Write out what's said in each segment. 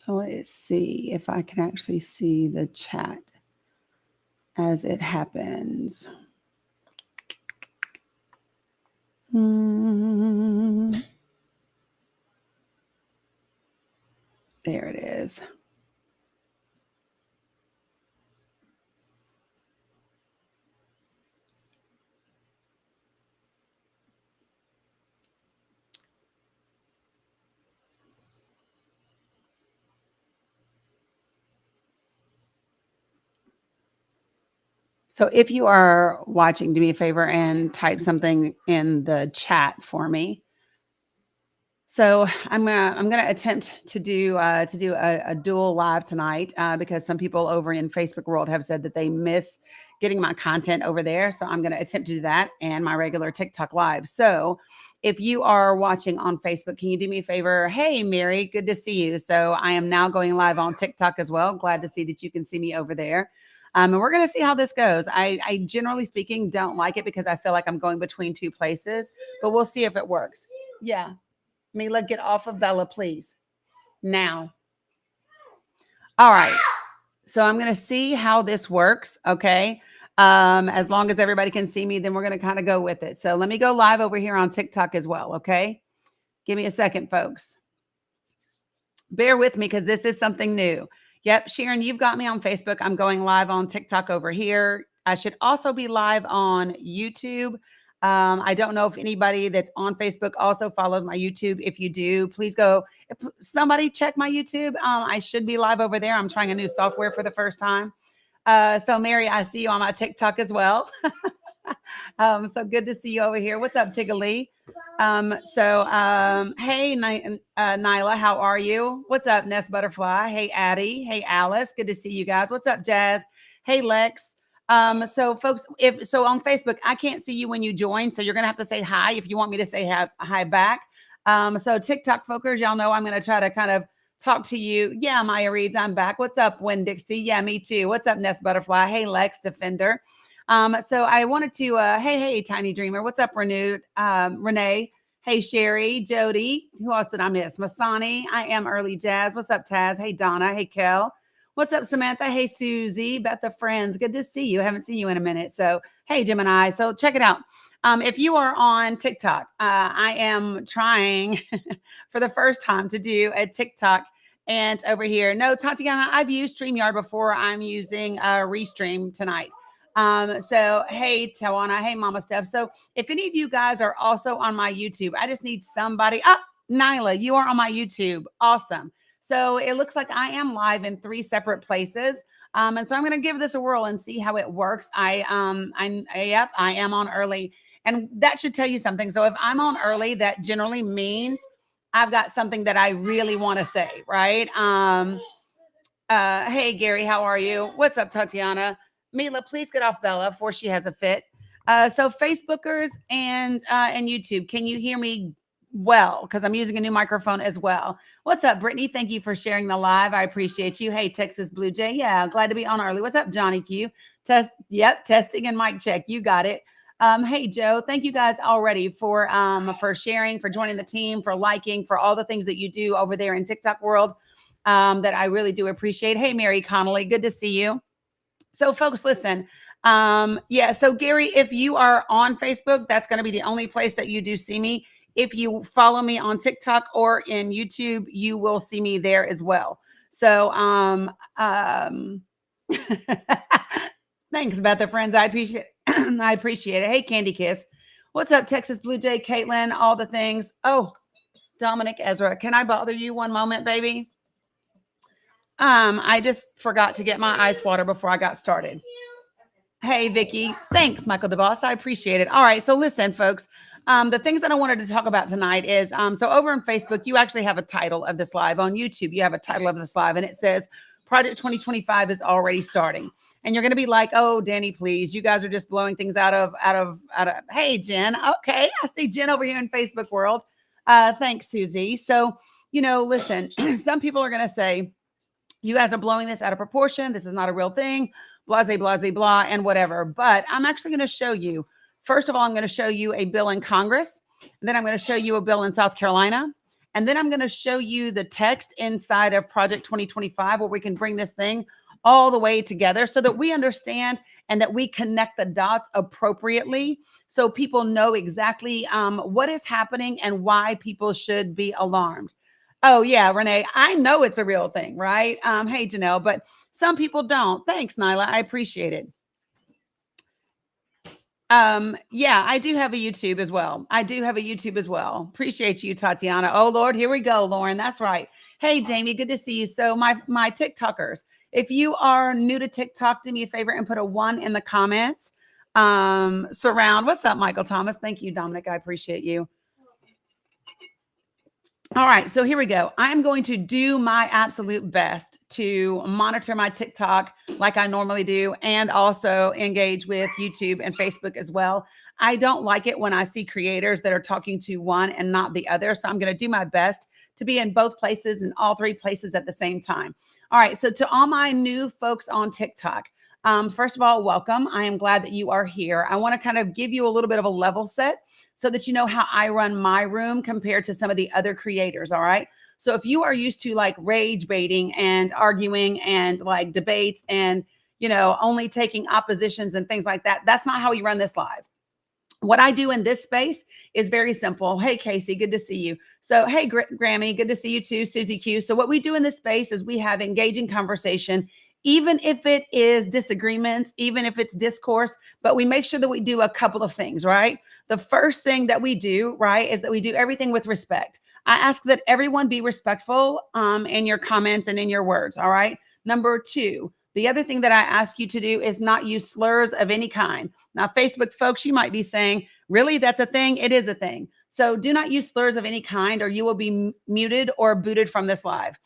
So let's see if I can actually see the chat as it happens. There it is. So if you are watching, do me a favor and type something in the chat for me. So I'm gonna attempt to do a dual live tonight because some people over in Facebook world have said that they miss getting my content over there. So I'm gonna attempt to do that and my regular TikTok live. So if you are watching on Facebook, can you do me a favor? Hey, Mary, good to see you. So I am now going live on TikTok as well. Glad to see that you can see me over there. And we're going to see how this goes. I generally speaking don't like it because I feel like I'm going between two places, but we'll see if it works. Yeah. Mila, get off of Bella, please. Now. All right. So I'm going to see how this works. Okay. As long as everybody can see me, then we're going to kind of go with it. So let me go live over here on TikTok as well. Okay. Give me a second, folks. Bear with me because this is something new. Yep. Sharon, you've got me on Facebook. I'm going live on TikTok over here. I should also be live on YouTube. I don't know if anybody that's on Facebook also follows my YouTube. If you do, please go. If somebody check my YouTube. I should be live over there. I'm trying a new software for the first time. So Mary, I see you on my TikTok as well. So good to see you over here. What's up, Tiggly? Hey, Nyla, how are you? What's up, Nest Butterfly? Hey, Addie. Hey, Alice. Good to see you guys. What's up, Jazz? Hey, Lex. So folks, so on Facebook, I can't see you when you join. So you're going to have to say hi if you want me to say hi back. So TikTok folkers, y'all know I'm going to try to kind of talk to you. Yeah, Maya Reeds, I'm back. What's up, Win Dixie? Yeah, me too. What's up, Nest Butterfly? Hey, Lex Defender. So I wanted to, hey, Tiny Dreamer. What's up, Renee? Hey, Sherry, Jody. Who else did I miss? Masani. I am Early Jazz. What's up, Taz? Hey, Donna. Hey, Kel. What's up, Samantha? Hey, Susie, Beth of Friends. Good to see you. I haven't seen you in a minute. So, hey, Gemini. So check it out. If you are on TikTok, I am trying for the first time to do a TikTok. And over here, no, Tatiana, I've used StreamYard before. I'm using Restream tonight. So hey, Tawana, hey, Mama Steph. So if any of you guys are also on my YouTube, I just need somebody. Nyla, you are on my YouTube. Awesome. So it looks like I am live in 3 separate places. And so I'm going to give this a whirl and see how it works. I am on early, and that should tell you something. So if I'm on early, that generally means I've got something that I really want to say, right? Hey, Gary, how are you? What's up, Tatiana? Mila, please get off Bella before she has a fit. So Facebookers and YouTube, can you hear me well? Because I'm using a new microphone as well. What's up, Brittany? Thank you for sharing the live. I appreciate you. Hey, Texas Blue Jay. Yeah, glad to be on early. What's up, Johnny Q? Testing and mic check. You got it. Hey, Joe, thank you guys already for sharing, for joining the team, for liking, for all the things that you do over there in TikTok world that I really do appreciate. Hey, Mary Connolly, good to see you. So folks, listen, so Gary, if you are on Facebook, that's going to be the only place that you do see me. If you follow me on TikTok or in YouTube, you will see me there as well. So, thanks, Beth, friends. I appreciate it. I appreciate it. Hey, Candy Kiss. What's up, Texas Blue Jay, Caitlin, all the things. Oh, Dominic Ezra, can I bother you one moment, baby? I just forgot to get my ice water before I got started. Hey, Vicky. Thanks, Michael DeBoss. I appreciate it. All right. So listen, folks, the things that I wanted to talk about tonight is, so over on Facebook, you actually have a title of this live. On YouTube, you have a title of this live, and it says Project 2025 is already starting. And you're going to be like, oh, Danny, please, you guys are just blowing things out of. Hey, Jen. Okay. I see Jen over here in Facebook world. Thanks, Susie. So, listen, some people are going to say, you guys are blowing this out of proportion. This is not a real thing, blah, blah, blah, blah, and whatever. But I'm actually going to show you. First of all, I'm going to show you a bill in Congress. And then I'm going to show you a bill in South Carolina. And then I'm going to show you the text inside of Project 2025 where we can bring this thing all the way together so that we understand and that we connect the dots appropriately so people know exactly what is happening and why people should be alarmed. Oh, yeah, Renee, I know it's a real thing, right? Hey, Janelle, but some people don't. Thanks, Nyla. I appreciate it. Yeah, I do have a YouTube as well. Appreciate you, Tatiana. Oh Lord, here we go, Lauren. That's right. Hey, Jamie, good to see you. So my TikTokers, if you are new to TikTok, do me a favor and put a 1 in the comments. Surround. What's up, Michael Thomas? Thank you, Dominic. I appreciate you. All right, so here we go. I'm going to do my absolute best to monitor my TikTok like I normally do and also engage with YouTube and Facebook as well. I don't like it when I see creators that are talking to one and not the other. So I'm going to do my best to be in both places and all 3 places at the same time. All right, so to all my new folks on TikTok, first of all, welcome. I am glad that you are here. I want to kind of give you a little bit of a level set so that you know how I run my room compared to some of the other creators. All right. So if you are used to like rage baiting and arguing and like debates and, only taking oppositions and things like that, that's not how you run this live. What I do in this space is very simple. Hey, Casey, good to see you. So, hey, Grammy, good to see you too, Susie Q. So what we do in this space is we have engaging conversation, even if it is disagreements, even if it's discourse, but we make sure that we do a couple of things, right? The first thing that we do, right, is that we do everything with respect. I ask that everyone be respectful in your comments and in your words, all right? Number 2, the other thing that I ask you to do is not use slurs of any kind. Now, Facebook folks, you might be saying, really, that's a thing? It is a thing. So do not use slurs of any kind or you will be muted or booted from this live.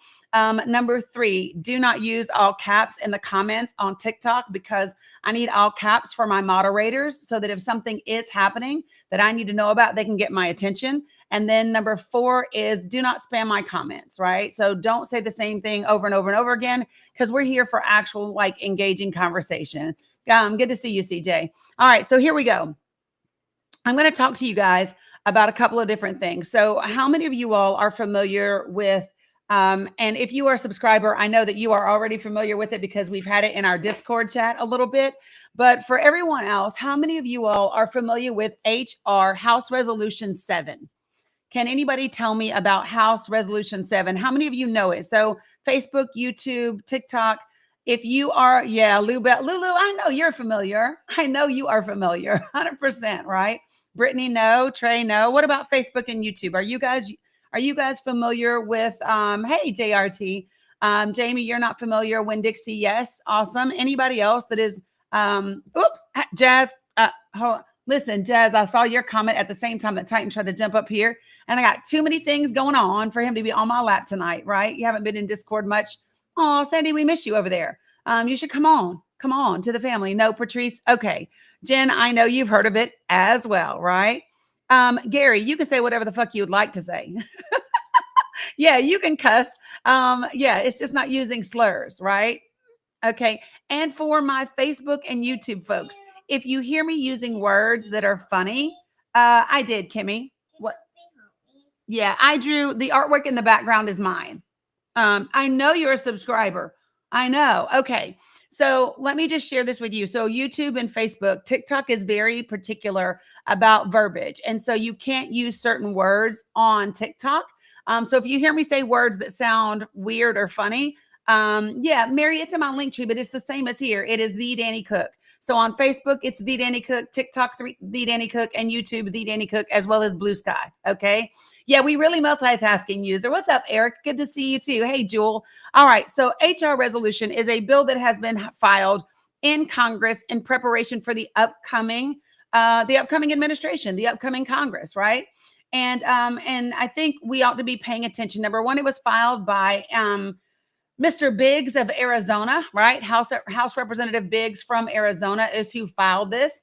Number 3, do not use all caps in the comments on TikTok because I need all caps for my moderators so that if something is happening that I need to know about, they can get my attention. And then number 4 is do not spam my comments, right? So don't say the same thing over and over and over again because we're here for actual like engaging conversation. Good to see you, CJ. All right, so here we go. I'm going to talk to you guys about a couple of different things. So how many of you all are familiar with and if you are a subscriber, I know that you are already familiar with it because we've had it in our Discord chat a little bit. But for everyone else, how many of you all are familiar with HR House Resolution 7? Can anybody tell me about House Resolution 7? How many of you know it? So Facebook, YouTube, TikTok. If you are, yeah, Lulu, I know you're familiar. I know you are familiar, 100%, right? Brittany, no. Trey, no. What about Facebook and YouTube? Are you guys familiar with, hey, JRT, Jamie, you're not familiar. Winn-Dixie, yes. Awesome. Anybody else that is, Jazz, hold on. Listen, Jazz, I saw your comment at the same time that Titan tried to jump up here, and I got too many things going on for him to be on my lap tonight, right? You haven't been in Discord much. Oh, Sandy, we miss you over there. You should come on to the family. No, Patrice. Okay. Jen, I know you've heard of it as well, right? Gary, you can say whatever the fuck you would like to say. Yeah, you can cuss. Yeah, it's just not using slurs, right? Okay. And for my Facebook and YouTube folks, if you hear me using words that are funny, I did, Kimmy. What? Yeah, I drew the artwork in the background is mine. I know you're a subscriber. I know. Okay. So let me just share this with you. So YouTube and Facebook, TikTok is very particular about verbiage. And so you can't use certain words on TikTok. So if you hear me say words that sound weird or funny, yeah, Mary, it's in my link tree, but it's the same as here. It is the Danny Cook. So on Facebook, it's the Danny Cook, TikTok, the Danny Cook, and YouTube, the Danny Cook, as well as Blue Sky. Okay. Yeah, we really multitasking user. What's up, Eric? Good to see you too. Hey, Jewel. All right. So HR resolution is a bill that has been filed in Congress in preparation for the upcoming administration, the upcoming Congress, right? And I think we ought to be paying attention. Number 1, it was filed by Mr. Biggs of Arizona, right? House Representative Biggs from Arizona is who filed this.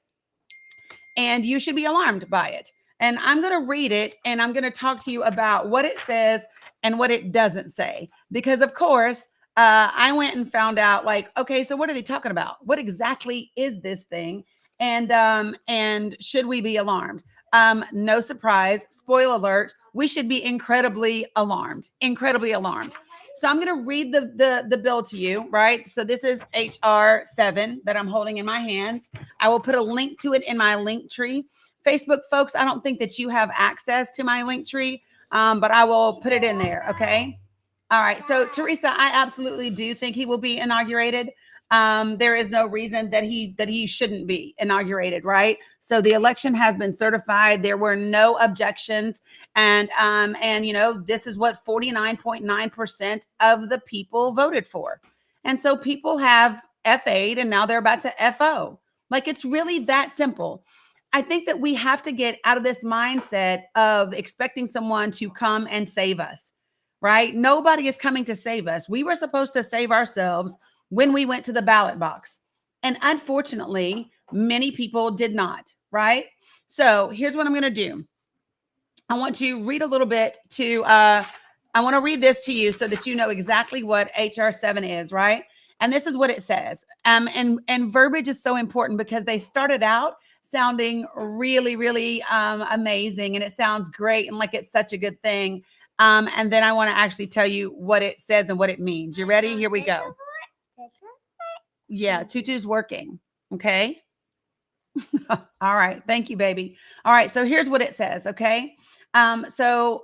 And you should be alarmed by it. And I'm going to read it and I'm going to talk to you about what it says and what it doesn't say. Because, of course, I went and found out, like, okay, so what are they talking about? What exactly is this thing? And should we be alarmed? No surprise, spoiler alert, we should be incredibly alarmed, incredibly alarmed. So I'm going to read the bill to you, right? So this is HR 7 that I'm holding in my hands. I will put a link to it in my link tree. Facebook folks, I don't think that you have access to my link tree, but I will put it in there. Okay. All right. So Teresa, I absolutely do think he will be inaugurated. There is no reason that he shouldn't be inaugurated, right? So the election has been certified. There were no objections, and this is what 49.9% of the people voted for, and so people have FA'd, and now they're about to FO. Like, it's really that simple. I think that we have to get out of this mindset of expecting someone to come and save us, right? Nobody is coming to save us. We were supposed to save ourselves when we went to the ballot box. And unfortunately, many people did not, right? So here's what I'm going to do. I want to read a little bit I want to read this to you so that you know exactly what HR 7 is, right? And this is what it says. And verbiage is so important because they started out sounding really, really amazing. And it sounds great and like it's such a good thing. And then I want to actually tell you what it says and what it means. You ready? Here we go. Yeah, Tutu's working. Okay. All right. Thank you, baby. All right. So here's what it says. Okay. So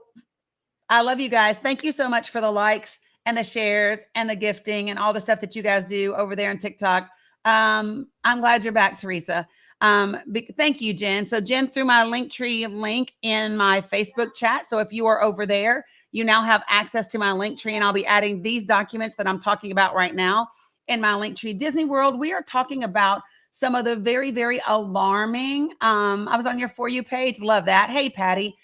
I love you guys. Thank you so much for the likes and the shares and the gifting and all the stuff that you guys do over there on TikTok. I'm glad you're back, Teresa. Thank you, Jen. So Jen threw my Linktree link in my Facebook chat. So if you are over there, you now have access to my Linktree, and I'll be adding these documents that I'm talking about right now in my Linktree. Disney World, we are talking about some of the very, very alarming. I was on your For You page. Love that. Hey, Patty.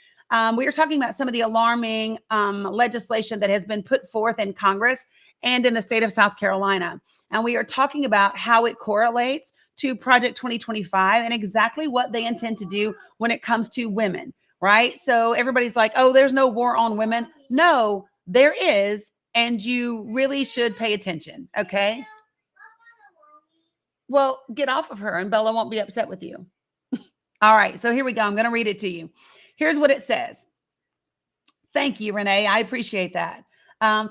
We are talking about some of the alarming legislation that has been put forth in Congress and in the state of South Carolina. And we are talking about how it correlates to Project 2025 and exactly what they intend to do when it comes to women, right? So everybody's like, oh, there's no war on women. No, there is. And you really should pay attention. Okay. Well, get off of her and Bella won't be upset with you. All right. So here we go. I'm going to read it to you. Here's what it says. Thank you, Renee. I appreciate that.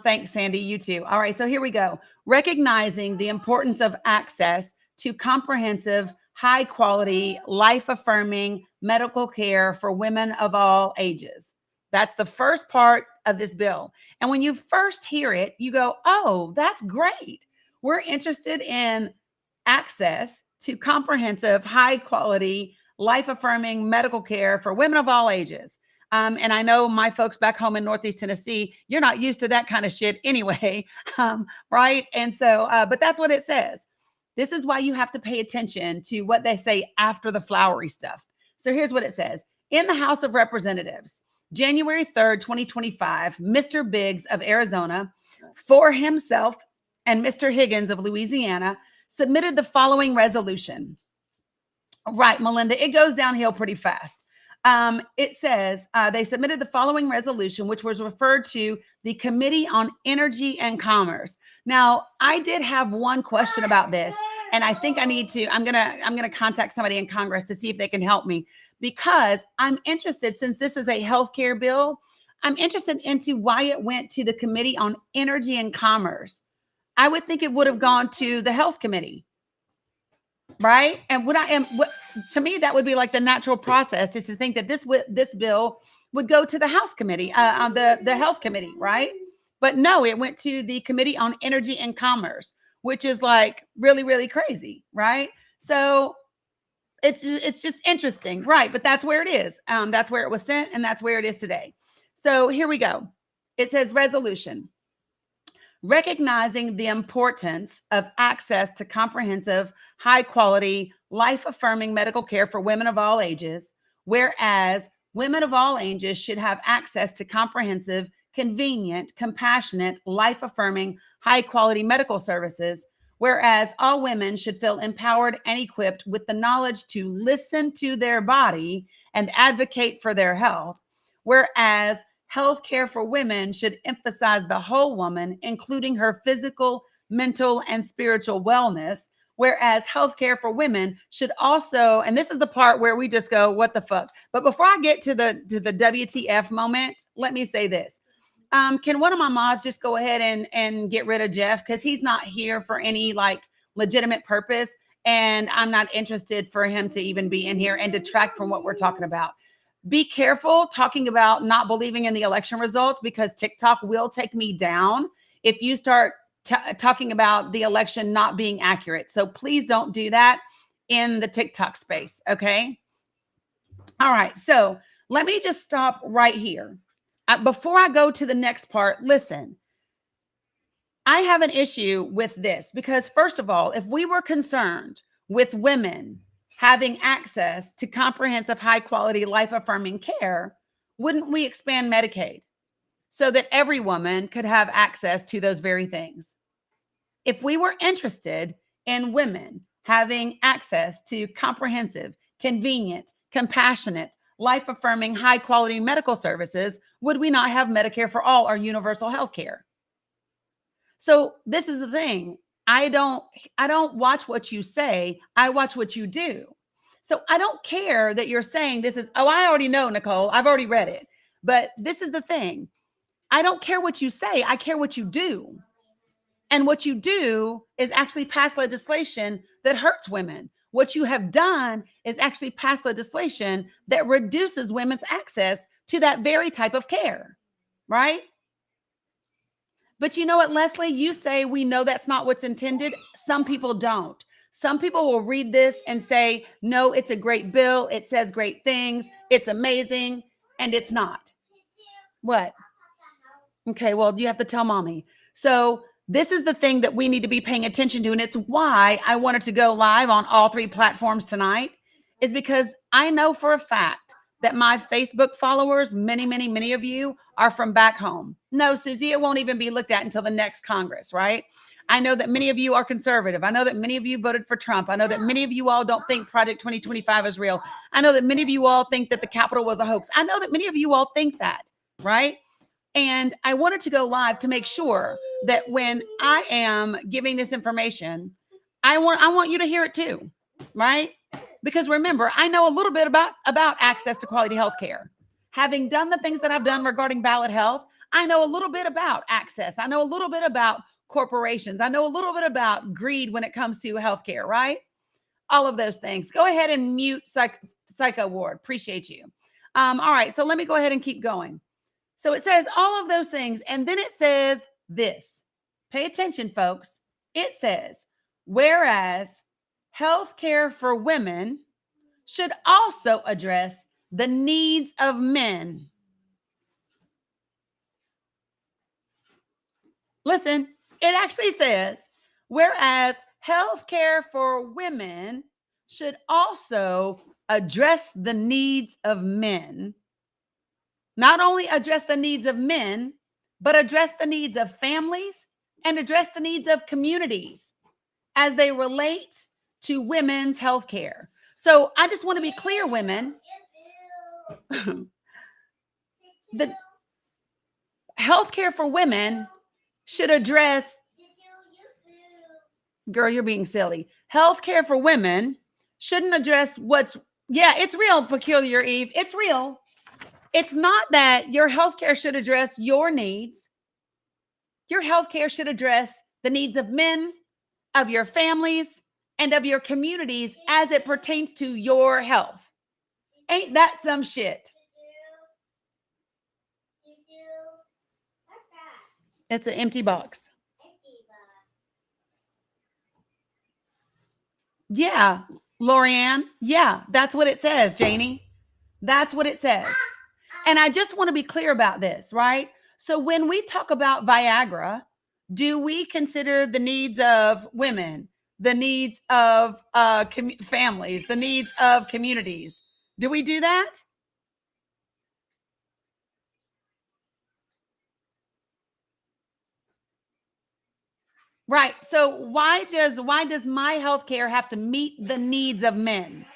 Thanks, Sandy. You too. All right. So here we go. Recognizing the importance of access to comprehensive, high quality, life affirming medical care for women of all ages. That's the first part of this bill. And when you first hear it, you go, oh, that's great. We're interested in access to comprehensive, high quality, life affirming medical care for women of all ages. And I know my folks back home in Northeast Tennessee, you're not used to that kind of shit anyway. Right. And so, but that's what it says. This is why you have to pay attention to what they say after the flowery stuff. So here's what it says. In the House of Representatives, January 3rd, 2025, Mr. Biggs of Arizona, for himself, and Mr. Higgins of Louisiana submitted the following resolution. Right, Melinda, it goes downhill pretty fast. It says they submitted the following resolution, which was referred to the Committee on Energy and Commerce. Now, I did have one question about this, and I think I need to. I'm gonna contact somebody in Congress to see if they can help me, because I'm interested. Since this is a healthcare bill, I'm interested into why it went to the Committee on Energy and Commerce. I would think it would have gone to the Health Committee. Right. And to me, that would be like the natural process, is to think that this bill would go to the House Committee, on the Health Committee. Right. But no, it went to the Committee on Energy and Commerce, which is like really, really crazy. Right. So it's just interesting. Right. But that's where it is. That's where it was sent. And that's where it is today. So here we go. It says resolution. Recognizing the importance of access to comprehensive, high-quality, life-affirming medical care for women of all ages, whereas women of all ages should have access to comprehensive, convenient, compassionate, life-affirming, high-quality medical services, whereas all women should feel empowered and equipped with the knowledge to listen to their body and advocate for their health, whereas healthcare for women should emphasize the whole woman, including her physical, mental, and spiritual wellness, Whereas healthcare for women should also, and this is the part where we just go, what the fuck? But before I get to the WTF moment, let me say this. Can one of my mods just go ahead and get rid of Jeff? Because he's not here for any like legitimate purpose. And I'm not interested for him to even be in here and detract from what we're talking about. Be careful talking about not believing in the election results, because TikTok will take me down if you start talking about the election not being accurate. So please don't do that in the TikTok space. Okay. All right. So let me just stop right here. Before I go to the next part, listen, I have an issue with this because, first of all, if we were concerned with women having access to comprehensive, high quality, life affirming care, wouldn't we expand Medicaid so that every woman could have access to those very things? If we were interested in women having access to comprehensive, convenient, compassionate, life affirming, high quality medical services, would we not have Medicare for all or universal health care? So this is the thing. I don't watch what you say. I watch what you do. So I don't care that you're saying this is, oh, I already know, Nicole. I've already read it. But this is the thing. I don't care what you say. I care what you do. And what you do is actually pass legislation that hurts women. What you have done is actually pass legislation that reduces women's access to that very type of care, right? But you know what, Leslie? You say we know that's not what's intended. Some people don't. Some people will read this and say, no, it's a great bill. It says great things. It's amazing. And it's not. What? Okay, well, you have to tell mommy. So this is the thing that we need to be paying attention to. And it's why I wanted to go live on all three platforms tonight, is because I know for a fact that my Facebook followers, many of you, are from back home. No, Susie, it won't even be looked at until the next Congress, right? I know that many of you are conservative. I know that many of you voted for Trump. I know that many of you all don't think Project 2025 is real. I know that many of you all think that the Capitol was a hoax. I know that many of you all think that, right? And I wanted to go live to make sure that when I am giving this information, I want you to hear it too, right? Because remember, I know a little bit about access to quality health care. Having done the things that I've done regarding ballot health, I know a little bit about access. I know a little bit about corporations. I know a little bit about greed when it comes to healthcare, right? All of those things. Go ahead and mute Psycho Ward. Appreciate you. All right, so let me go ahead and keep going. So it says all of those things, and then it says this. Pay attention, folks. It says, whereas healthcare for women should also address the needs of men. Listen, it actually says, whereas healthcare for women should also address the needs of men. Not only address the needs of men, but address the needs of families and address the needs of communities as they relate to women's health care. So I just want to be clear, women. The healthcare for women should address, girl, you're being silly. Healthcare for women shouldn't address it's real, Peculiar Eve. It's real. It's not that your healthcare should address your needs. Your healthcare should address the needs of men, of your families, and of your communities as it pertains to your health. Ain't that some shit? It's an empty box. Yeah, Lorianne. Yeah, that's what it says, Janie. That's what it says. And I just want to be clear about this, right? So when we talk about Viagra, do we consider the needs of women, the needs of families, the needs of communities? Do we do that? Right. So why does my healthcare have to meet the needs of men?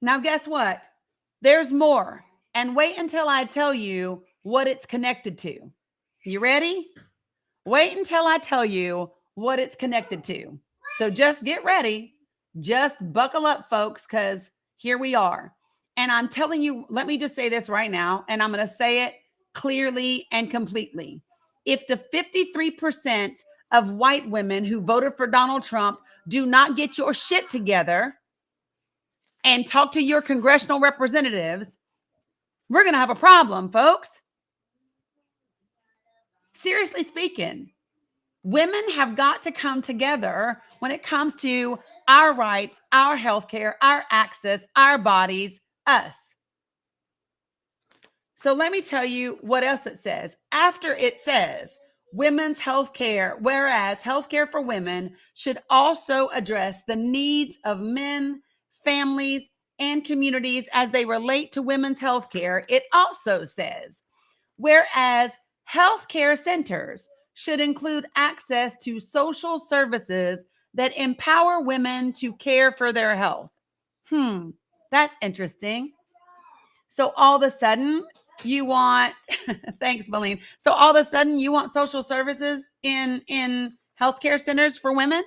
Now, guess what? There's more. And wait until I tell you what it's connected to. You ready? Wait until I tell you what it's connected to. So just get ready. Just buckle up, folks, because here we are. And I'm telling you, let me just say this right now, and I'm going to say it clearly and completely. If the 53% of white women who voted for Donald Trump do not get your shit together and talk to your congressional representatives, we're going to have a problem, folks. Seriously speaking, women have got to come together when it comes to our rights, our healthcare, our access, our bodies, us. So let me tell you what else it says. After it says women's healthcare, whereas healthcare for women should also address the needs of men, families, and communities as they relate to women's healthcare, it also says, whereas healthcare centers should include access to social services that empower women to care for their health. That's interesting. So all of a sudden you want, thanks, Malene. So all of a sudden you want social services in healthcare centers for women?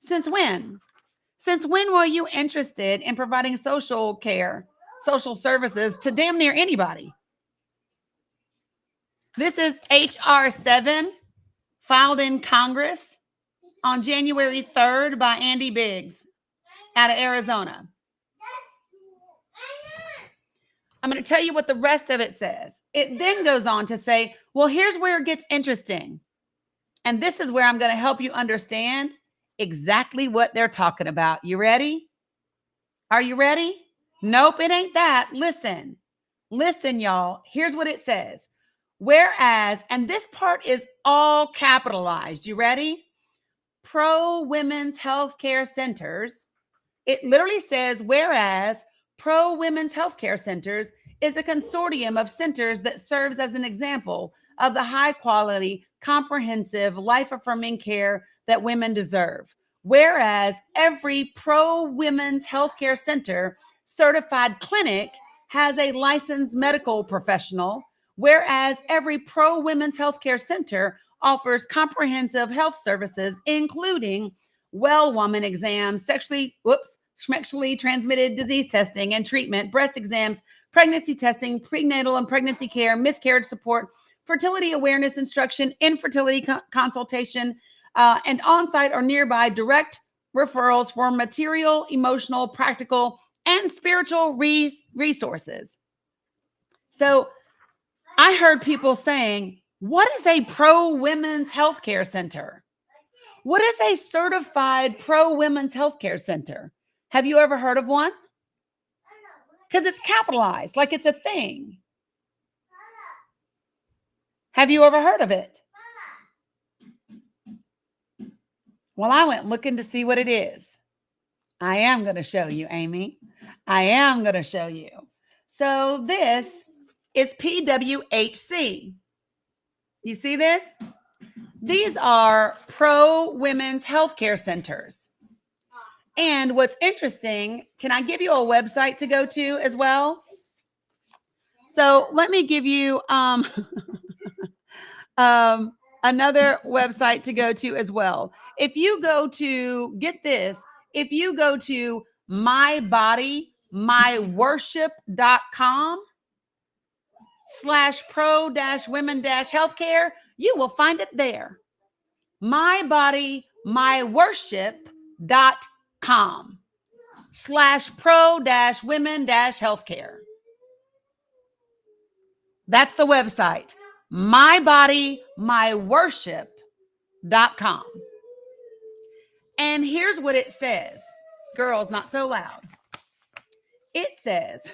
Since when? Since when were you interested in providing social care, social services to damn near anybody? This is HR 7, filed in Congress on January 3rd by Andy Biggs out of Arizona. I'm going to tell you what the rest of it says. It then goes on to say, well, here's where it gets interesting. And this is where I'm going to help you understand exactly what they're talking about. You ready? Are you ready? Nope, it ain't that. Listen, y'all. Here's what it says. Whereas, and this part is all capitalized. You ready? Pro women's healthcare centers. It literally says, whereas Pro Women's Healthcare Centers is a consortium of centers that serves as an example of the high quality, comprehensive, life-affirming care that women deserve. Whereas every Pro Women's Healthcare Center certified clinic has a licensed medical professional, whereas every Pro Women's Healthcare Center offers comprehensive health services, including well woman exams, sexually transmitted disease testing and treatment, breast exams, pregnancy testing, prenatal and pregnancy care, miscarriage support, fertility awareness instruction, infertility consultation, and on-site or nearby direct referrals for material, emotional, practical, and spiritual resources. So I heard people saying, what is a pro women's healthcare center? What is a certified pro women's healthcare center? Have you ever heard of one? Because it's capitalized, like it's a thing. Have you ever heard of it? Well, I went looking to see what it is. I am going to show you, Amy. I am going to show you. So this is PWHC. You see this? These are pro women's healthcare centers. And what's interesting, can I give you a website to go to as well? So let me give you another website to go to as well. If you go to, get this, if you go to mybodyMyWorship.com/pro-women-healthcare, you will find it there. mybodyMyWorship.com/pro-women-healthcare. That's the website. mybodyMyWorship.com. And here's what it says. Girls, not so loud. It says,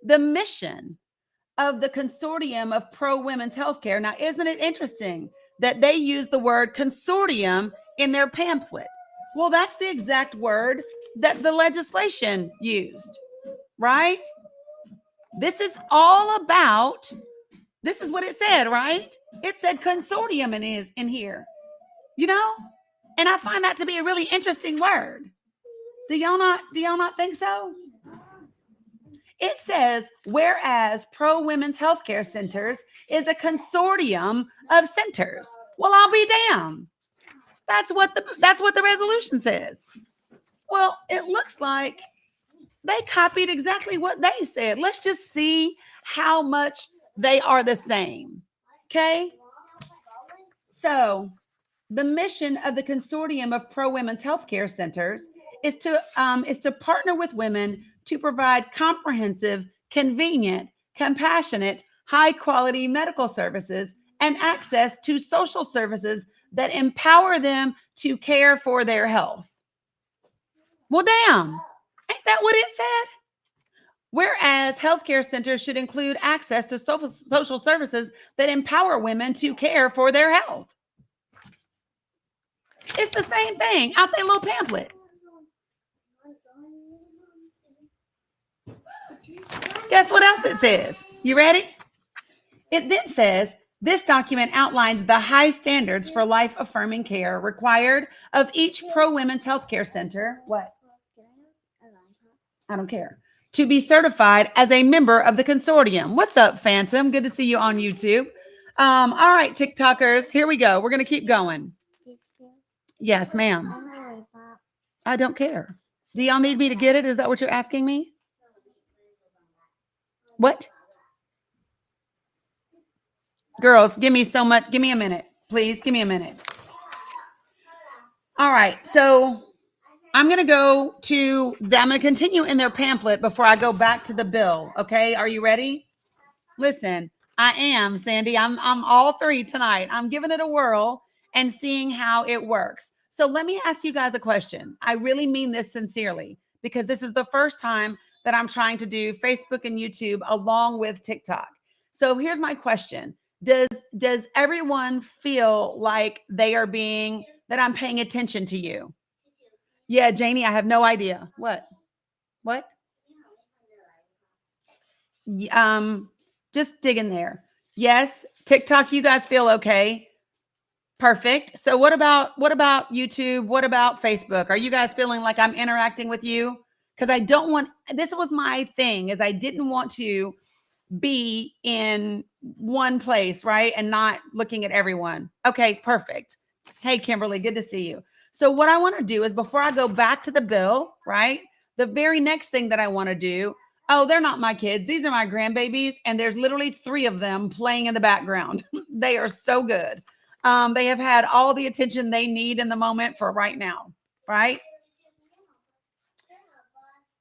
the mission of the consortium of pro women's healthcare. Now, isn't it interesting that they use the word consortium in their pamphlet? Well, that's the exact word that the legislation used, right? This is all about, this is what it said, right? It said consortium in here, you know? And I find that to be a really interesting word. Do y'all not think so? It says, whereas Pro Women's Healthcare Centers is a consortium of centers. Well, I'll be damned. That's what the resolution says. Well, it looks like they copied exactly what they said. Let's just see how much they are the same. Okay? So, the mission of the consortium of pro women's healthcare centers is to partner with women to provide comprehensive, convenient, compassionate, high quality medical services and access to social services that empower them to care for their health. Well, damn, ain't that what it said? Whereas healthcare centers should include access to social services that empower women to care for their health. It's the same thing out their little pamphlet. Guess what else it says? You ready? It then says, this document outlines the high standards for life-affirming care required of each pro-women's healthcare center. What? I don't care. To be certified as a member of the consortium. What's up, Phantom? Good to see you on YouTube. All right, TikTokers, here we go. We're going to keep going. Yes, ma'am. I don't care. Do y'all need me to get it? Is that what you're asking me? What? Girls, give me so much. Give me a minute, please. Give me a minute. All right. So I'm going to continue in their pamphlet before I go back to the bill. Okay. Are you ready? Listen, I am, Sandy. I'm all three tonight. I'm giving it a whirl and seeing how it works. So let me ask you guys a question. I really mean this sincerely because this is the first time that I'm trying to do Facebook and YouTube along with TikTok. So here's my question. Does everyone feel like that I'm paying attention to you? Yeah, Janie, I have no idea. What? Just dig in there. Yes, TikTok, you guys feel okay. Perfect. So what about YouTube? What about Facebook? Are you guys feeling like I'm interacting with you? Because this was my thing, is I didn't want to be in one place, right? And not looking at everyone. Okay, perfect. Hey, Kimberly, good to see you. So what I want to do is before I go back to the bill, right? The very next thing that I want to do, they're not my kids. These are my grandbabies. And there's literally 3 of them playing in the background. They are so good. They have had all the attention they need in the moment for right now, right?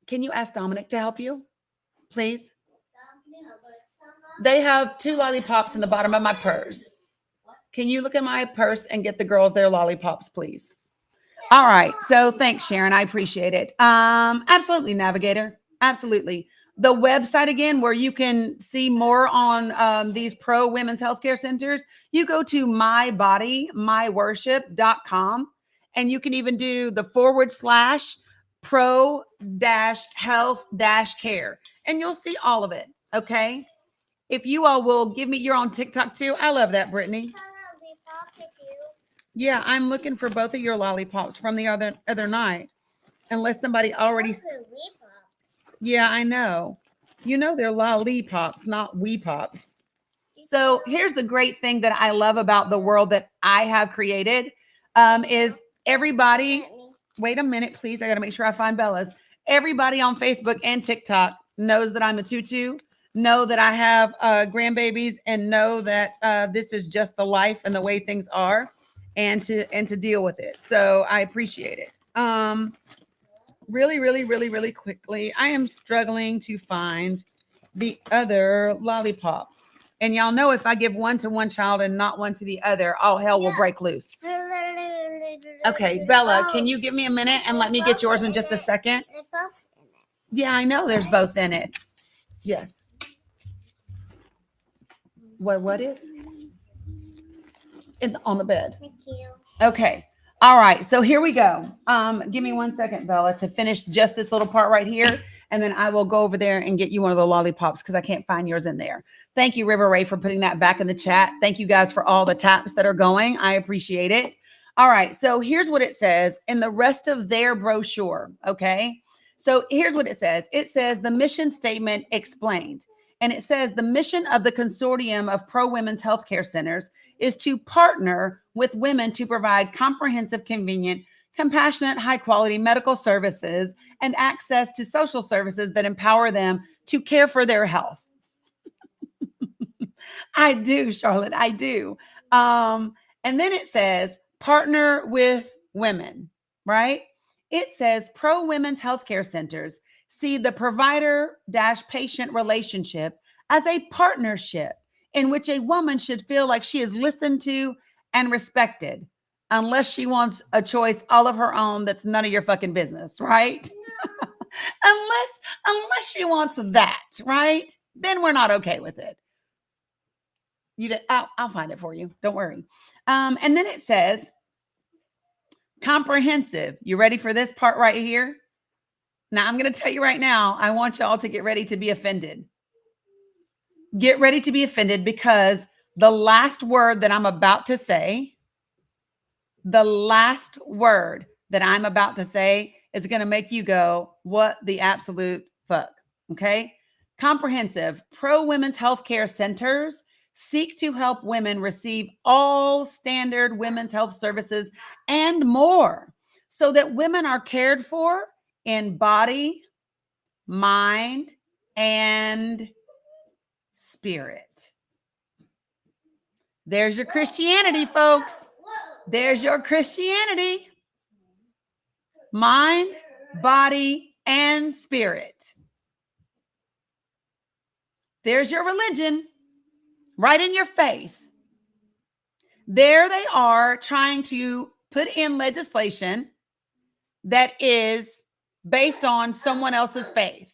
Can you ask Dominic to help you, please? They have 2 lollipops in the bottom of my purse. Can you look at my purse and get the girls their lollipops, please? All right. So thanks, Sharon. I appreciate it. Absolutely, Navigator. Absolutely. The website again, where you can see more on these pro women's healthcare centers, you go to mybodymyworship.com, and you can even do the /pro-health-care, and you'll see all of it. Okay. If you all will give me, you're on TikTok too. I love that, Brittany. Yeah, I'm looking for both of your lollipops from the other night. Unless somebody already. Yeah, I know. You know they're lollipops, not wee pops. So here's the great thing that I love about the world that I have created is everybody. Wait a minute, please. I got to make sure I find Bella's. Everybody on Facebook and TikTok knows that I'm a tutu, know that I have grandbabies, and know that this is just the life and the way things are, and to deal with it. So I appreciate it. Really, really, really, really quickly, I am struggling to find the other lollipop. And y'all know if I give one to one child and not one to the other, all hell will break loose. Okay, Bella, can you give me a minute and let me get yours in just a second? Yeah, I know there's both in it. Yes. What is? On the bed. Thank you. Okay. All right. So here we go. Give me 1 second, Bella, to finish just this little part right here. And then I will go over there and get you one of the lollipops because I can't find yours in there. Thank you, River Ray, for putting that back in the chat. Thank you guys for all the taps that are going. I appreciate it. All right. So here's what it says in the rest of their brochure. Okay. So here's what it says. It says the mission statement explained. And it says the mission of the consortium of pro-women's healthcare centers is to partner with women to provide comprehensive, convenient, compassionate, high-quality medical services and access to social services that empower them to care for their health. I do, Charlotte, I do. And then it says partner with women, right? It says pro women's healthcare centers see the provider-patient relationship as a partnership in which a woman should feel like she is listened to and respected, unless she wants a choice all of her own that's none of your fucking business, right? unless she wants that, right? Then we're not okay with it. I'll find it for you. Don't worry. And then it says comprehensive. You ready for this part right here? Now, I'm going to tell you right now, I want y'all to get ready to be offended. Get ready to be offended, because the last word that I'm about to say, is going to make you go, what the absolute fuck? Okay. Comprehensive. Pro women's healthcare centers seek to help women receive all standard women's health services and more, so that women are cared for in body, mind, and spirit. There's your Christianity, folks. There's your Christianity. Mind, body, and spirit. There's your religion right in your face. There they are trying to put in legislation that is based on someone else's faith.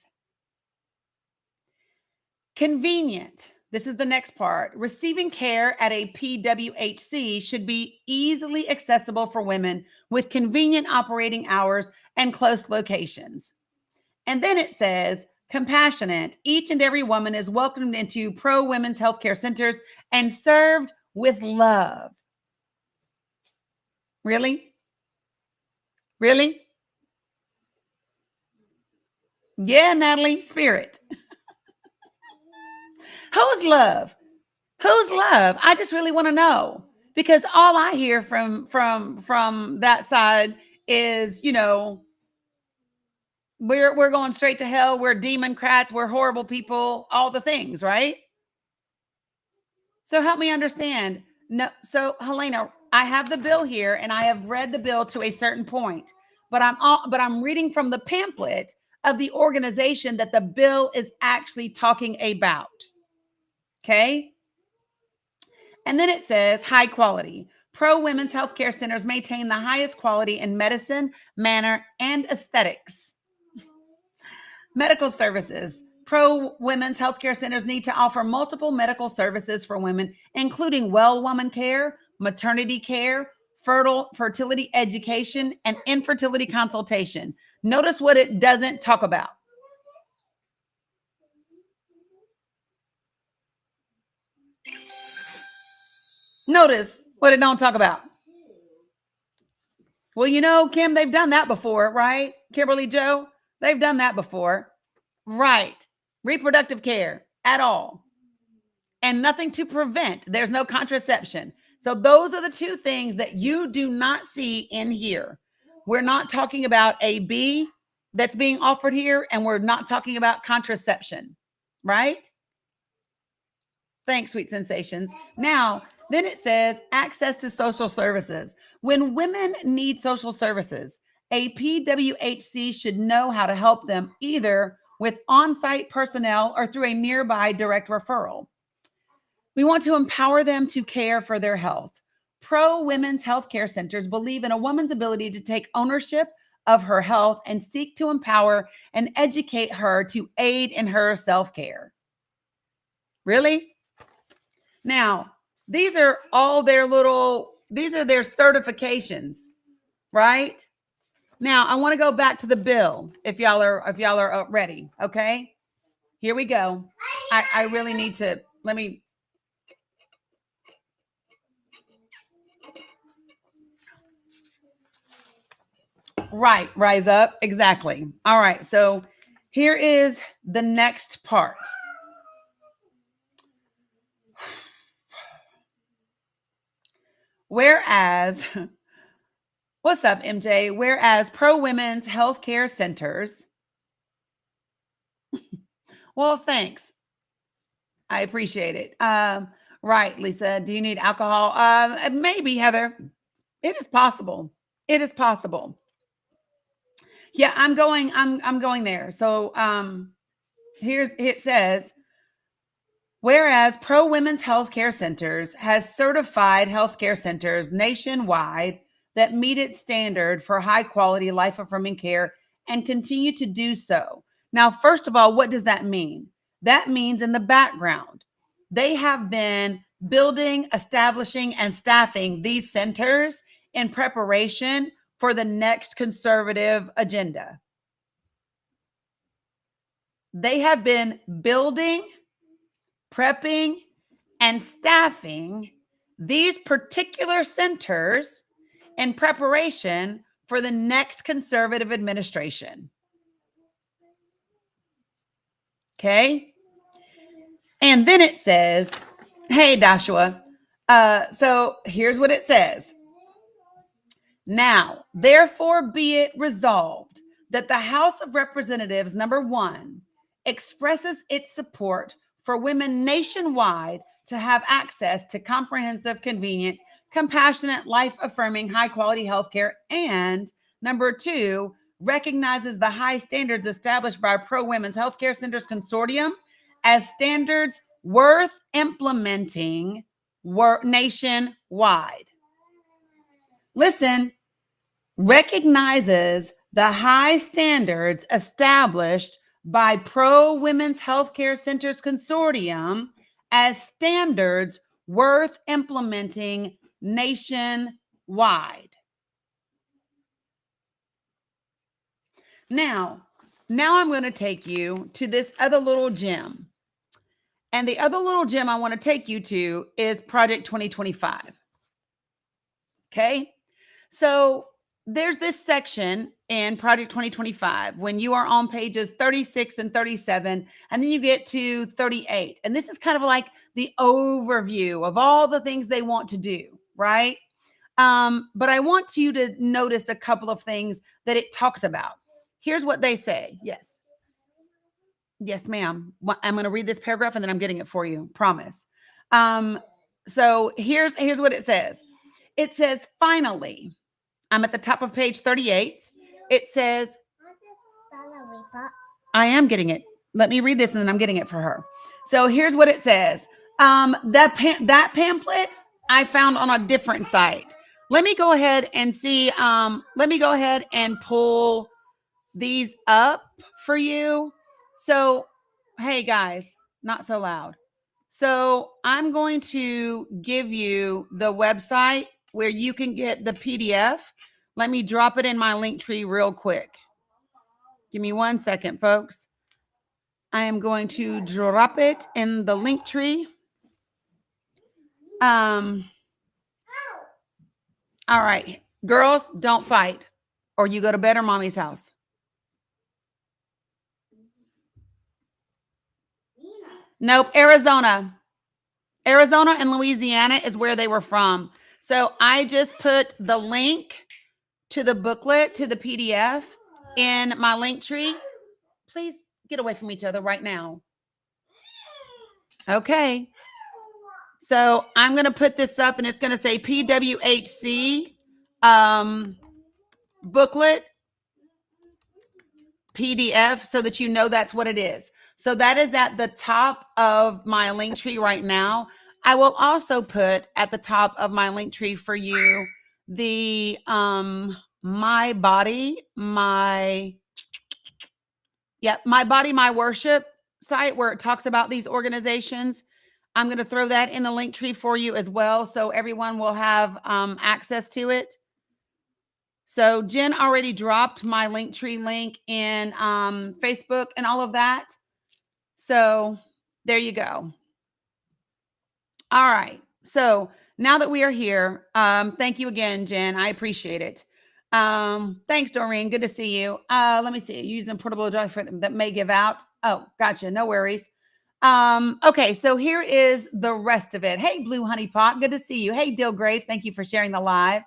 Convenient. This is the next part. Receiving care at a PWHC should be easily accessible for women with convenient operating hours and close locations. And then it says, compassionate. Each and every woman is welcomed into pro women's healthcare centers and served with love. Really? Really? Yeah, Natalie, spirit. Who's love? Who's love? I just really want to know, because all I hear from that side is, we're going straight to hell. We're democrats. We're horrible people. All the things, right? So help me understand. No, so Helena, I have the bill here, and I have read the bill to a certain point, but I'm reading from the pamphlet of the organization that the bill is actually talking about. Okay. And then it says high quality. Pro women's healthcare centers maintain the highest quality in medicine, manner, and aesthetics. Medical services. Pro women's healthcare centers need to offer multiple medical services for women, including well woman care, maternity care, fertility education, and infertility consultation. Notice what it doesn't talk about. Notice what it don't talk about. Well, Kim, they've done that before, right? Kimberly Joe, they've done that before. Right. Reproductive care at all. And nothing to prevent. There's no contraception. So those are the two things that you do not see in here. We're not talking about AB that's being offered here, and we're not talking about contraception, right? Thanks, Sweet Sensations. Now, then it says access to social services. When women need social services, a PWHC should know how to help them, either with on-site personnel or through a nearby direct referral. We want to empower them to care for their health. Pro women's healthcare centers believe in a woman's ability to take ownership of her health and seek to empower and educate her to aid in her self-care. Really? Now, these are all their certifications, right? Now, I want to go back to the bill if y'all are ready, okay? Here we go. I really need to, let me. Right. Rise up. Exactly. All right. So here is the next part. Whereas, what's up, MJ? Whereas pro women's healthcare centers, well, thanks. I appreciate it. Right, Lisa. Do you need alcohol? Maybe, Heather. It is possible. It is possible. Yeah, I'm going there. So it says, whereas Pro Women's Healthcare Centers has certified healthcare centers nationwide that meet its standard for high quality life affirming care and continue to do so. Now, first of all, what does that mean? That means in the background, they have been building, establishing, and staffing these centers in preparation for the next conservative agenda. They have been building, prepping, and staffing these particular centers in preparation for the next conservative administration. Okay. And then it says, hey, Joshua. So here's what it says. Now, therefore, be it resolved that the House of Representatives, number one, expresses its support for women nationwide to have access to comprehensive, convenient, compassionate, life-affirming, high-quality health care, and number two, recognizes the high standards established by Pro-Women's Healthcare Centers Consortium as standards worth implementing nationwide. Listen, recognizes the high standards established by Pro Women's Healthcare Centers Consortium as standards worth implementing nationwide. Now I'm going to take you to this other little gem. And the other little gem I want to take you to is Project 2025. Okay. So there's this section in Project 2025 when you are on pages 36 and 37, and then you get to 38. And this is kind of like the overview of all the things they want to do, right? But I want you to notice a couple of things that it talks about. Here's what they say. Yes. Yes, ma'am. I'm going to read this paragraph and then I'm getting it for you. Promise. So here's what it says. It says, finally, I'm at the top of page 38. It says, I am getting it. Let me read this and then I'm getting it for her. So here's what it says. That pamphlet I found on a different site. Let me go ahead and see. Let me go ahead and pull these up for you. So, hey guys, not so loud. So I'm going to give you the website where you can get the PDF. Let me drop it in my link tree real quick. Give me 1 second, folks. I am going to drop it in the link tree. All right, girls, don't fight or you go to bed or mommy's house. Nope, Arizona and Louisiana is where they were from. So I just put the link to the booklet, to the PDF in my link tree. Please get away from each other right now. Okay. So I'm going to put this up and it's going to say PWHC booklet PDF so that you know that's what it is. So that is at the top of my link tree right now. I will also put at the top of my link tree for you the My Body, My Worship site where it talks about these organizations. I'm going to throw that in the link tree for you as well, so everyone will have access to it. So Jen already dropped my link tree link in Facebook and all of that. So there you go. All right. So now that we are here, thank you again, Jen. I appreciate it. Thanks, Doreen. Good to see you. Let me see. Using portable drugs for them that may give out. Oh, gotcha. No worries. Okay, so here is the rest of it. Hey, Blue Honey Pot, good to see you. Hey, Dilgrave, thank you for sharing the live.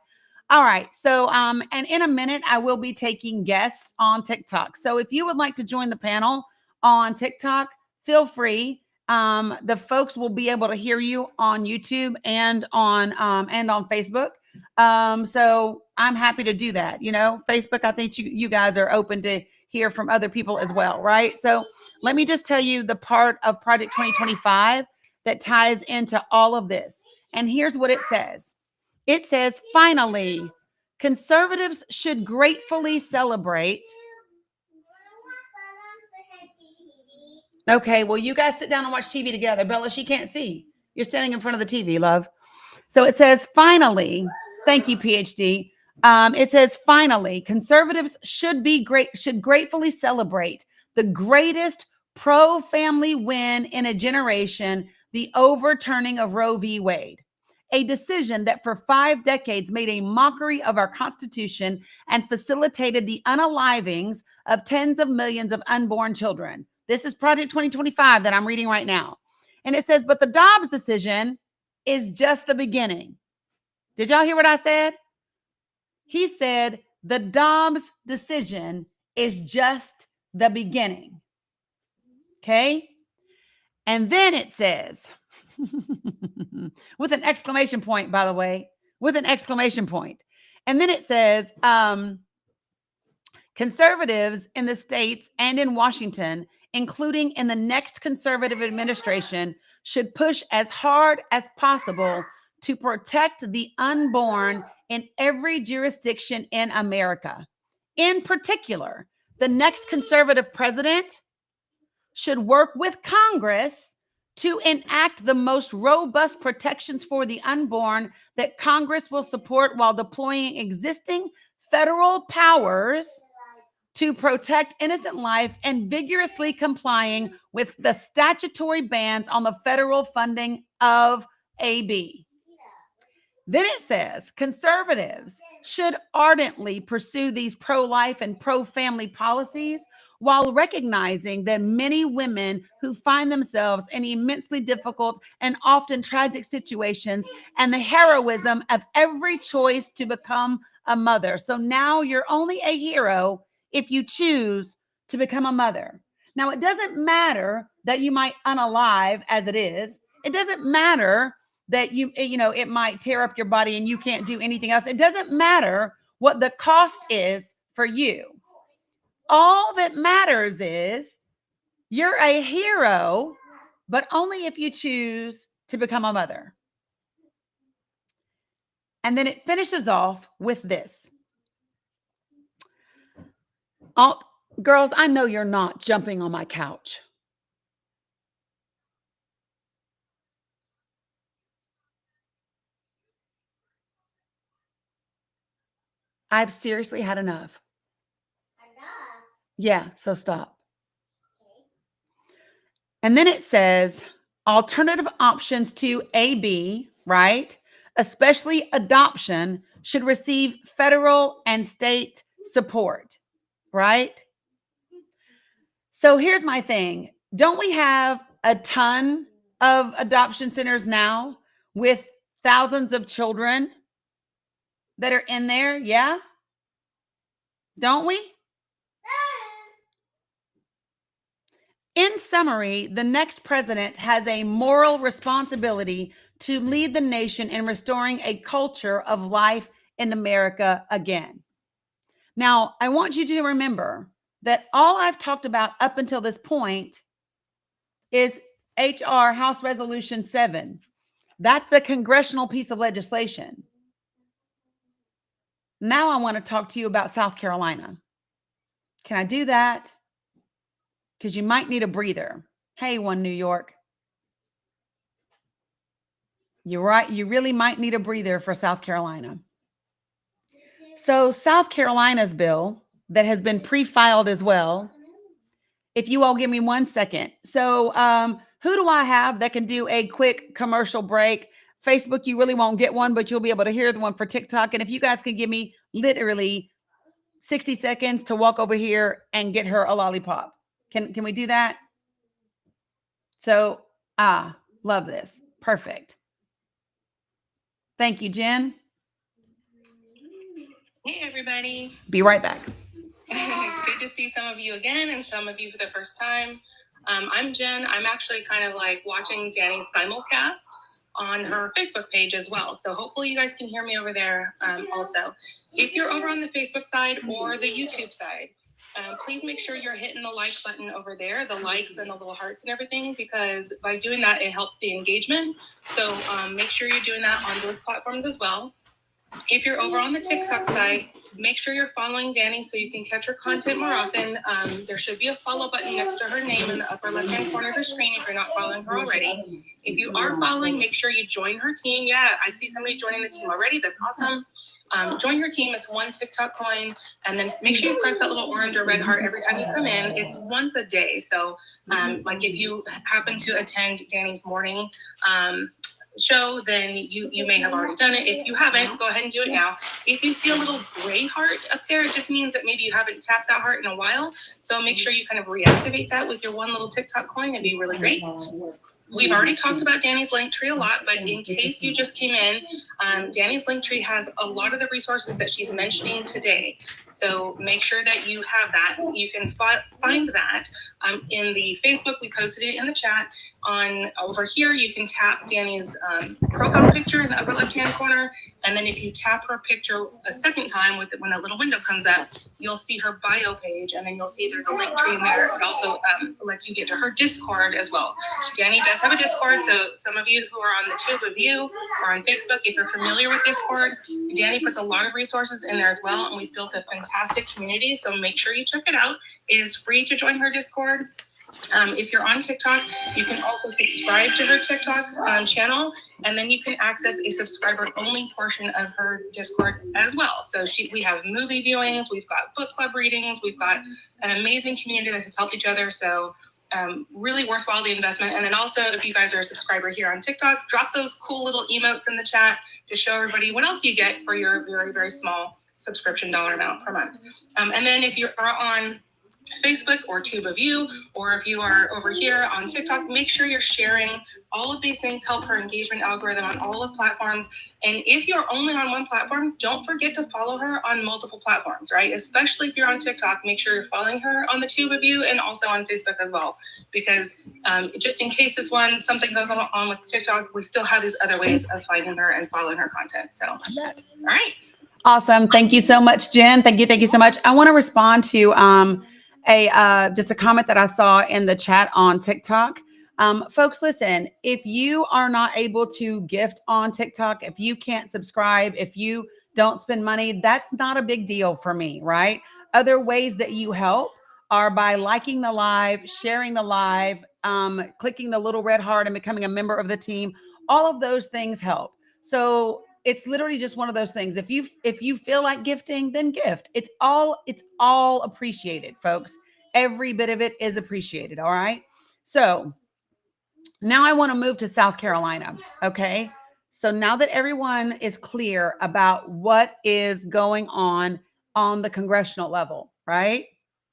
All right, so and in a minute, I will be taking guests on TikTok. So if you would like to join the panel on TikTok, feel free. The folks will be able to hear you on YouTube and on Facebook. So I'm happy to do that. You know, Facebook, I think you guys are open to hear from other people as well, right? So let me just tell you the part of Project 2025 that ties into all of this. And here's what it says. It says, finally, conservatives should gratefully celebrate. Okay, well, you guys sit down and watch TV together. Bella, she can't see. You're standing in front of the TV, love. So it says, finally, thank you, PhD. It says, finally, conservatives should gratefully celebrate the greatest pro-family win in a generation, the overturning of Roe v. Wade, a decision that for 5 decades made a mockery of our Constitution and facilitated the unalivings of tens of millions of unborn children. This is Project 2025 that I'm reading right now. And it says, but the Dobbs decision is just the beginning. Did y'all hear what I said? He said, the Dobbs decision is just the beginning. Okay. And then it says, with an exclamation point, by the way, with an exclamation point. And then it says, conservatives in the states and in Washington, including in the next conservative administration, should push as hard as possible to protect the unborn in every jurisdiction in America. In particular, the next conservative president should work with Congress to enact the most robust protections for the unborn that Congress will support while deploying existing federal powers to protect innocent life and vigorously complying with the statutory bans on the federal funding of AB. Then it says conservatives should ardently pursue these pro-life and pro-family policies while recognizing that many women who find themselves in immensely difficult and often tragic situations and the heroism of every choice to become a mother. So now you're only a hero if you choose to become a mother. Now, it doesn't matter that you might unalive as it is. It doesn't matter that it might tear up your body and you can't do anything else. It doesn't matter what the cost is for you. All that matters is you're a hero, but only if you choose to become a mother. And then it finishes off with this. Girls, I know you're not jumping on my couch. I've seriously had enough. Yeah, so stop. Okay. And then it says alternative options to AB, right? Especially adoption should receive federal and state support, right? So here's my thing. Don't we have a ton of adoption centers now with thousands of children that are in there? Yeah. Don't we? In summary, the next president has a moral responsibility to lead the nation in restoring a culture of life in America again. Now, I want you to remember that all I've talked about up until this point is HR House Resolution 7. That's the congressional piece of legislation. Now I want to talk to you about South Carolina. Can I do that? Because you might need a breather. Hey, One New York. You're right. You really might need a breather for South Carolina. So South Carolina's bill that has been pre-filed as well. If you all give me 1 second. So who do I have that can do a quick commercial break? Facebook, you really won't get one, but you'll be able to hear the one for TikTok. And if you guys can give me literally 60 seconds to walk over here and get her a lollipop. Can we do that? So, love this. Perfect. Thank you, Jen. Hey, everybody. Be right back. Good to see some of you again and some of you for the first time. I'm Jen. I'm actually kind of like watching Danny's simulcast on her Facebook page as well. So hopefully you guys can hear me over there also. If you're over on the Facebook side or the YouTube side, please make sure you're hitting the like button over there, the likes and the little hearts and everything, because by doing that, it helps the engagement. So make sure you're doing that on those platforms as well. If you're over on the TikTok side, make sure you're following Danny so you can catch her content more often. There should be a follow button next to her name in the upper left-hand corner of your screen if you're not following her already. If you are following, make sure you join her team. Yeah, I see somebody joining the team already. That's awesome. Join her team. It's 1 TikTok coin. And then make sure you press that little orange or red heart every time you come in. It's once a day. So like if you happen to attend Danny's morning show, then you may have already done it. If you haven't, go ahead and do it now. If you see a little gray heart up there, it just means that maybe you haven't tapped that heart in a while. So make sure you kind of reactivate that with your 1 little TikTok coin. It'd be really great. We've already talked about Danny's Linktree a lot, but in case you just came in, Danny's Linktree has a lot of the resources that she's mentioning today. So make sure that you have that. You can find that in the Facebook. We posted it in the chat. On over here, you can tap Danny's profile picture in the upper left-hand corner. And then if you tap her picture a second time when that little window comes up, you'll see her bio page. And then you'll see there's a link tree in there. It also lets you get to her Discord as well. Danny does have a Discord. So some of you who are on the tube of you or on Facebook, if you're familiar with Discord, Danny puts a lot of resources in there as well. And we've built a fantastic community. So make sure you check it out. It is free to join her Discord. If you're on TikTok, you can also subscribe to her TikTok channel, and then you can access a subscriber-only portion of her Discord as well. So we have movie viewings, we've got book club readings, we've got an amazing community that has helped each other. So really worthwhile the investment. And then also, if you guys are a subscriber here on TikTok, drop those cool little emotes in the chat to show everybody what else you get for your very, very small subscription dollar amount per month. And then if you are on Facebook or Tube of You, or if you are over here on TikTok, make sure you're sharing. All of these things help her engagement algorithm on all the platforms. And if you're only on one platform, don't forget to follow her on multiple platforms, right? Especially if you're on TikTok, make sure you're following her on the Tube of You and also on Facebook as well. Because just in case something goes on with TikTok, we still have these other ways of finding her and following her content. So, all right. Awesome. Thank you so much, Jen. Thank you so much. I want to respond to just a comment that I saw in the chat on TikTok. Folks, listen, if you are not able to gift on TikTok, if you can't subscribe, if you don't spend money, that's not a big deal for me, right? Other ways that you help are by liking the live, sharing the live, clicking the little red heart and becoming a member of the team. All of those things help. So it's literally just one of those things. If you feel like gifting, then gift. It's all appreciated, folks. Every bit of it is appreciated. All right. So now I want to move to South Carolina. Okay. So now that everyone is clear about what is going on the congressional level, right?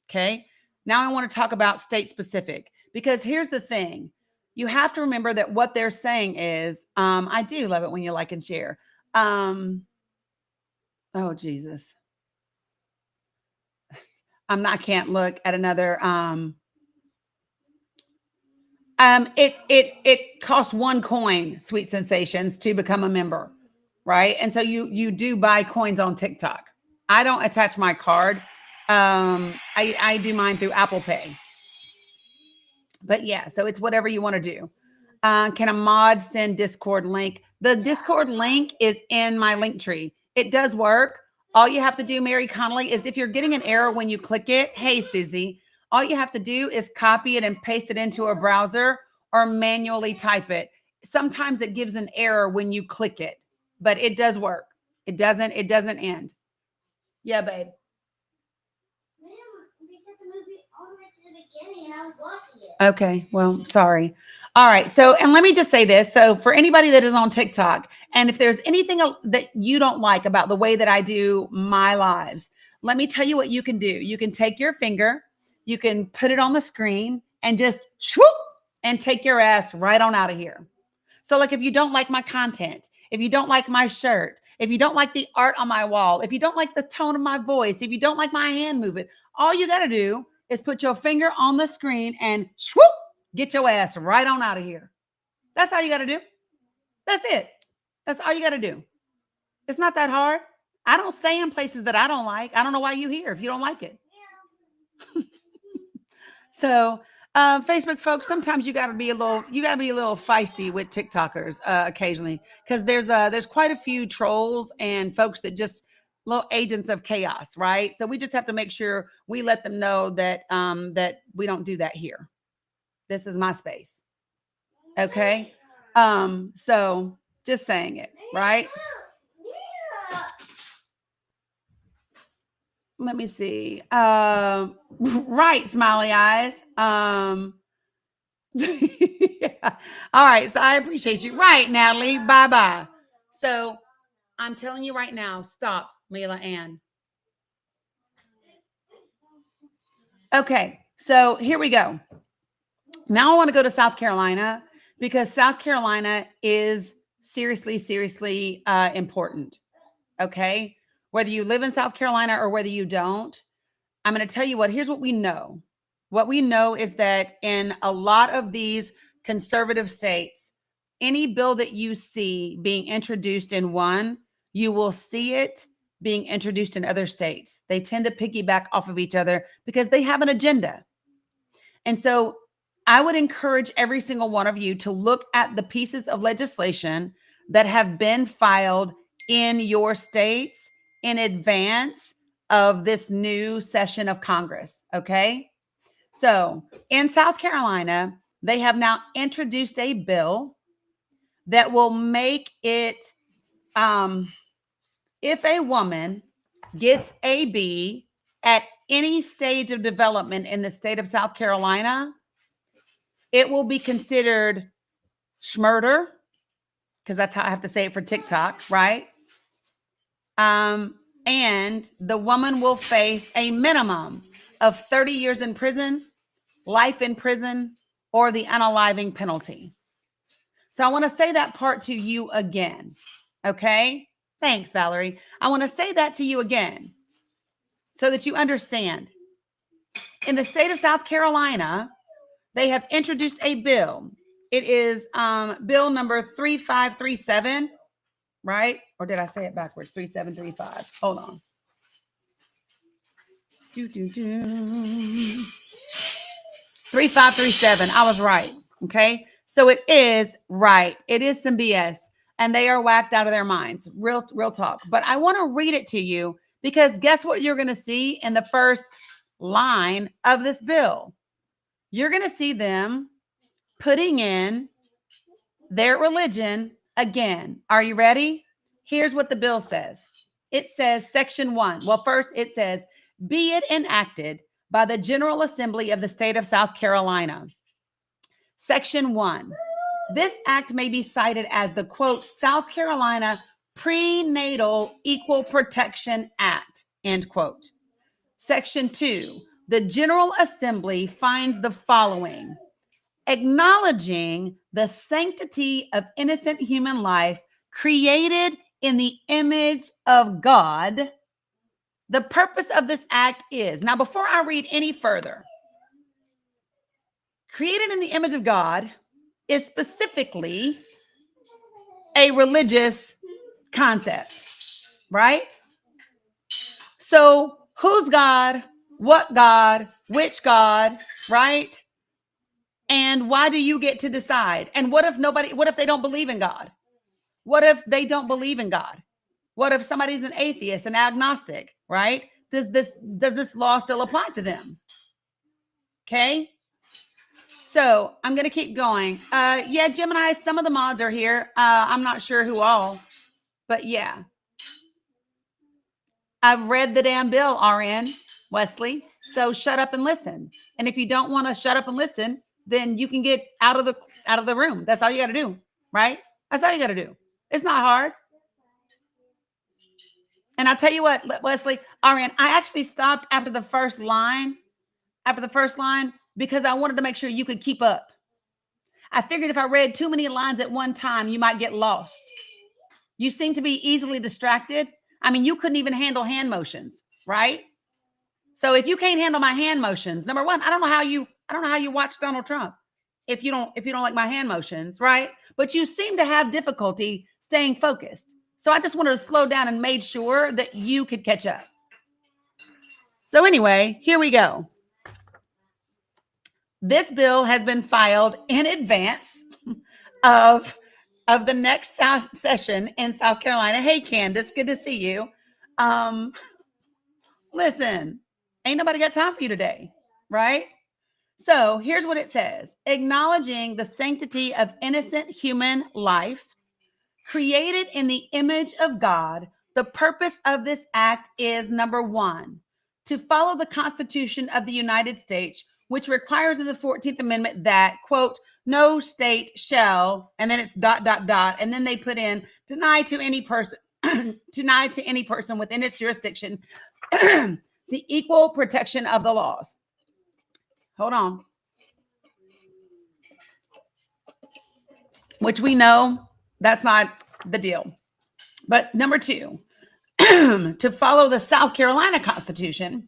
Okay. Now I want to talk about state specific, because here's the thing. You have to remember that what they're saying is, I do love it when you like and share. Oh, Jesus. I can't look at another. It costs 1 coin, Sweet Sensations, to become a member, right? And so you do buy coins on TikTok. I don't attach my card. I do mine through Apple Pay. But yeah, so it's whatever you want to do. Can a mod send Discord link? The Discord link is in my link tree. It does work. All you have to do, Mary Connolly, is if you're getting an error when you click it, hey, Susie, all you have to do is copy it and paste it into a browser or manually type it. Sometimes it gives an error when you click it, but it does work. It doesn't end. Yeah, babe. Okay, well, sorry. All right. So, and let me just say this. So for anybody that is on TikTok, and if there's anything that you don't like about the way that I do my lives, let me tell you what you can do. You can take your finger, you can put it on the screen and just swoop and take your ass right on out of here. So like if you don't like my content, if you don't like my shirt, if you don't like the art on my wall, if you don't like the tone of my voice, if you don't like my hand movement, all you got to do is put your finger on the screen and swoop, get your ass right on out of here. That's all you got to do. That's it. That's all you got to do. It's not that hard. I don't stay in places that I don't like. I don't know why you here if you don't like it. So Facebook folks, sometimes you got to be a little feisty with TikTokers occasionally, because there's quite a few trolls and folks that just little agents of chaos, right? So we just have to make sure we let them know that that we don't do that here. This is my space. Okay. So just saying it, right? Let me see. Right, smiley eyes. Yeah. All right. So I appreciate you. Right, Natalie. Bye-bye. So I'm telling you right now, stop, Mila Ann. Okay. So here we go. Now I want to go to South Carolina, because South Carolina is seriously important. Okay. Whether you live in South Carolina or whether you don't, I'm going to tell you here's what we know. What we know is that in a lot of these conservative states, any bill that you see being introduced in one, you will see it being introduced in other states. They tend to piggyback off of each other because they have an agenda. And so I would encourage every single one of you to look at the pieces of legislation that have been filed in your states in advance of this new session of Congress. Okay. So in South Carolina, they have now introduced a bill that will make it, if a woman gets a B at any stage of development in the state of South Carolina, it will be considered schmurder, because that's how I have to say it for TikTok, right? And the woman will face a minimum of 30 years in prison, life in prison, or the unaliving penalty. So I want to say that part to you again. Okay? Thanks, Valerie. I want to say that to you again so that you understand. In the state of South Carolina, they have introduced a bill. It is bill number 3537, right? Or did I say it backwards? 3735. Hold on. 3537. I was right. Okay. So it is right. It is some BS, and they are whacked out of their minds. Real talk. But I want to read it to you, because guess what you're going to see in the first line of this bill? You're going to see them putting in their religion again. Are you ready? Here's what the bill says. It says section 1. Well, first it says, be it enacted by the General Assembly of the state of South Carolina. Section 1. This act may be cited as the, quote, South Carolina Prenatal Equal Protection Act, end quote. Section 2. The General Assembly finds the following: acknowledging the sanctity of innocent human life created in the image of God. The purpose of this act is, now before I read any further, created in the image of God is specifically a religious concept, right? So who's God? What God? Which God? Right? And why do you get to decide? And what if they don't believe in God? What if they don't believe in God? What if somebody's an atheist, an agnostic, right? Does this law still apply to them? Okay. So I'm going to keep going. Yeah, Gemini, some of the mods are here. I'm not sure who all, but yeah. I've read the damn bill, RN, Wesley. So shut up and listen. And if you don't want to shut up and listen, then you can get out of the room. That's all you got to do, right? That's all you got to do. It's not hard. And I'll tell you what, Wesley, Ariane, I actually stopped after the first line, because I wanted to make sure you could keep up. I figured if I read too many lines at one time, you might get lost. You seem to be easily distracted. I mean, you couldn't even handle hand motions, right? So if you can't handle my hand motions, number one, I don't know how you watch Donald Trump if you don't like my hand motions, right? But you seem to have difficulty staying focused. So I just wanted to slow down and made sure that you could catch up. So anyway, here we go. This bill has been filed in advance of the next session in South Carolina. Hey, Candace, good to see you. Listen, ain't nobody got time for you today, right? So here's what it says. Acknowledging the sanctity of innocent human life created in the image of God, the purpose of this act is, number one, to follow the Constitution of the United States, which requires in the 14th Amendment that, quote, no state shall, and then it's ... and then they put in deny to any person within its jurisdiction the equal protection of the laws. Hold on. Which we know that's not the deal. But number two, to follow the South Carolina Constitution,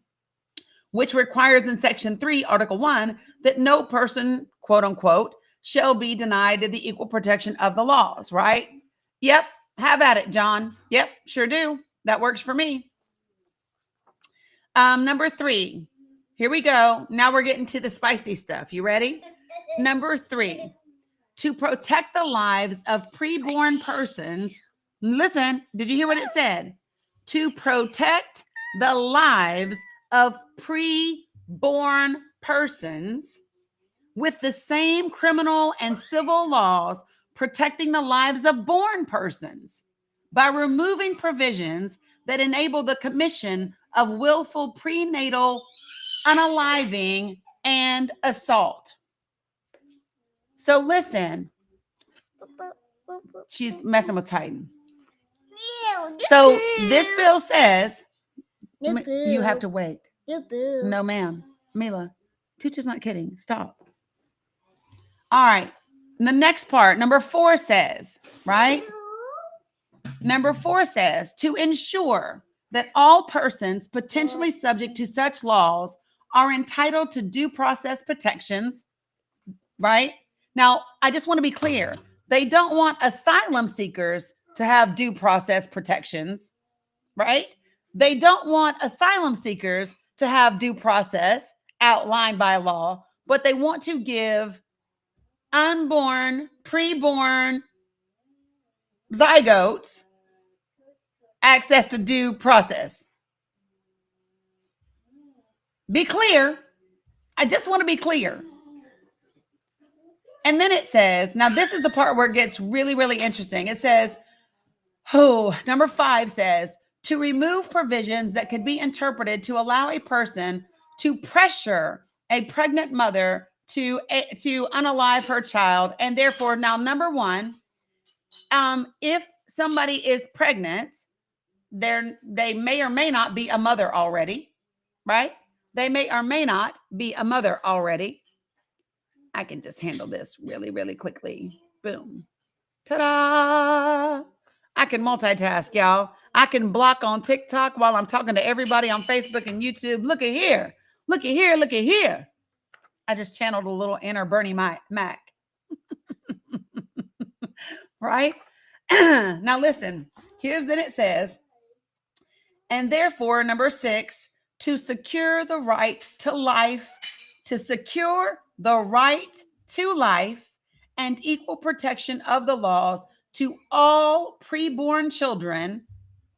which requires in Section 3, Article 1, that no person, quote unquote, shall be denied the equal protection of the laws, right? Yep. Have at it, John. Yep, sure do. That works for me. Number three, here we go. Now we're getting to the spicy stuff. You ready? Number three, to protect the lives of preborn persons. Listen, did you hear what it said? To protect the lives of preborn persons with the same criminal and civil laws protecting the lives of born persons by removing provisions that enable the commission of willful prenatal unaliving and assault. So listen, she's messing with Titan. So this bill says you have to wait. No, ma'am. Mila, teacher's not kidding. Stop. All right. The next part, number 4 says, right? Number 4 says to ensure that all persons potentially subject to such laws are entitled to due process protections, right? Now, I just want to be clear. They don't want asylum seekers to have due process protections, right? They don't want asylum seekers to have due process outlined by law, but they want to give unborn, preborn zygotes access to due process. Be clear. I just want to be clear. And then it says, now this is the part where it gets really, really interesting. It says, number 5 says, to remove provisions that could be interpreted to allow a person to pressure a pregnant mother to unalive her child. And therefore, now number 1, if somebody is pregnant, they may or may not be a mother already, right? They may or may not be a mother already. I can just handle this really, really quickly. Boom. Ta-da! I can multitask, y'all. I can block on TikTok while I'm talking to everybody on Facebook and YouTube. Look at here. Look at here. Look at here. I just channeled a little inner Bernie Mac. Right? Now listen. Here's that it says, and therefore, number 6, to secure the right to life, and equal protection of the laws to all preborn children,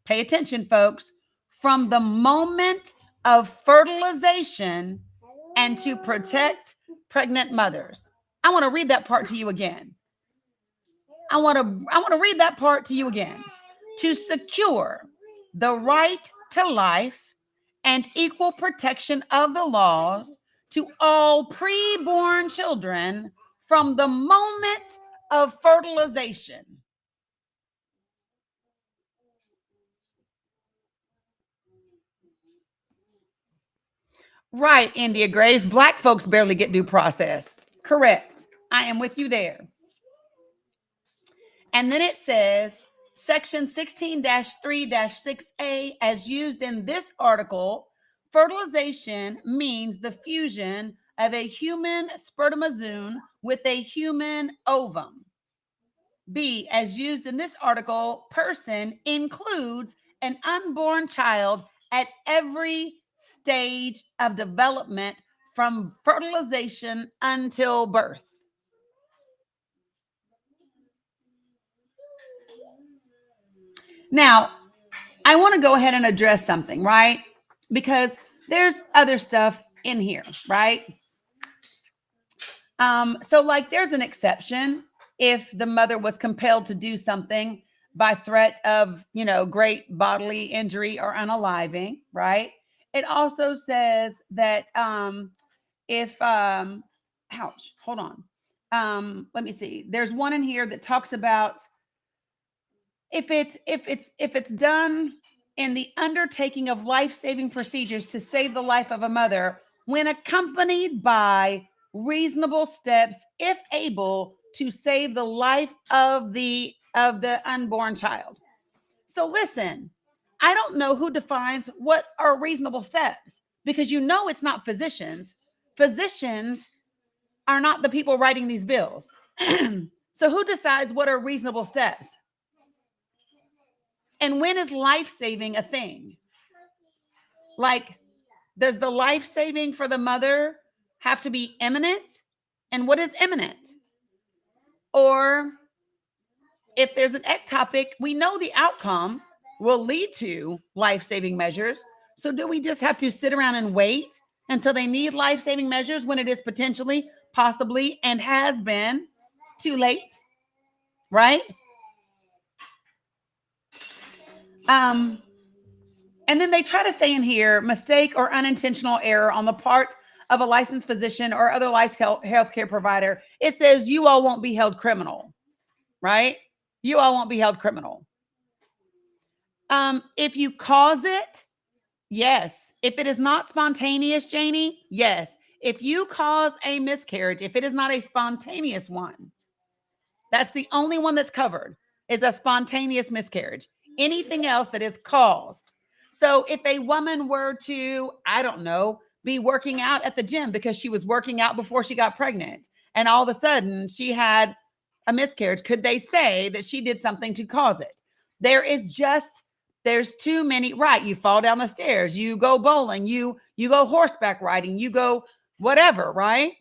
pay attention, folks, from the moment of fertilization and to protect pregnant mothers. I want to read that part to you again. I want to read that part to you again. To secure the right to life and equal protection of the laws to all preborn children from the moment of fertilization. Right, India Grace. Black folks barely get due process. Correct. I am with you there. And then it says section 16-3-6A, as used in this article, fertilization means the fusion of a human spermatozoon with a human ovum. B, as used in this article, person includes an unborn child at every stage of development from fertilization until birth. Now, I want to go ahead and address something, right? Because there's other stuff in here, right? So like there's an exception if the mother was compelled to do something by threat of, great bodily injury or unaliving, right? It also says that if ouch, hold on. Let me see. There's one in here that talks about if it's done in the undertaking of life-saving procedures to save the life of a mother when accompanied by reasonable steps if able to save the life of the unborn child. So listen, I don't know who defines what are reasonable steps, because it's not physicians. Physicians are not the people writing these bills. So who decides what are reasonable steps? And when is life-saving a thing? Like, does the life-saving for the mother have to be imminent? And what is imminent? Or if there's an ectopic, we know the outcome will lead to life-saving measures. So do we just have to sit around and wait until they need life-saving measures when it is potentially, possibly, and has been too late? Right? And then they try to say in here, mistake or unintentional error on the part of a licensed physician or other licensed healthcare provider. It says you all won't be held criminal, right? You all won't be held criminal. If you cause it, yes. If it is not spontaneous, Janie, yes. If you cause a miscarriage, if it is not a spontaneous one, that's the only one that's covered, is a spontaneous miscarriage. Anything else that is caused. So if a woman were to, I don't know, be working out at the gym because she was working out before she got pregnant, and all of a sudden she had a miscarriage, could they say that she did something to cause it? There's too many, right? You fall down the stairs, you go bowling, you go horseback riding, you go whatever, right?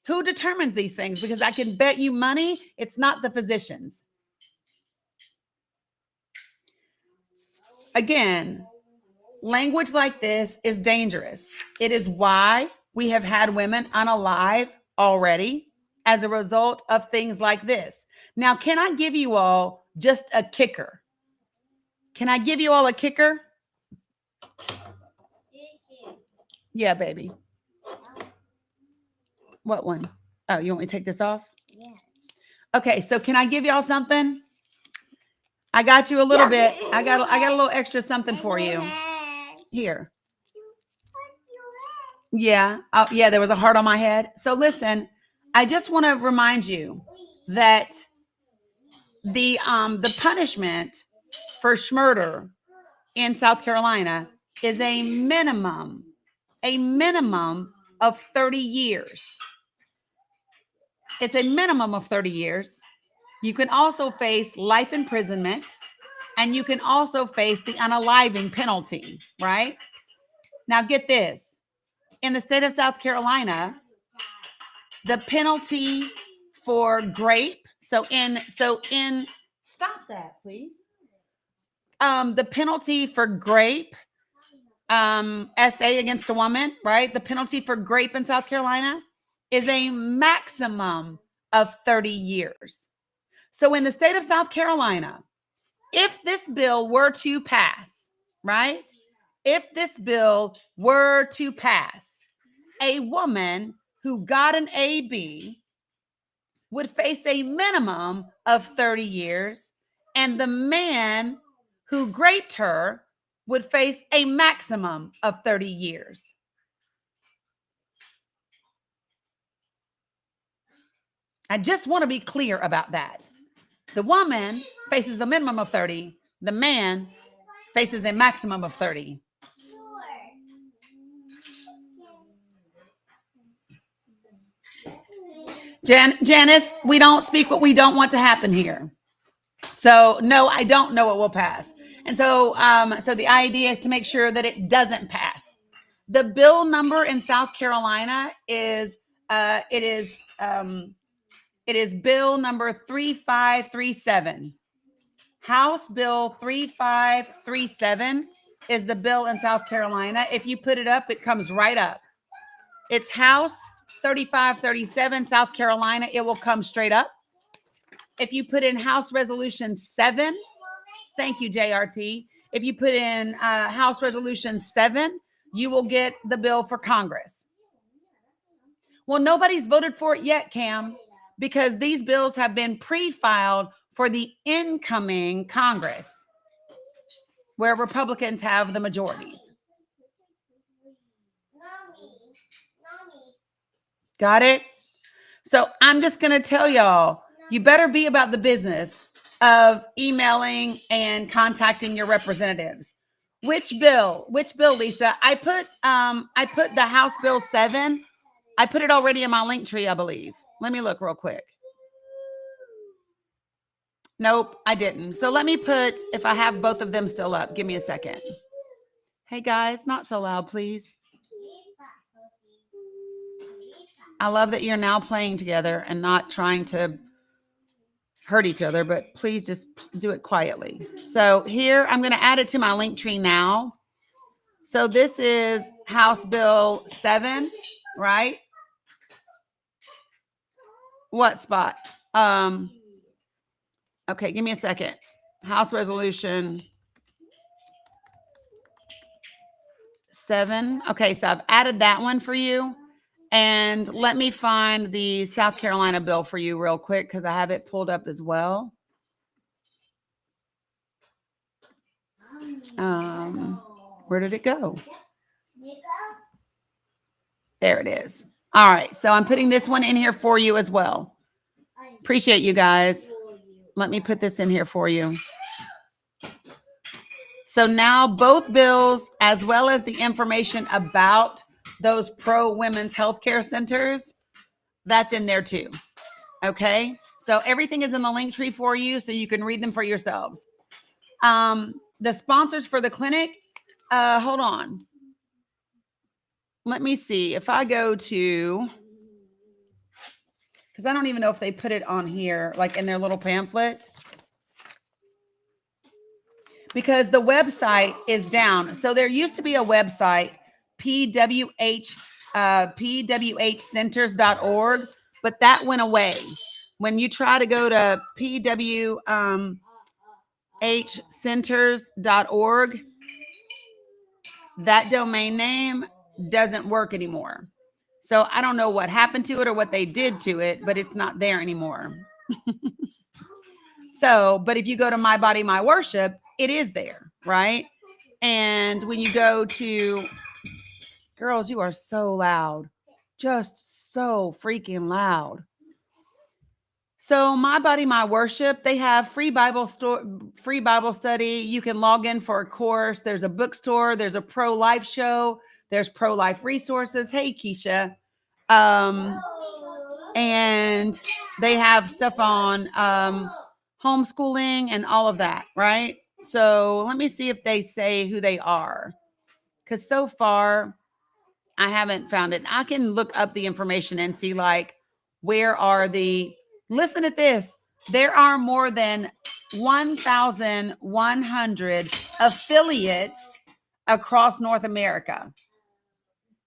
Who determines these things? Because I can bet you money it's not the physicians. Again, language like this is dangerous. It is why we have had women unalive already as a result of things like this. Now, can I give you all just a kicker? Can I give you all a kicker? Yeah, baby. What one? Oh, you want me to take this off? Yeah. Okay, so can I give y'all something? I got you a little bit. I got a little extra something for you. Here. Yeah. Oh, yeah, there was a heart on my head. So listen, I just want to remind you that the punishment for murder in South Carolina is a minimum of 30 years. It's a minimum of 30 years. You can also face life imprisonment, and you can also face the unaliving penalty, right? Now get this. In the state of South Carolina, the penalty for grape, stop that, please. The penalty for grape, SA against a woman, right? The penalty for grape in South Carolina is a maximum of 30 years. So in the state of South Carolina, if this bill were to pass, right? If this bill were to pass, a woman who got an AB would face a minimum of 30 years, and the man who raped her would face a maximum of 30 years. I just want to be clear about that. The woman faces a minimum of 30. The man faces a maximum of 30. Janice, we don't speak what we don't want to happen here. So no, I don't know what will pass. And so, so the idea is to make sure that it doesn't pass. The bill number in South Carolina is it is bill number 3537. House Bill 3537 is the bill in South Carolina. If you put it up, it comes right up. It's House 3537, South Carolina. It will come straight up. If you put in House Resolution 7, thank you, JRT. If you put in House Resolution 7, you will get the bill for Congress. Well, nobody's voted for it yet, Cam, because these bills have been pre-filed for the incoming Congress, where Republicans have the majorities. Got it? So I'm just going to tell y'all, you better be about the business of emailing and contacting your representatives. Which bill, Lisa? I put the House Bill 7. I put it already in my link tree, I believe. Let me look real quick. Nope, I didn't. So let me put, if I have both of them still up, give me a second. Hey guys, not so loud, please. I love that you're now playing together and not trying to hurt each other, but please just do it quietly. So here, I'm going to add it to my link tree now. So this is House Bill 7, right? What spot? Okay, give me a second. House Resolution 7. Okay, so I've added that one for you. And let me find the South Carolina bill for you real quick because I have it pulled up as well. Where did it go? There it is. All right, so I'm putting this one in here for you as well. Appreciate you guys. Let me put this in here for you. So now both bills, as well as the information about those pro-women's healthcare centers, that's in there too. Okay? So everything is in the link tree for you so you can read them for yourselves. The sponsors for the clinic, hold on. Let me see. If I go to, because I don't even know if they put it on here, like in their little pamphlet. Because the website is down. So there used to be a website, pwhcenters.org, but that went away. When you try to go to pwhcenters.org, that domain name doesn't work anymore. So I don't know what happened to it or what they did to it, but it's not there anymore. So, but if you go to My Body, My Worship, it is there, right? And when you go to, girls, you are so loud, just so freaking loud. So My Body, My Worship, they have free Bible study. You can log in for a course. There's a bookstore. There's a pro-life show. There's pro-life resources. Hey, Keisha. And they have stuff on homeschooling and all of that, right? So let me see if they say who they are. Because so far, I haven't found it. I can look up the information and see, like, where are the, listen to this. There are more than 1,100 affiliates across North America.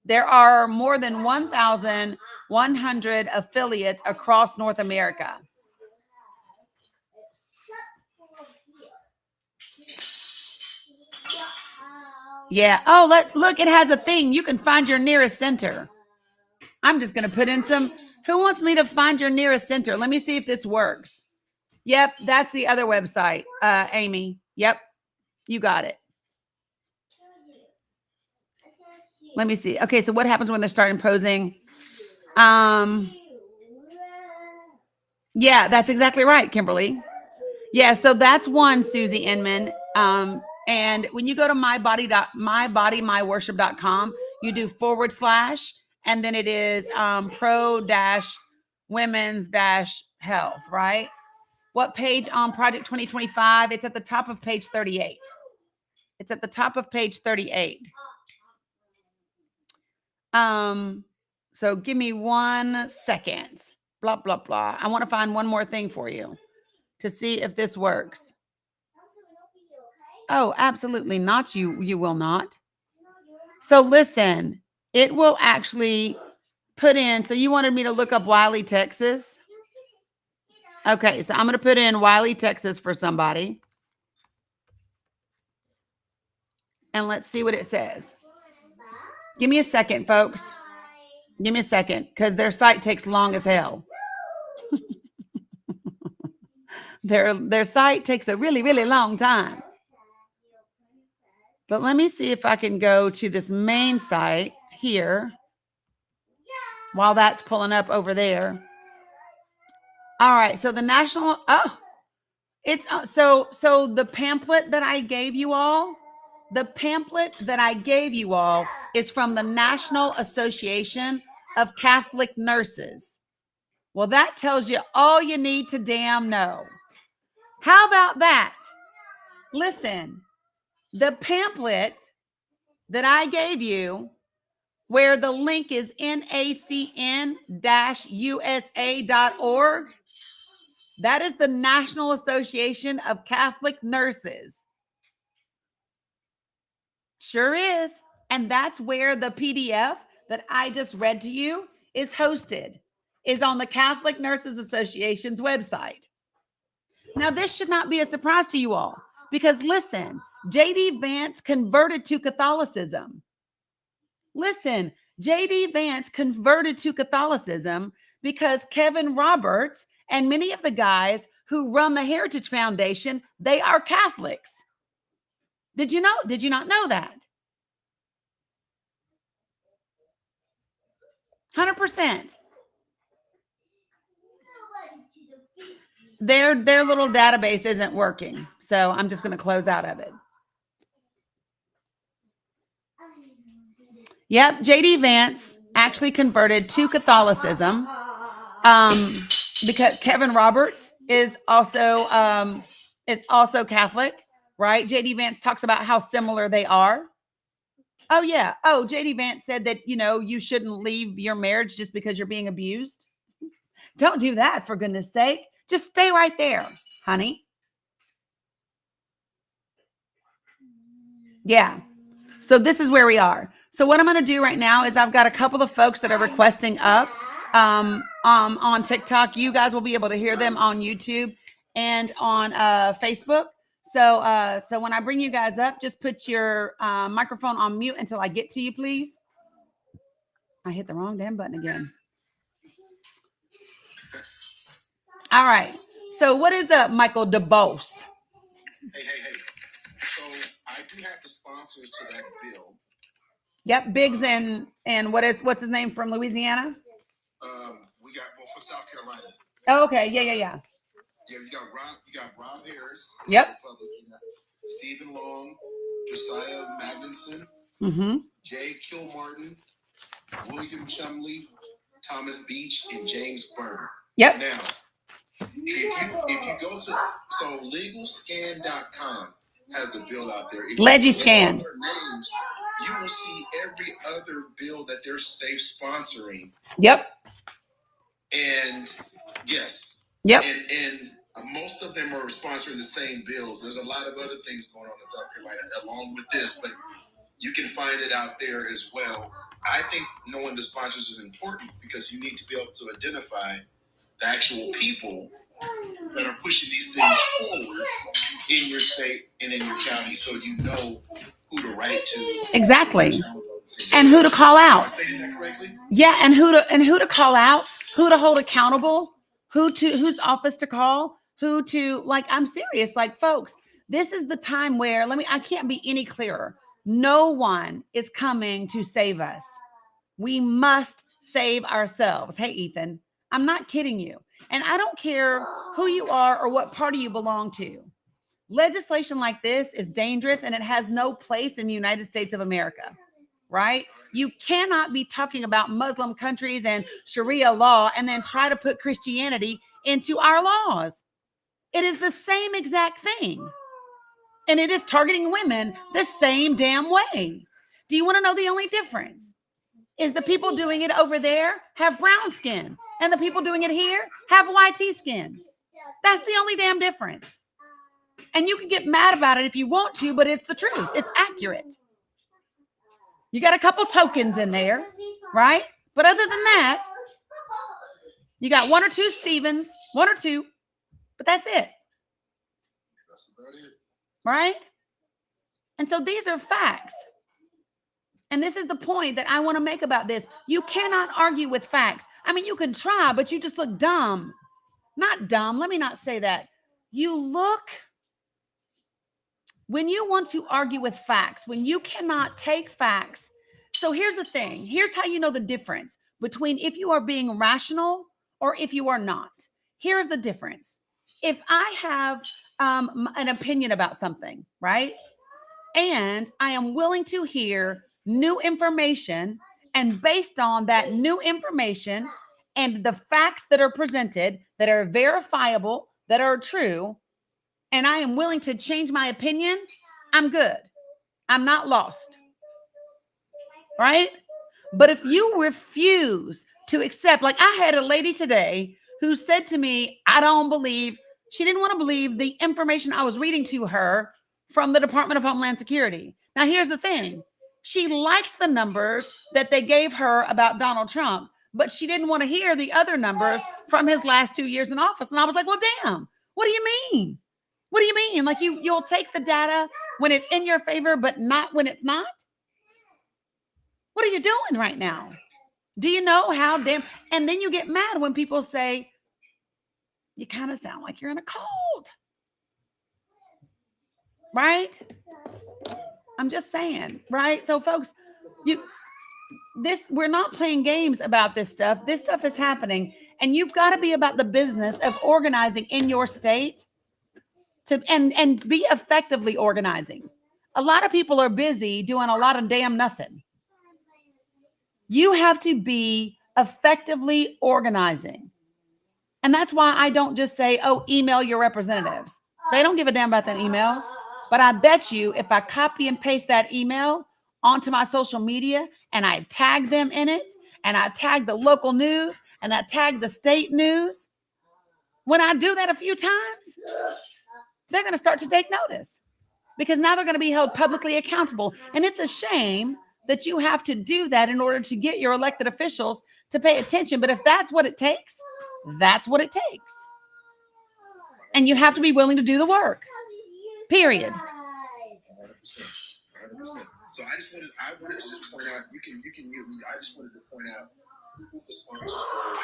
There are more than 1,100 affiliates across North America. Yeah. Oh, look, it has a thing. You can find your nearest center. I'm just going to put in some, who wants me to find your nearest center? Let me see if this works. Yep, that's the other website, Amy. Yep, you got it. Let me see. Okay, so what happens when they're starting posing? Yeah, that's exactly right, Kimberly. Yeah, so that's one, Susie Inman. And when you go to mybodymyworship.com, you do / and then it is pro-women's-health, right? What page on Project 2025? It's at the top of page 38. It's at the top of page 38. So give me 1 second. Blah, blah, blah. I want to find one more thing for you to see if this works. Oh, absolutely not. You will not. So listen, it will actually put in. So you wanted me to look up Wiley, Texas. Okay, so I'm going to put in Wiley, Texas for somebody. And let's see what it says. Give me a second, folks. Give me a second, because their site takes long as hell. Their site takes a really, really long time. But let me see if I can go to this main site here while that's pulling up over there. All right, so the national, it's so the pamphlet that I gave you all, is from the National Association of Catholic Nurses. Well, that tells you all you need to damn know. How about that? Listen, the pamphlet that I gave you, where the link is nacn-usa.org, that is the National Association of Catholic Nurses. Sure is. And that's where the PDF that I just read to you is hosted, is on the Catholic Nurses Association's website. Now, this should not be a surprise to you all, because listen, J.D. Vance converted to Catholicism. Listen, J.D. Vance converted to Catholicism because Kevin Roberts and many of the guys who run the Heritage Foundation, they are Catholics. Did you not know that? 100%. Their little database isn't working, so I'm just going to close out of it. Yep, J.D. Vance actually converted to Catholicism because Kevin Roberts is also Catholic, right? J.D. Vance talks about how similar they are. Oh, yeah. Oh, J.D. Vance said that, you shouldn't leave your marriage just because you're being abused. Don't do that, for goodness sake. Just stay right there, honey. Yeah. So this is where we are. So what I'm going to do right now is I've got a couple of folks that are requesting up on TikTok. You guys will be able to hear them on YouTube and on Facebook. So when I bring you guys up, just put your microphone on mute until I get to you, please. I hit the wrong damn button again. All right. So what is up, Michael DeBose? Hey. So I do have the sponsors to that bill. Yep, Biggs and what's his name from Louisiana? We got for South Carolina. Oh, okay. Yeah. Yeah, you got Rob Harris. Yep. You got Stephen Long, Josiah Magnuson, Jay Kilmartin, William Chumley, Thomas Beach, and James Byrne. Yep. Now, if you go to legalscan.com has the bill out there. If Legiscan. their names, you will see every other bill that they've sponsoring. Yep. And yes. Yep. And most of them are sponsoring the same bills. There's a lot of other things going on in South Carolina along with this, but you can find it out there as well. I think knowing the sponsors is important because you need to be able to identify the actual people that are pushing these things forward in your state and in your county, so you know who to write to. Exactly. And who to call out. Am I stating that correctly? Yeah, and who to call out, who to hold accountable, whose office to call, I'm serious, folks, this is the time where I can't be any clearer. No one is coming to save us. We must save ourselves. Hey, Ethan, I'm not kidding you. And I don't care who you are or what party you belong to. Legislation like this is dangerous and it has no place in the United States of America, right? You cannot be talking about Muslim countries and Sharia law and then try to put Christianity into our laws. It is the same exact thing. And it is targeting women the same damn way. Do you want to know the only difference? Is the people doing it over there have brown skin and the people doing it here have white skin. That's the only damn difference. And you can get mad about it if you want to, but it's the truth. It's accurate. You got a couple tokens in there, right? But other than that, you got one or two Stevens, one or two, but that's it. That's about it. Right? And so these are facts. And this is the point that I want to make about this. You cannot argue with facts. I mean, you can try, but you just look dumb. Not dumb. Let me not say that. You look, when you want to argue with facts, when you cannot take facts. So here's the thing. Here's how you know the difference between if you are being rational or if you are not. Here's the difference. If I have an opinion about something, right? And I am willing to hear new information, and based on that new information and the facts that are presented that are verifiable, that are true, and I am willing to change my opinion, I'm good. I'm not lost. Right? But if you refuse to accept, like I had a lady today who said to me, she didn't want to believe the information I was reading to her from the Department of Homeland Security. Now, here's the thing. She likes the numbers that they gave her about Donald Trump, but she didn't want to hear the other numbers from his last 2 years in office. And I was like, well, damn, what do you mean? What do you mean? Like you'll take the data when it's in your favor, but not when it's not? What are you doing right now? Do you know how damn? And then you get mad when people say, you kind of sound like you're in a cult. Right? I'm just saying, right? So folks, we're not playing games about this stuff. This stuff is happening, and you've got to be about the business of organizing in your state and be effectively organizing. A lot of people are busy doing a lot of damn nothing. You have to be effectively organizing. And that's why I don't just say, oh, email your representatives. They don't give a damn about the emails. But I bet you if I copy and paste that email onto my social media and I tag them in it, and I tag the local news and I tag the state news, when I do that a few times, they're going to start to take notice because now they're going to be held publicly accountable. And it's a shame that you have to do that in order to get your elected officials to pay attention. But if that's what it takes, that's what it takes. And you have to be willing to do the work. Period. 100%. 100%. So I wanted to just point out, you can mute me. I just wanted to point out who the sponsors were. I know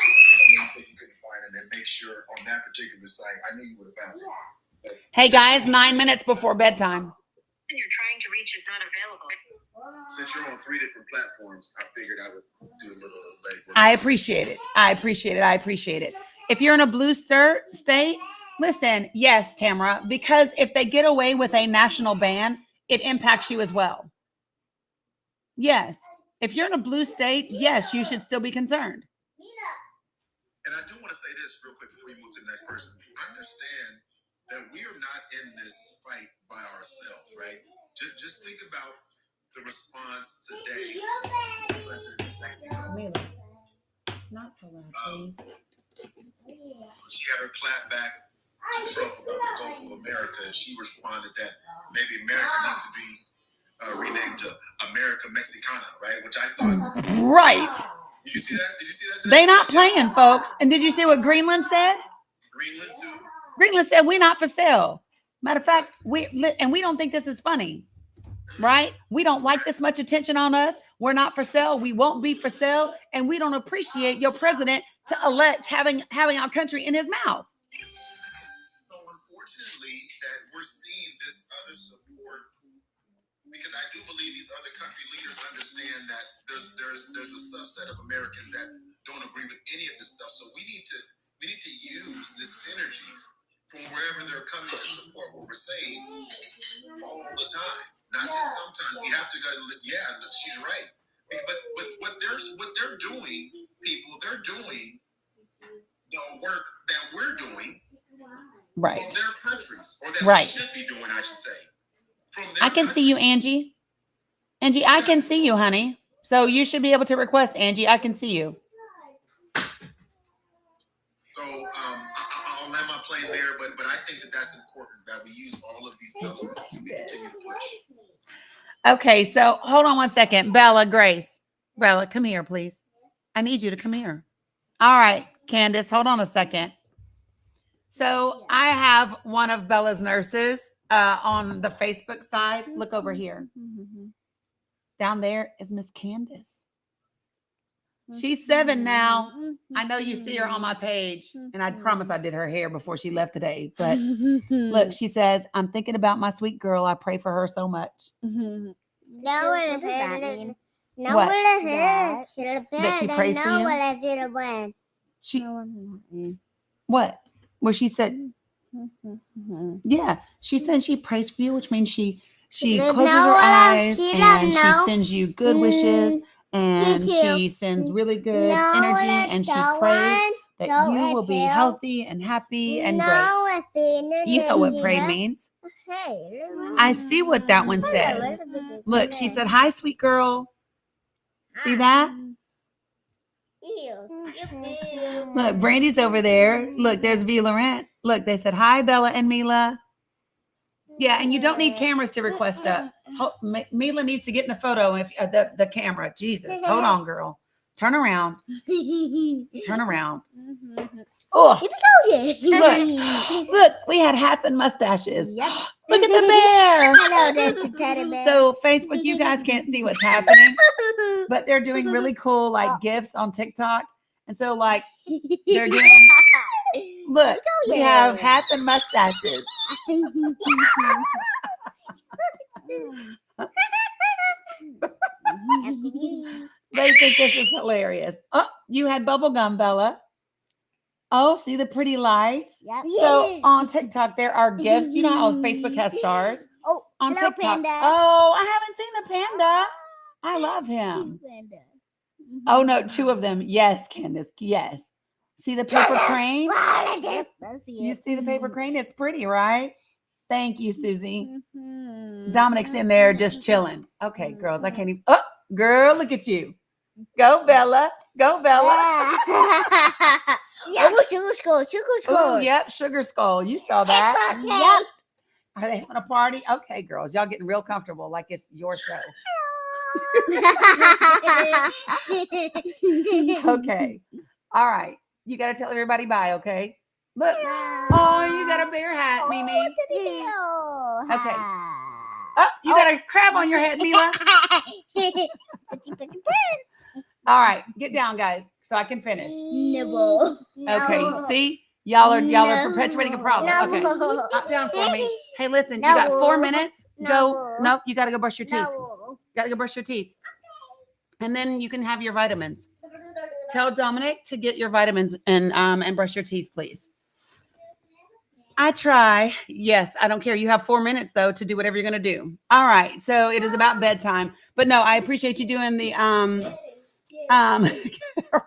you said you couldn't find them, and make sure on that particular site, I knew you would have found it. But hey guys, 9 minutes before bedtime. You're trying to reach is not available. Since you're on 3 different platforms, I figured I would do a little legwork. I appreciate it. If you're in a blue state, listen, yes, Tamara, because if they get away with a national ban, it impacts you as well. Yes. If you're in a blue state, yes, you should still be concerned. And I do want to say this real quick before you move to the next person. Understand that we are not in this fight by ourselves, right? Just think about the response today from President Mexico. Not so loud, please. She had her clap back to Trump about the Gulf of America, and she responded that maybe America needs to be renamed to America Mexicana, right? Which I thought. Right. Did you see that? Today? They not playing, folks. And did you see what Greenland said? Greenland too. Greenland said, we're not for sale. Matter of fact, we don't think this is funny, right? We don't like this much attention on us. We're not for sale. We won't be for sale. And we don't appreciate your president to elect having our country in his mouth. So unfortunately that we're seeing this other support, because I do believe these other country leaders understand that there's a subset of Americans that don't agree with any of this stuff. So we need to We need to use the synergies from wherever they're coming to support what we're saying all the time, not just sometimes. We have to go. Yeah, she's right. But what they're doing, people, they're doing the work that we're doing Right. from their countries, or that Right. we should be doing, I should say. From their I can see you, countries. Angie. Angie, I can see you, honey. So you should be able to request, Angie. I can see you. So I'll land my plane there, but I think that's important that we use all of these elements and we continue to push. Okay, so hold on one second. Bella, Grace. Bella, come here, please. I need you to come here. All right, Candace, hold on a second. So I have one of Bella's nurses on the Facebook side. Look over here. Down there is Miss Candace. She's 7 now. I know you see her on my page, and I promise I did her hair before she left today. But look, she says, I'm thinking about my sweet girl. I pray for her so much. No, What? that she prays for you? She what? Where she said, yeah, she said she prays for you, which means she closes her eyes and she sends you good wishes and she sends really good energy and she prays that you will be healthy and happy and great. You know what pray means. I see what that one says. Look, she said, hi, sweet girl. See that? Look, Brandy's over there. Look, there's V. Laurent. Look, they said, hi, Bella and Mila. Yeah, and you don't need cameras to request up. Mila needs to get in the photo. If the camera. Jesus, hold on, girl. Turn around. Turn around. Oh, look, we had hats and mustaches. Yep. Look at the bear. Hello, that's a teddy bear. So Facebook, you guys can't see what's happening, but they're doing really cool like gifts on TikTok. And so like they're doing, look, we have hats and mustaches. They think this is hilarious. Oh, you had bubble gum, Bella. Oh, see the pretty lights? Yep. So on TikTok, there are gifts. You know how Facebook has stars? Oh, On hello, TikTok. Panda. Oh, I haven't seen the panda. I love him. Panda. Oh, no, 2 of them. Yes, Candace. Yes. See the paper crane? You see the paper crane? It's pretty, right? Thank you, Susie. Dominic's in there just chilling. Okay, girls, I can't even. Oh, girl, look at you. Go, Bella. Go, Bella. Oh, sugar skull, sugar skull. Oh, yep, sugar skull. You saw that. Yep. Are they having a party? Okay, girls, y'all getting real comfortable like it's your show. Okay. All right. You got to tell everybody bye, okay? Look. Oh, you got a bear hat, Mimi. Okay. Oh, you got a crab on your head, Mila. All right. Get down, guys, so I can finish. Nibble. Okay. See? Y'all are perpetuating a problem. Okay. Up down for me. Hey, listen, you got 4 minutes. Go. Nope, you got to go brush your teeth. Got to go brush your teeth. And then you can have your vitamins. Tell Dominic to get your vitamins and brush your teeth, please. I try. Yes, I don't care. You have 4 minutes though to do whatever you're going to do. All right. So it is about bedtime. But no, I appreciate you doing the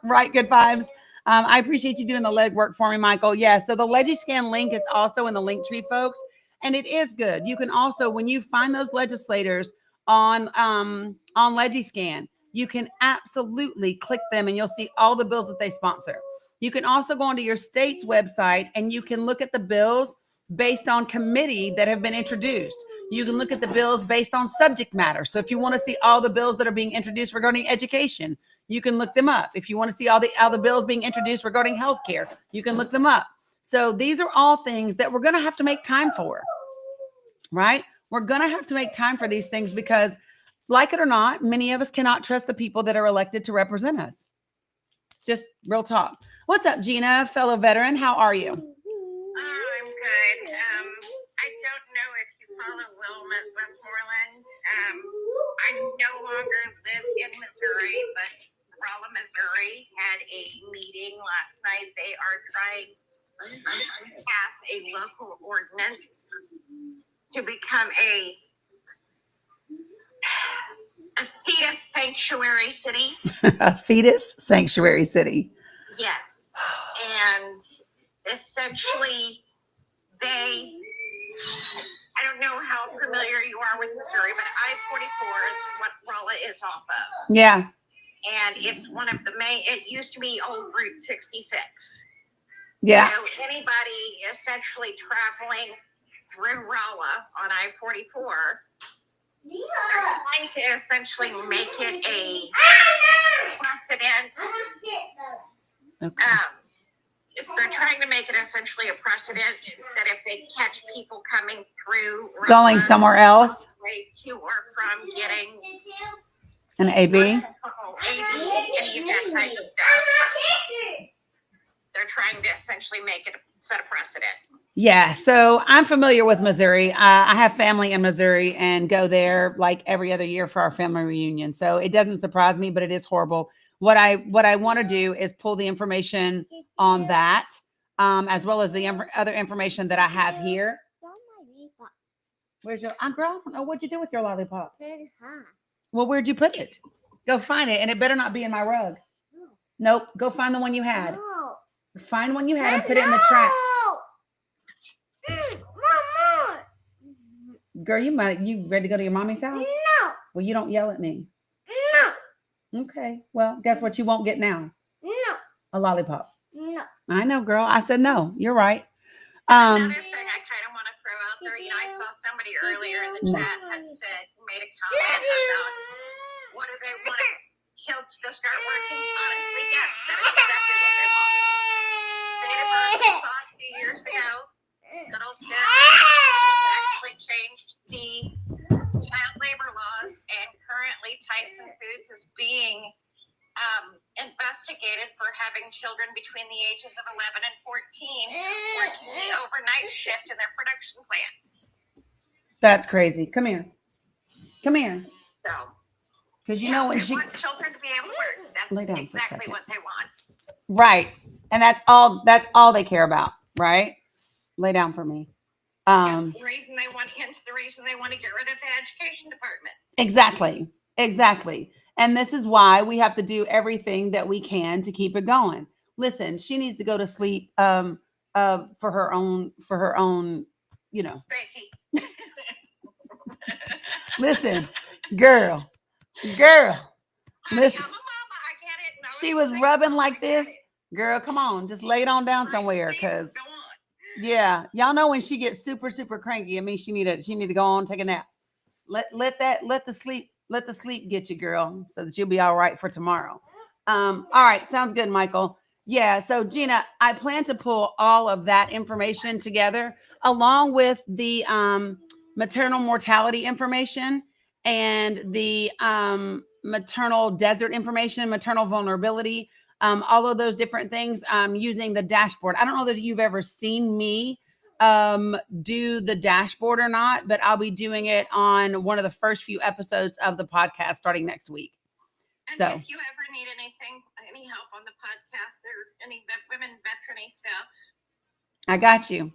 right, good vibes. I appreciate you doing the legwork for me, Michael. Yeah, so the LegiScan link is also in the link tree, folks. And it is good. You can also, when you find those legislators on LegiScan, you can absolutely click them and you'll see all the bills that they sponsor. You can also go onto your state's website and you can look at the bills based on committee that have been introduced. You can look at the bills based on subject matter. So if you want to see all the bills that are being introduced regarding education, you can look them up. If you want to see all the bills being introduced regarding healthcare, you can look them up. So these are all things that we're going to have to make time for, right? We're going to have to make time for these things because, like it or not, many of us cannot trust the people that are elected to represent us. Just real talk. What's up, Gina, fellow veteran? How are you? I'm good. I don't know if you follow Wilmot Westmoreland. I no longer live in Missouri, but Rolla, Missouri had a meeting last night. They are trying to pass a local ordinance to become a fetus sanctuary city. A fetus sanctuary city. Yes. And essentially, I don't know how familiar you are with Missouri, but I-44 is what Rolla is off of. Yeah. And it's one of the main, it used to be old Route 66. Yeah. So anybody essentially traveling through Rolla on I-44, they're trying to essentially make it a precedent. Okay. They're trying to make it essentially a precedent that if they catch people coming through Rolla, Going somewhere else. to or from getting An AB. any of that type of stuff, they're trying to essentially make it set a precedent. Yeah, so I'm familiar with Missouri. I have family in Missouri and go there like every other year for our family reunion. So it doesn't surprise me, but it is horrible. What I want to do is pull the information on that, as well as the other information that I have here. Where's your girl? I don't know what you do with your lollipop. Well, where'd you put it? Go find it, and it better not be in my rug. Nope. Go find the one you had. Find one you had and put it in the trash. Girl, you ready to go to your mommy's house? No. Well, you don't yell at me. No. Okay. Well, guess what you won't get now? No. A lollipop. No. I know, girl. I said no. You're right. Another thing I kind of want to throw out there, I saw somebody earlier in the chat had made a comment about what do they want kids to start working? Honestly, yes, that is exactly what they want. They saw it 2 years ago. Good old Sarah actually changed the child labor laws, and currently Tyson Foods is being investigated for having children between the ages of 11 and 14 working the overnight shift in their production plants. That's crazy. Come here. Come here. So, because you know when they she want children to be able to work. That's lay down for a exactly second. what they want. Right, and that's all they care about, right? Lay down for me. Hence the reason they want to get rid of the education department. Exactly. And this is why we have to do everything that we can to keep it going. Listen, she needs to go to sleep for her own, Safety. Listen, girl. Listen, I'm a mama. I get it. No, she was rubbing like this. Girl, come on, just lay it on down somewhere, because Go on. yeah, y'all know when she gets super cranky. I mean, she need to go on, take a nap. Let the sleep get you, girl, so that you'll be all right for tomorrow. All right, sounds good, Michael. Yeah, so Gina, I plan to pull all of that information together along with the maternal mortality information and the maternal desert information, maternal vulnerability, all of those different things, using the dashboard. I don't know that you've ever seen me do the dashboard or not, but I'll be doing it on one of the first few episodes of the podcast starting next week. And So if you ever need any help on the podcast or any women veteran-y stuff, I got you.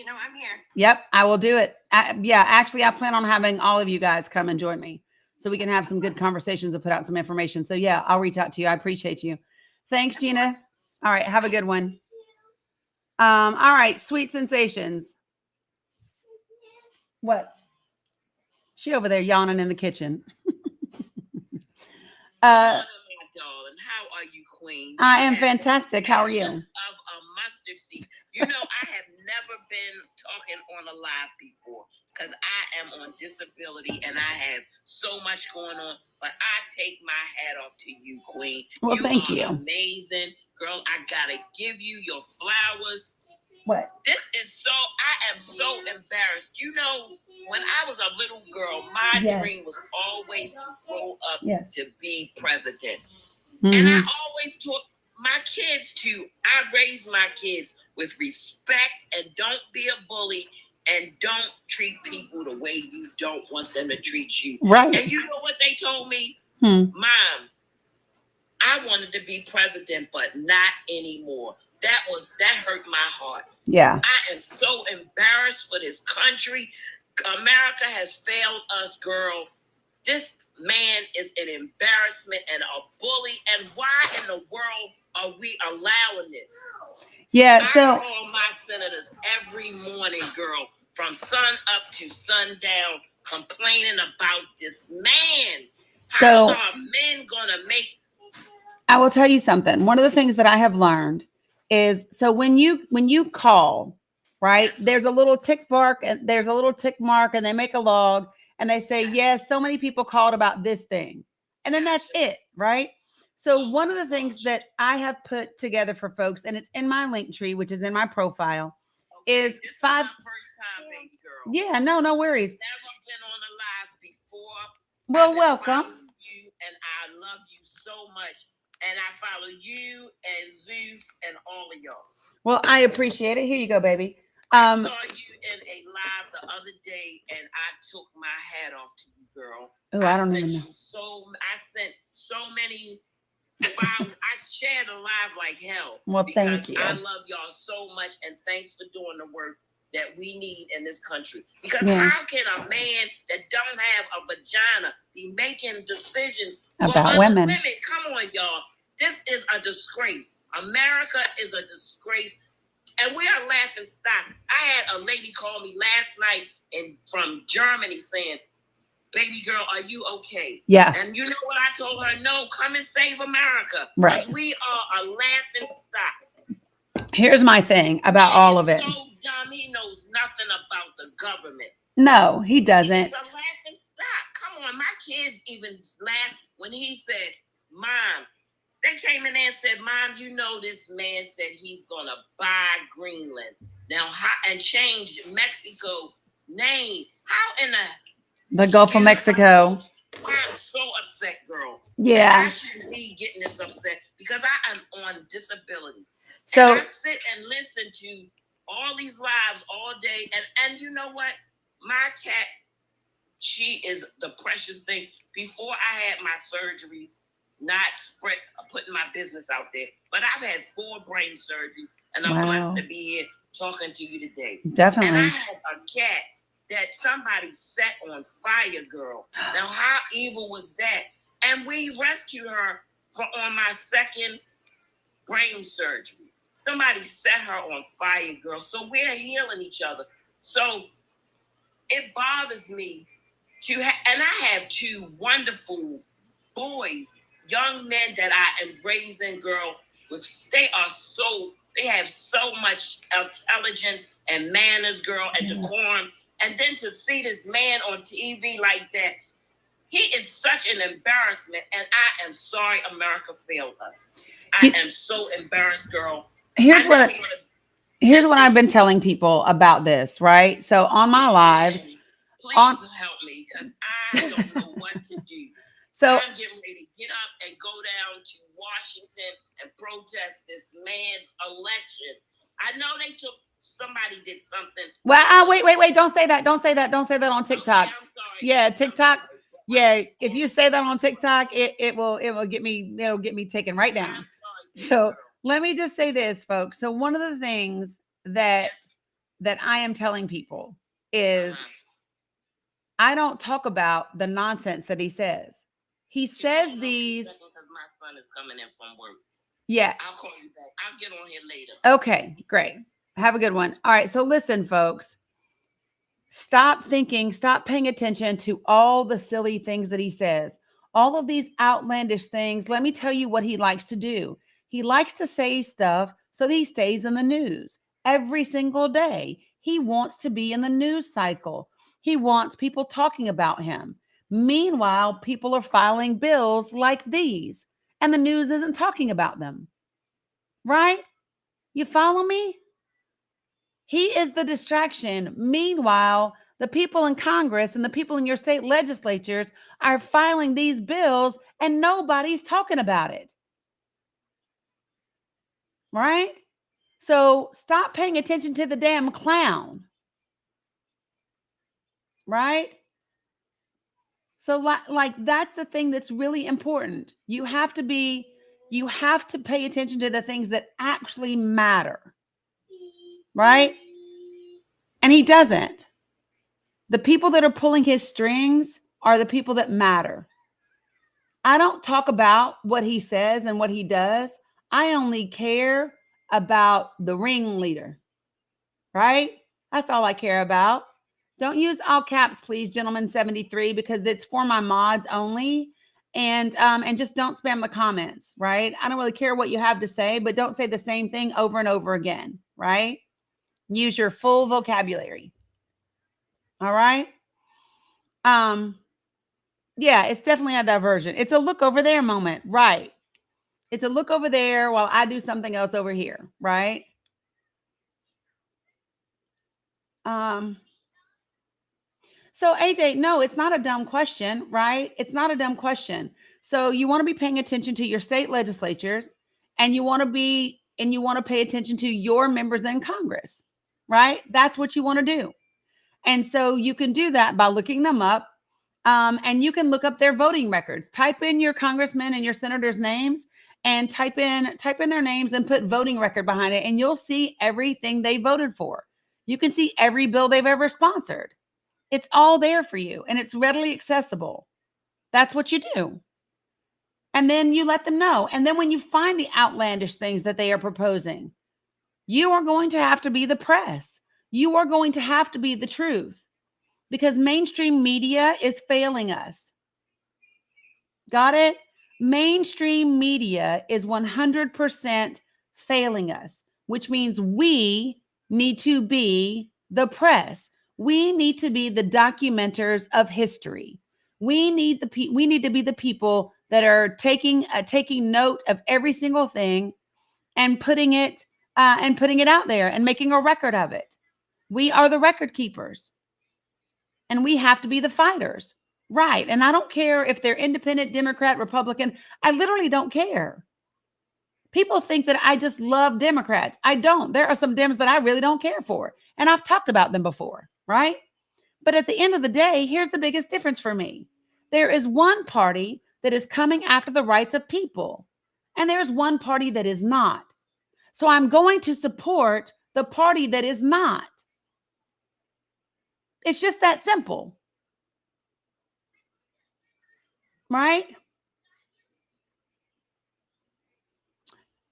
I'm here. Yep, I will do it. Actually, I plan on having all of you guys come and join me so we can have some good conversations and put out some information. So yeah, I'll reach out to you. I appreciate you. Thanks, Gina. All right, have a good one. All right, Sweet Sensations. What? She over there yawning in the kitchen. My darling, how are you, Queen? I am fantastic. How are you? Of a mustard seed. I have never been talking on a live before because I am on disability and I have so much going on. But I take my hat off to you, Queen. Well, thank you. Amazing, girl. I gotta give you your flowers. What? I am so embarrassed. When I was a little girl, my dream was always to grow up to be president. Mm-hmm. And I always taught my kids I raised my kids with respect and don't be a bully and don't treat people the way you don't want them to treat you. Right. And you know what they told me? Mom, I wanted to be president, but not anymore. That hurt my heart. Yeah. I am so embarrassed for this country. America has failed us, girl. This man is an embarrassment and a bully. And why in the world are we allowing this? Yeah, I call my senators every morning, girl, from sun up to sundown, complaining about this man. How are men gonna make? I will tell you something. One of the things that I have learned is, so when you call, right, there's a little tick mark and there's a little tick mark, and they make a log and they say, yes, so many people called about this thing. And then that's it, right? So one of the things that I have put together for folks, and it's in my link tree, which is in my profile, is this five. Is my first time, baby girl. Yeah, no worries. Never been on a live before. Well, welcome. You, and I love you so much. And I follow you and Zeus and all of y'all. Well, I appreciate it. Here you go, baby. I saw you in a live the other day, and I took my hat off to you, girl. Oh, I don't even know. I sent so many files. I shared a live like hell. Well, thank you. I love y'all so much, and thanks for doing the work that we need in this country. Because how can a man that don't have a vagina be making decisions about women? Come on, y'all. This is a disgrace. America is a disgrace. And we are laughing stock. I had a lady call me last night from Germany saying, baby girl, are you okay? Yeah. And you know what I told her? No, come and save America. Right. Because we are a laughing stock. Here's my thing about all of it. So dumb, he knows nothing about the government. No, he doesn't. He's a laughing stock. Come on, my kids even laughed when he said, Mom, they came in there and said, Mom, you know this man said he's going to buy Greenland. Now, and change Mexico name. How in the Gulf of Mexico? I'm so upset, girl. Yeah. And I shouldn't be getting this upset because I am on disability. So and I sit and listen to all these lives all day. And you know what? My cat, she is the precious thing. Before I had my surgeries, not putting my business out there, but I've had 4 brain surgeries, and I'm blessed to be here talking to you today. Definitely. And I had a cat that somebody set on fire, girl. Now, how evil was that? And we rescued her on my 2nd brain surgery. Somebody set her on fire, girl. So we're healing each other. So it bothers me and I have 2 wonderful boys, young men that I am raising, girl. They have so much intelligence and manners, girl, and decorum. And then to see this man on TV like that, he is such an embarrassment. And I am sorry America failed us. I am so embarrassed, girl. Here's what I've been telling people about this, right? So on my lives, please help me because I don't know what to do. So I'm getting ready to get up and go down to Washington and protest this man's election. I know somebody did something. Well, wait. Don't say that. Don't say that on TikTok. Okay, I'm sorry. Yeah, TikTok. Yeah, if you say that on TikTok, it'll get me taken right down. So let me just say this, folks. So one of the things that I am telling people is I don't talk about the nonsense that he says. He says these. Because my son is coming in from work. Yeah. I'll call you back. I'll get on here later. Okay, great. Have a good one. All right. So listen, folks. Stop paying attention to all the silly things that he says, all of these outlandish things. Let me tell you what he likes to do. He likes to say stuff so that he stays in the news every single day. He wants to be in the news cycle. He wants people talking about him. Meanwhile, people are filing bills like these, and the news isn't talking about them. Right? You follow me? He is the distraction. Meanwhile, the people in Congress and the people in your state legislatures are filing these bills and nobody's talking about it. Right? So stop paying attention to the damn clown. Right? So like that's the thing that's really important. You have to be You have to pay attention to the things that actually matter, right? And he doesn't. The people that are pulling his strings are the people that matter. I don't talk about what he says and what he does. I only care about the ringleader, right? That's all I care about. Don't use all caps, please, gentlemen 73, because it's for my mods only. And just don't spam the comments, right? I don't really care what you have to say, but don't say the same thing over and over again, right? Use your full vocabulary. All right. Yeah, it's definitely a diversion. It's a look over there moment, right? It's a look over there while I do something else over here, right? So AJ, no, it's not a dumb question, right? It's not a dumb question. So you want to be paying attention to your state legislatures, and you want to pay attention to your members in Congress, right? That's what you want to do. And so you can do that by looking them up. And you can look up their voting records. Type in your congressmen and your senators' names and type in their names and put voting record behind it. And you'll see everything they voted for. You can see every bill they've ever sponsored. It's all there for you and it's readily accessible. That's what you do. And then you let them know. And then when you find the outlandish things that they are proposing, you are going to have to be the press. You are going to have to be the truth, because mainstream media is failing us. Got it? Mainstream media is 100% failing us, which means we need to be the press. We need to be the documenters of history. We need to be the people that are taking note of every single thing and putting it out there and making a record of it. We are the record keepers, and we have to be the fighters. Right. And I don't care if they're independent, Democrat, Republican. I literally don't care. People think that I just love Democrats. I don't. There are some Dems that I really don't care for. And I've talked about them before, right? But at the end of the day, here's the biggest difference for me. There is one party that is coming after the rights of people, and there's one party that is not. So I'm going to support the party that is not. It's just that simple. Right?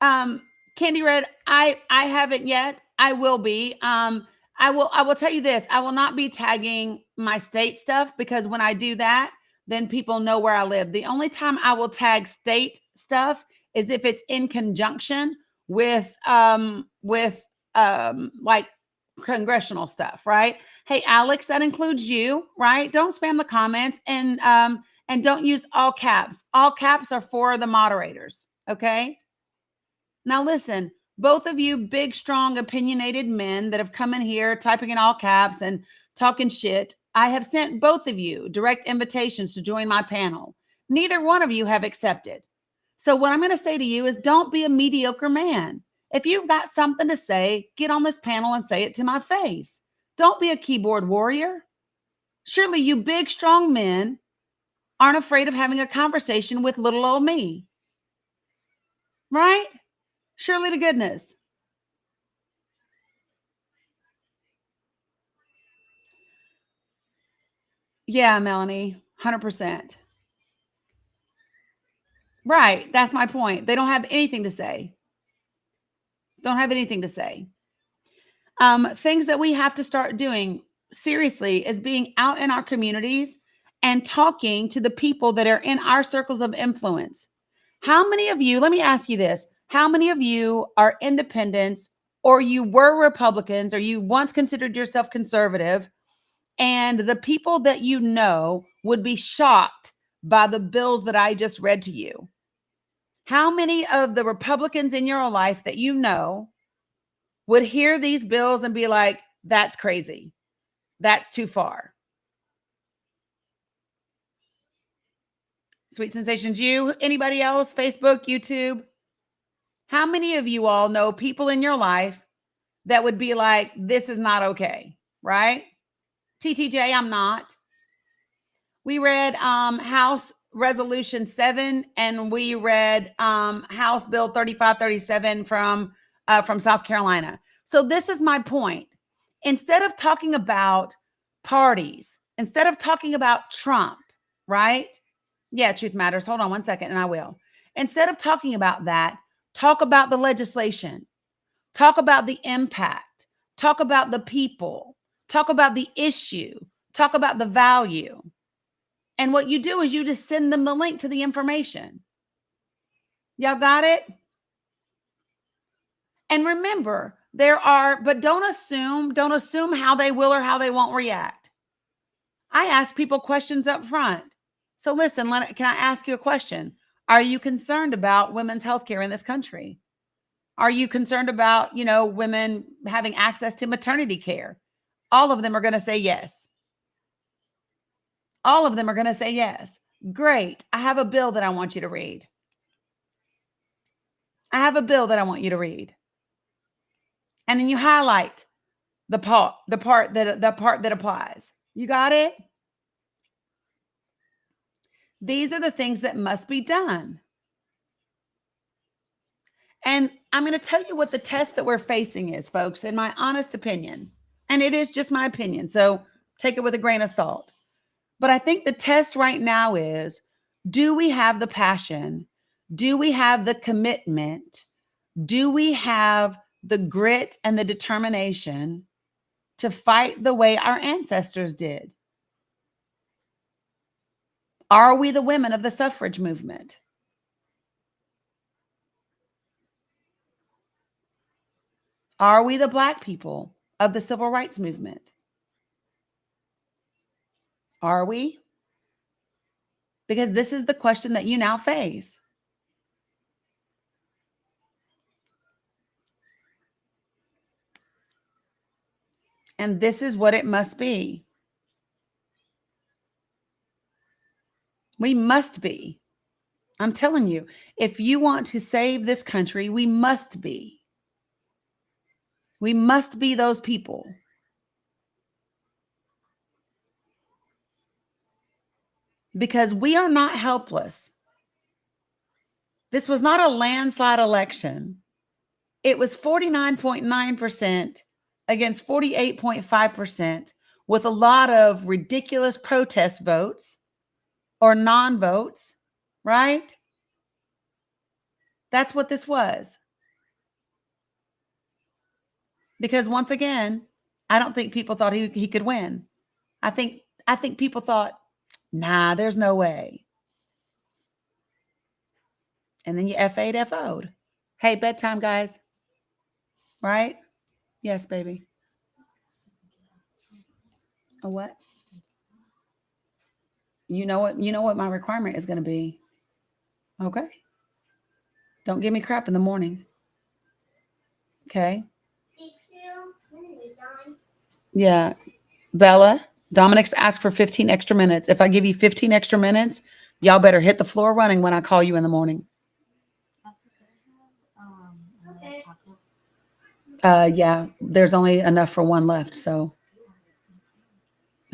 Candy Red, I haven't yet. I will be. I will tell you this. I will not be tagging my state stuff, because when I do that, then people know where I live. The only time I will tag state stuff is if it's in conjunction with like congressional stuff, right? Hey, Alex, that includes you, right? Don't spam the comments, and don't use all caps. All caps are for the moderators, okay? Now listen, both of you big, strong, opinionated men that have come in here typing in all caps and talking shit, I have sent both of you direct invitations to join my panel. Neither one of you have accepted. So what I'm going to say to you is, don't be a mediocre man. If you've got something to say, get on this panel and say it to my face. Don't be a keyboard warrior. Surely you big, strong men aren't afraid of having a conversation with little old me. Right? Surely to goodness. Yeah, Melanie, 100%. Right. That's my point. They don't have anything to say. Don't have anything to say. Things that we have to start doing seriously is being out in our communities and talking to the people that are in our circles of influence. How many of you, let me ask you this, how many of you are independents, or you were Republicans, or you once considered yourself conservative, and the people that you know would be shocked by the bills that I just read to you? How many of the Republicans in your life that you know would hear these bills and be like, that's crazy. That's too far? Sweet Sensations, you, anybody else, Facebook, YouTube? How many of you all know people in your life that would be like, this is not okay, right? TTJ, I'm not. We read House Resolution 7, and we read House Bill 3537 from South Carolina. So this is my point. Instead of talking about parties, instead of talking about Trump, right? Yeah, Truth Matters. Hold on one second, and I will. Instead of talking about that, talk about the legislation. Talk about the impact. Talk about the people. Talk about the issue. Talk about the value. And what you do is you just send them the link to the information. Y'all got it? And remember, but don't assume how they will or how they won't react. I ask people questions up front. So listen, can I ask you a question? Are you concerned about women's health care in this country? Are you concerned about, women having access to maternity care? All of them are going to say yes. All of them are going to say yes. Great. I have a bill that I want you to read. I have a bill that I want you to read. And then you highlight the part that applies. You got it? These are the things that must be done. And I'm going to tell you what the test that we're facing is, folks, in my honest opinion. And it is just my opinion, so take it with a grain of salt. But I think the test right now is, do we have the passion? Do we have the commitment? Do we have the grit and the determination to fight the way our ancestors did? Are we the women of the suffrage movement? Are we the Black people of the civil rights movement? Are we? Because this is the question that you now face. And this is what it must be. We must be. I'm telling you, if you want to save this country, we must be. We must be those people. Because we are not helpless. This was not a landslide election. It was 49.9% against 48.5%, with a lot of ridiculous protest votes or non-votes, right? That's what this was. Because once again, I don't think people thought he could win. I think people thought, nah, there's no way. And then you F8, FO'd. Hey, bedtime, guys. Right? Yes, baby. A what? You know what my requirement is going to be. Okay. Don't give me crap in the morning. Okay. Yeah. Bella, Dominic's asked for 15 extra minutes. If I give you 15 extra minutes, y'all better hit the floor running when I call you in the morning. Yeah, there's only enough for one left. So,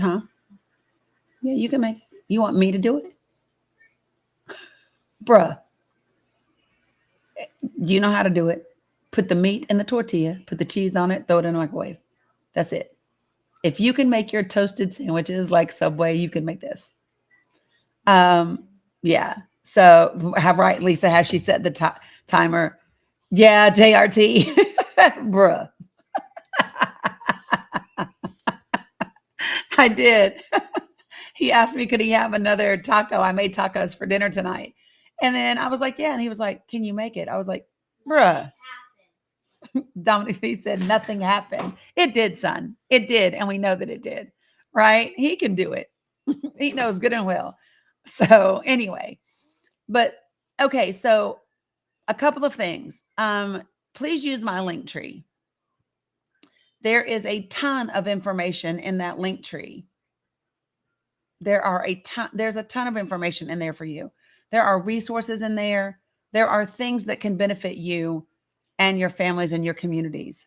huh? Yeah, you can make it. You want me to do it? Bruh. You know how to do it. Put the meat in the tortilla, put the cheese on it, throw it in the microwave. That's it. If you can make your toasted sandwiches like Subway, you can make this. Yeah. So have right, Lisa, has she set the timer? Yeah, JRT. Bruh. I did. He asked me, could he have another taco? I made tacos for dinner tonight. And then I was like, yeah. And he was like, can you make it? I was like, bruh. Dominic, he said, nothing happened. It did, son. It did. And we know that it did. Right? He can do it. He knows good and well. So anyway, but okay. So a couple of things. Please use my link tree. There is a ton of information in that link tree. There's a ton of information in there for you. There are resources in there. There are things that can benefit you and your families and your communities,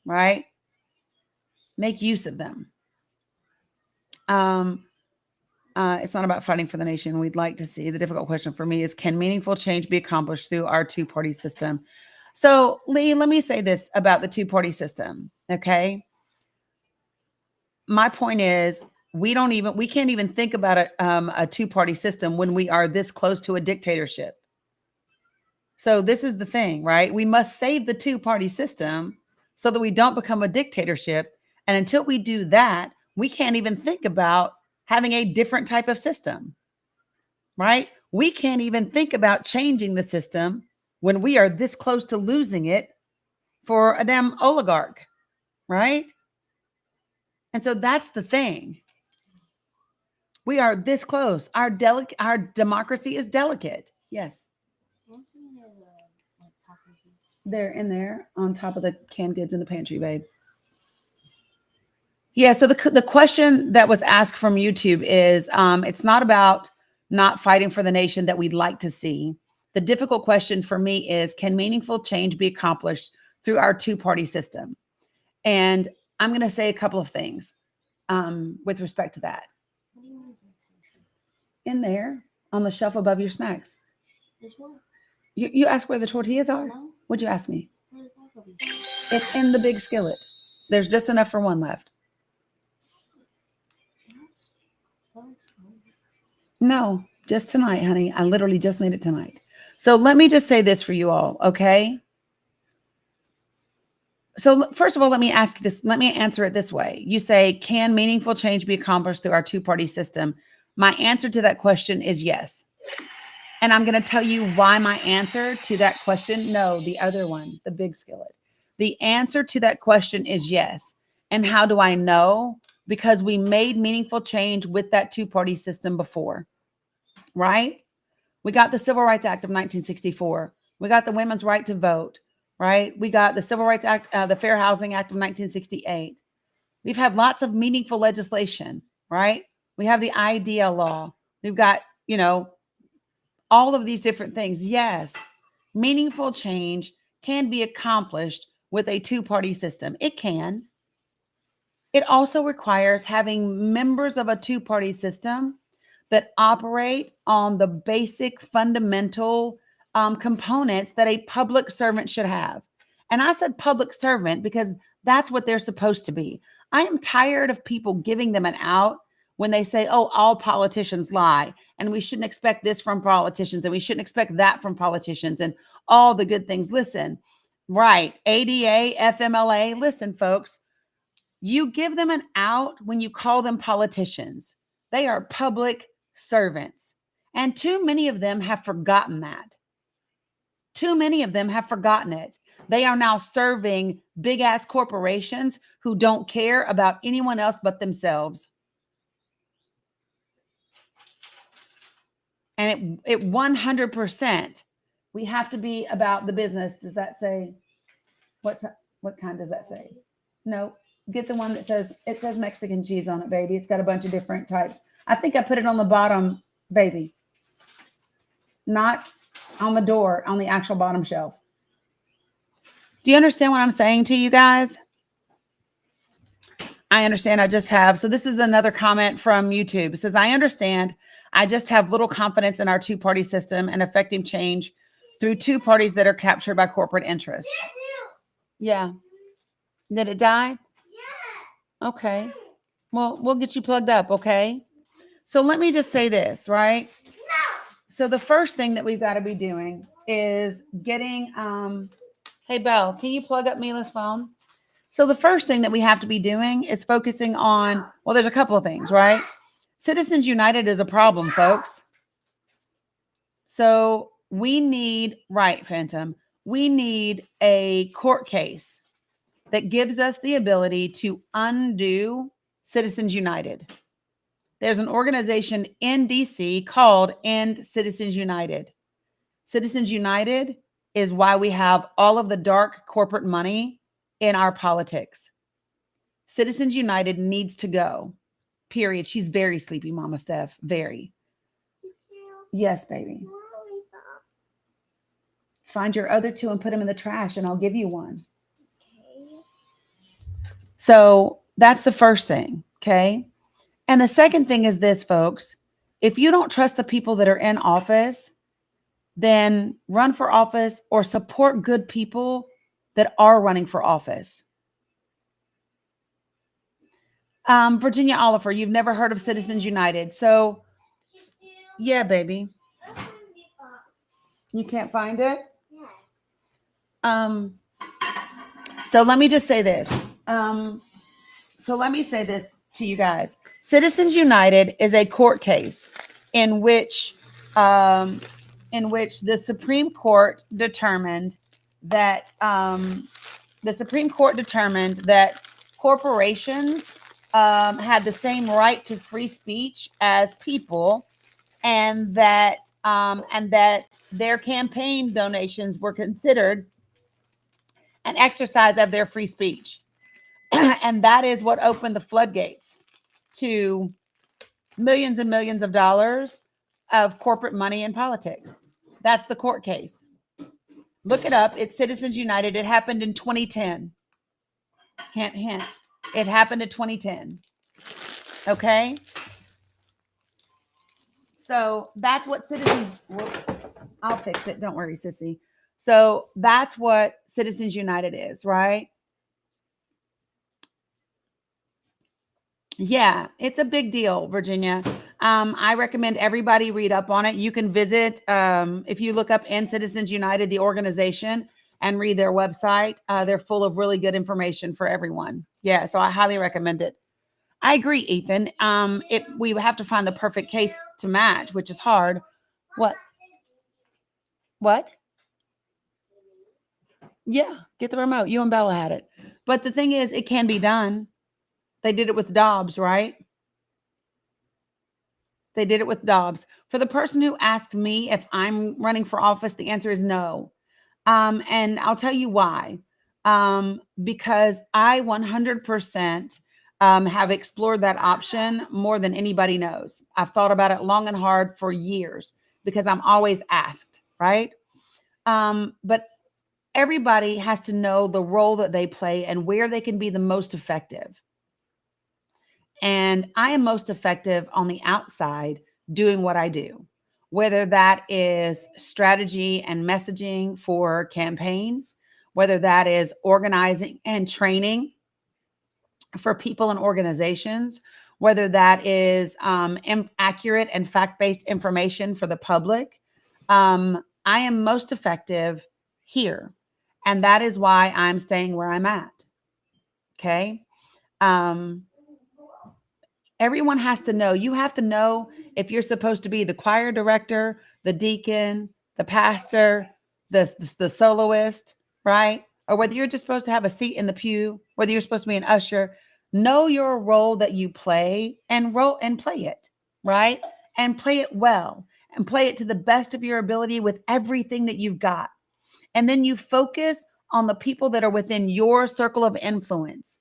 right? Make use of them. It's not about fighting for the nation. We'd like to see. The difficult question for me is, can meaningful change be accomplished through our two-party system? So, Lee, let me say this about the two-party system, okay? My point is, we can't even think about a two-party system when we are this close to a dictatorship. So this is the thing, right? We must save the two-party system so that we don't become a dictatorship. And until we do that, we can't even think about having a different type of system, right? We can't even think about changing the system when we are this close to losing it for a damn oligarch, right? And so that's the thing. We are this close. Our democracy is delicate. Yes. They're in there on top of the canned goods in the pantry, babe. Yeah, so the question that was asked from YouTube is, it's not about not fighting for the nation that we'd like to see. The difficult question for me is, can meaningful change be accomplished through our two-party system? And I'm going to say a couple of things with respect to that. In there, on the shelf above your snacks. You asked where the tortillas are? No. What'd you ask me? It's in the big skillet. There's just enough for one left. No, just tonight, honey. I literally just made it tonight. So let me just say this for you all, okay? So first of all, let me answer it this way. You say, can meaningful change be accomplished through our two-party system? My answer to that question is yes. And I'm going to tell you why my answer to that question, no, the other one, the big skillet. The answer to that question is yes. And how do I know? Because we made meaningful change with that two-party system before, right? We got the Civil Rights Act of 1964. We got the Women's Right to Vote, right? We got the Civil Rights Act, the Fair Housing Act of 1968. We've had lots of meaningful legislation, right? We have the IDEA law. We've got, all of these different things. Yes, meaningful change can be accomplished with a two-party system. It can. It also requires having members of a two-party system that operate on the basic fundamental components that a public servant should have. And I said public servant because that's what they're supposed to be. I am tired of people giving them an out when they say, oh, all politicians lie, and we shouldn't expect this from politicians, and we shouldn't expect that from politicians, and all the good things. Listen, right, ADA, FMLA, listen, folks, you give them an out when you call them politicians. They are public servants, and too many of them have forgotten that. Too many of them have forgotten it. They are now serving big-ass corporations who don't care about anyone else but themselves. And it 100%, we have to be about the business. Does that say, what kind does that say? No, get the one that says, it says Mexican cheese on it, baby. It's got a bunch of different types. I think I put it on the bottom, baby. Not on the door, on the actual bottom shelf. Do you understand what I'm saying to you guys? I understand. I just have. So this is another comment from YouTube. It says, I understand. I just have little confidence in our two-party system and effective change through two parties that are captured by corporate interests. Yeah. Did it die? Yeah. Okay. Well, we'll get you plugged up, okay? So let me just say this, right? No. So the first thing that we've got to be doing is getting, hey, Belle, can you plug up Mila's phone? So the first thing that we have to be doing is focusing on, well, there's a couple of things, right? Citizens United is a problem, folks. So we need, right, Phantom, we need a court case that gives us the ability to undo Citizens United. There's an organization in DC called End Citizens United. Citizens United is why we have all of the dark corporate money in our politics. Citizens United needs to go. Period. She's very sleepy, Mama Steph. Very. Yes, baby. Find your other two and put them in the trash, and I'll give you one. So that's the first thing, okay? And the second thing is this, folks. If you don't trust the people that are in office, then run for office or support good people that are running for office. Virginia Oliver, you've never heard of Citizens United. So, yeah, baby. You can't find it? So let me just say this. Let me say this to you guys. Citizens United is a court case in which the Supreme Court determined that corporations had the same right to free speech as people, and that their campaign donations were considered an exercise of their free speech. And that is what opened the floodgates to millions and millions of dollars of corporate money in politics. That's the court case. Look it up. It's Citizens United. It happened in 2010. Hint, hint. It happened in 2010. Okay? So that's what I'll fix it. Don't worry, sissy. So that's what Citizens United is, right? Yeah, it's a big deal, Virginia. I recommend everybody read up on it. You can visit, if you look up in Citizens United, the organization, and read their website. They're full of really good information for everyone. Yeah, so I highly recommend it. I agree, Ethan. We have to find the perfect case to match, which is hard. What? Yeah, get the remote. You and Bella had it. But the thing is, it can be done. They did it with Dobbs, right? They did it with Dobbs. For the person who asked me if I'm running for office, the answer is no. And I'll tell you why. Because I 100% have explored that option more than anybody knows. I've thought about it long and hard for years because I'm always asked, right? But everybody has to know the role that they play and where they can be the most effective. And I am most effective on the outside doing what I do, whether that is strategy and messaging for campaigns, whether that is organizing and training for people and organizations, whether that is accurate and fact-based information for the public. I am most effective here. And that is why I'm staying where I'm at. Okay. Everyone has to know. You have to know if you're supposed to be the choir director, the deacon, the pastor, the soloist, right? Or whether you're just supposed to have a seat in the pew, whether you're supposed to be an usher. Know your role that you play and play it, right? And play it well and play it to the best of your ability with everything that you've got. And then you focus on the people that are within your circle of influence.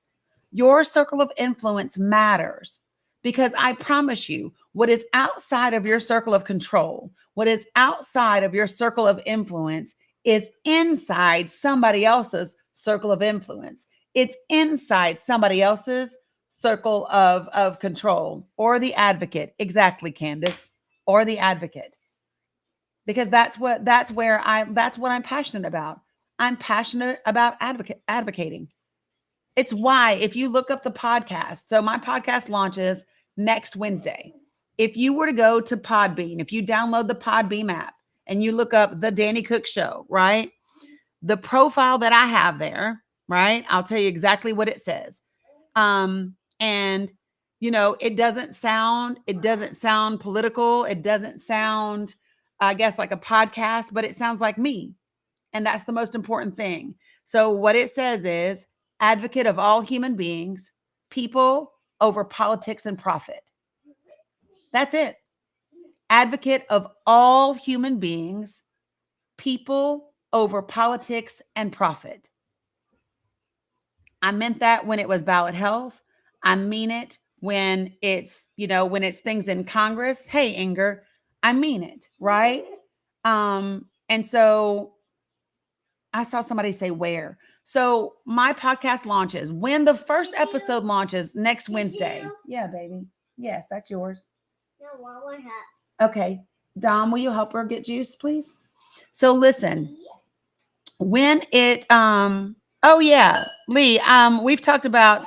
Your circle of influence matters. Because I promise you, what is outside of your circle of control, what is outside of your circle of influence is inside somebody else's circle of influence. It's inside somebody else's circle of control, or the advocate. Exactly, Candace, or the advocate. Because that's what I'm passionate about. I'm passionate about advocating. It's why, if you look up the podcast, so my podcast launches next Wednesday. If you were to go to Podbean, if you download the Podbean app and you look up The Danny Cook Show, right? The profile that I have there, right? I'll tell you exactly what it says. And it doesn't sound political. It doesn't sound, I guess, like a podcast, but it sounds like me. And that's the most important thing. So what it says is, advocate of all human beings, people over politics and profit. That's it. Advocate of all human beings, people over politics and profit. I meant that when it was ballot health. I mean it when it's, when it's things in Congress. Hey, Inger, I mean it, right? And so I saw somebody say where. So my podcast launches when the first episode launches next Wednesday. Yeah, baby. Yes, that's yours. No, one hat. Okay. Dom, will you help her get juice, please? So listen, when it oh yeah, Lee, we've talked about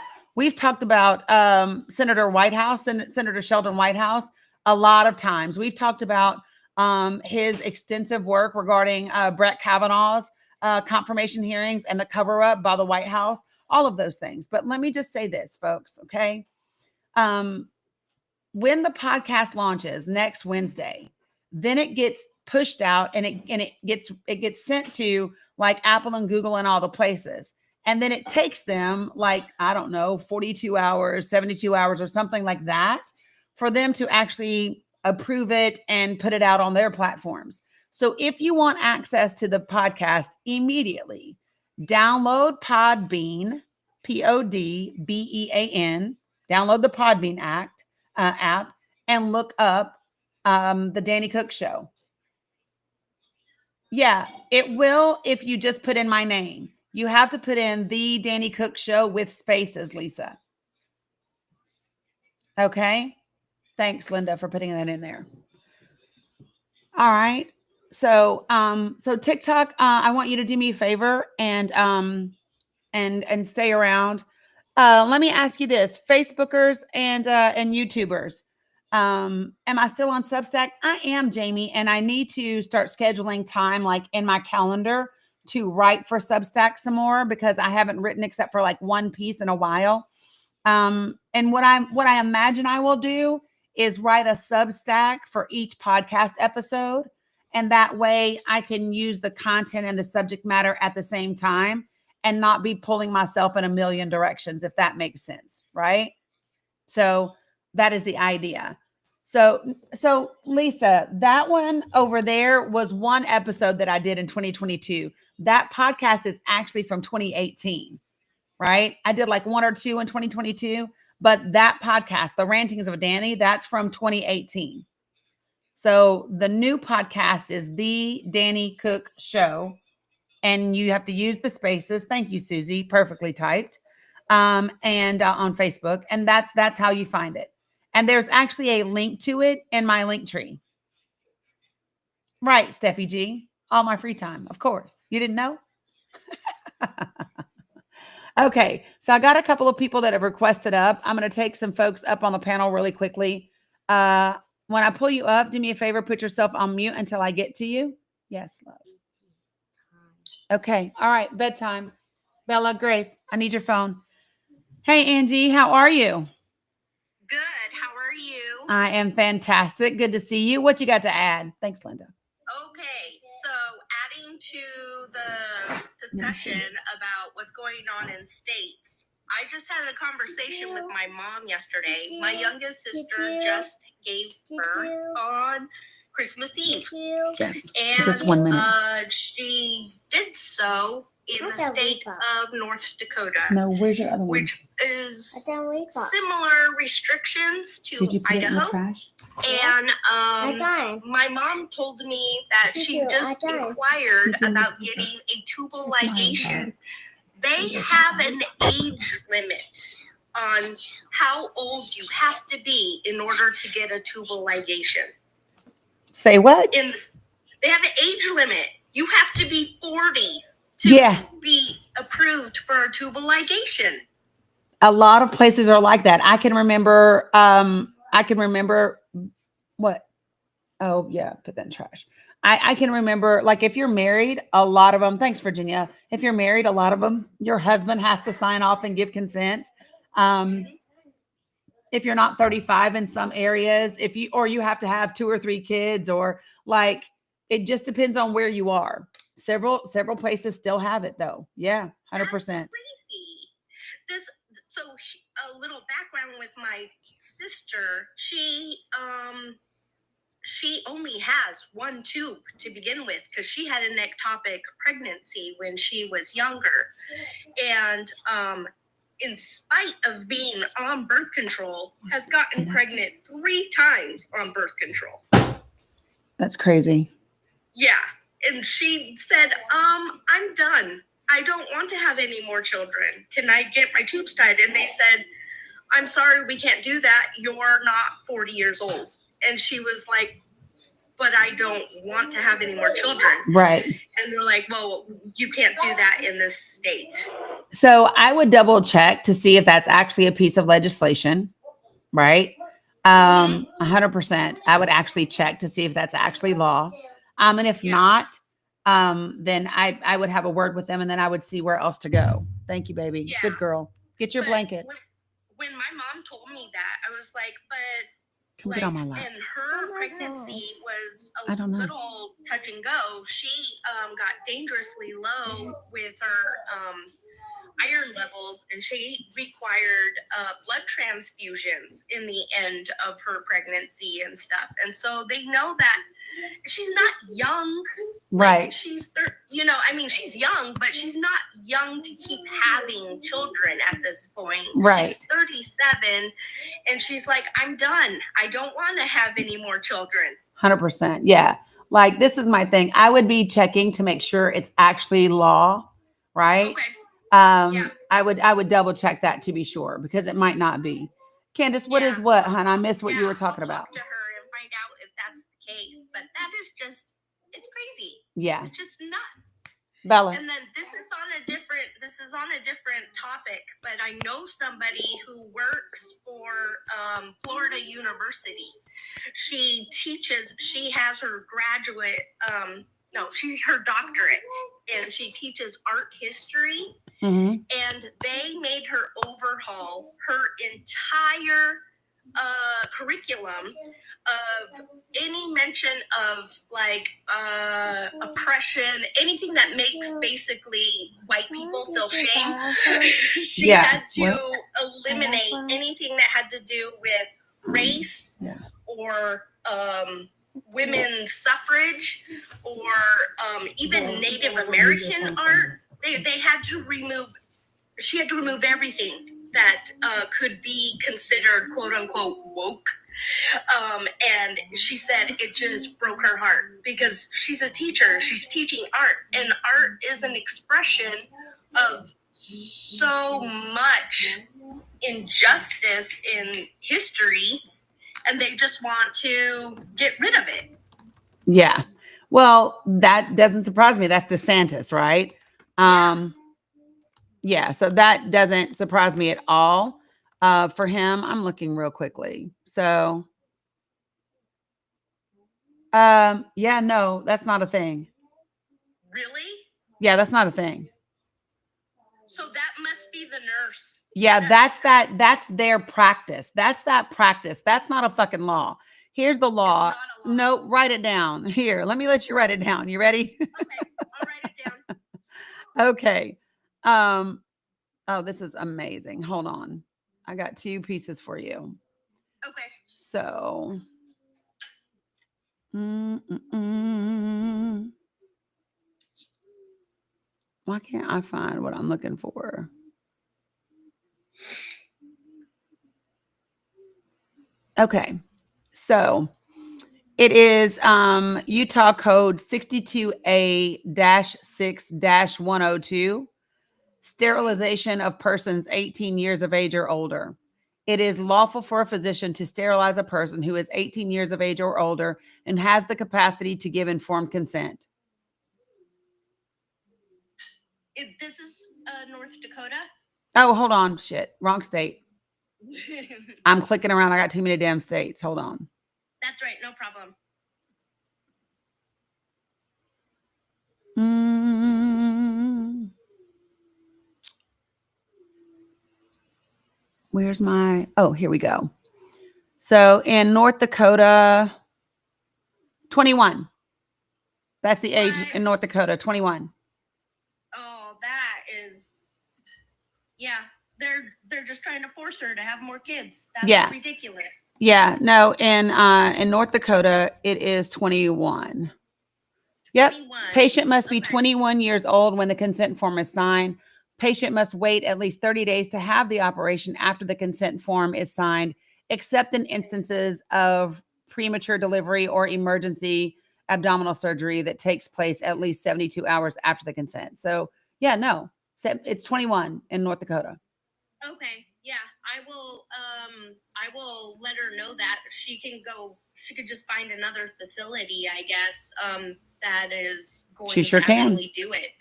Senator Whitehouse and Senator Sheldon Whitehouse a lot of times. We've talked about his extensive work regarding Brett Kavanaugh's confirmation hearings and the cover up by the White House, all of those things. But let me just say this, folks, okay? When the podcast launches next Wednesday, then it gets pushed out and it gets sent to like Apple and Google and all the places. And then it takes them like, I don't know, 42 hours, 72 hours or something like that for them to actually approve it and put it out on their platforms. So if you want access to the podcast immediately, download Podbean, Podbean, download the Podbean app and look up the Danny Cook Show. Yeah, it will if you just put in my name. You have to put in the Danny Cook Show with spaces, Lisa. Okay. Thanks, Linda, for putting that in there. All right. So TikTok, I want you to do me a favor and stay around. Let me ask you this: Facebookers and YouTubers. Am I still on Substack? I am, Jamie, and I need to start scheduling time like in my calendar to write for Substack some more because I haven't written except for like one piece in a while. And what I imagine I will do is write a Substack for each podcast episode, and that way I can use the content and the subject matter at the same time and not be pulling myself in a million directions, if that makes sense, right? So that is the idea. So Lisa, that one over there was one episode that I did in 2022. That podcast is actually from 2018, right? I did like one or two in 2022, but that podcast, The Rantings of Danny, that's from 2018. So the new podcast is The Danny Cook Show. And you have to use the spaces. Thank you, Susie. Perfectly typed. And on Facebook. And that's how you find it. And there's actually a link to it in my link tree. Right, Steffi G. All my free time, of course. You didn't know? Okay, so I got a couple of people that have requested up. I'm going to take some folks up on the panel really quickly. When I pull you up, do me a favor, put yourself on mute until I get to you. Yes, love. Okay. All right. Bedtime. Bella, Grace, I need your phone. Hey, Angie, how are you? Good. How are you? I am fantastic. Good to see you. What you got to add? Thanks, Linda. Okay. So adding to the discussion about what's going on in states, I just had a conversation with my mom yesterday. My youngest sister just gave birth on Christmas Eve. Yes. And it's 1 minute. she did so in the state of North Dakota. No, where's your other one? Which is similar restrictions to Did you put Idaho. it in the trash? And my mom told me that she just inquired about getting a tubal ligation. They have an age limit on how old you have to be in order to get a tubal ligation. Say what? They have an age limit. You have to be 40 to be approved for a tubal ligation. A lot of places are like that. I can remember what? Oh yeah, put that in trash. I can remember, like, if you're married, a lot of them, thanks, Virginia. If you're married, a lot of them, your husband has to sign off and give consent. If you're not 35 in some areas, you have to have 2 or 3 kids, or like, it just depends on where you are. Several places still have it though. Yeah, 100%. That's crazy. A little background with my sister. She only has one tube to begin with because she had an ectopic pregnancy when she was younger. And in spite of being on birth control, has gotten pregnant 3 times on birth control. That's crazy. Yeah. And she said, I'm done. I don't want to have any more children. Can I get my tubes tied? And they said, I'm sorry, we can't do that. You're not 40 years old. And she was like, but I don't want to have any more children. Right. And they're like, well, you can't do that in this state. So I would double check to see if that's actually a piece of legislation, right? 100%. I would actually check to see if that's actually law. And if not, then I would have a word with them, and then I would see where else to go. Thank you, baby. Yeah. Good girl. Get your blanket. When my mom told me that, I was like, but Come get on my lap. and her pregnancy was I a don't know. little touch and go. She got dangerously low with her iron levels, and she required blood transfusions in the end of her pregnancy and stuff. And so they know that she's not young. Right. Like she's young, but she's not young to keep having children at this point. Right. She's 37, and she's like, I'm done. I don't want to have any more children. 100%. Yeah. Like, this is my thing. I would be checking to make sure it's actually law, right? Okay. I would double check that to be sure, because it might not be. Candace, what is what, hon? I missed what you were talking about. Talk to her and find out if that's the case. But that is just, it's crazy. Yeah. It's just nuts. Bella. And then this is on a different topic, but I know somebody who works for Florida University. She has her her doctorate, and she teaches art history. Mm-hmm. And they made her overhaul her entire curriculum of any mention of oppression, anything that makes basically white people feel shame. She had to eliminate anything that had to do with race or women's suffrage or even Native American art. They had to remove. She had to remove everything that could be considered "quote unquote" woke. And she said it just broke her heart, because she's a teacher. She's teaching art, and art is an expression of so much injustice in history, and they just want to get rid of it. Yeah. Well, that doesn't surprise me. That's DeSantis, right? Yeah, so that doesn't surprise me at all. For him, I'm looking real quickly. So, yeah, no, that's not a thing. Really? Yeah, that's not a thing. So that must be the nurse. Yeah, that's their practice. That's that practice. That's not a fucking law. Here's the law. No, write it down. Here, let me let you write it down. You ready? Okay, I'll write it down. Okay. Oh, this is amazing. Hold on. I got 2 pieces for you. Okay. So, why can't I find what I'm looking for? Okay. So, it is Utah Code 62A-6-102. Sterilization of persons 18 years of age or older. It is lawful for a physician to sterilize a person who is 18 years of age or older and has the capacity to give informed consent. This is North Dakota. Oh, hold on. Shit. Wrong state. I'm clicking around. I got too many damn states. Hold on. That's right. No problem. Where's my, oh, here we go. So in North Dakota, 21. That's the age in North Dakota, 21. Oh, that is, yeah. They're just trying to force her to have more kids. That's ridiculous. Yeah, no, in North Dakota, it is 21. Yep. 21. Patient must be 21 years old when the consent form is signed. Patient must wait at least 30 days to have the operation after the consent form is signed, except in instances of premature delivery or emergency abdominal surgery that takes place at least 72 hours after the consent. So, yeah, no, it's 21 in North Dakota. Okay. Yeah, I will let her know that she could just find another facility, I guess, that is going She sure to can. actually do it,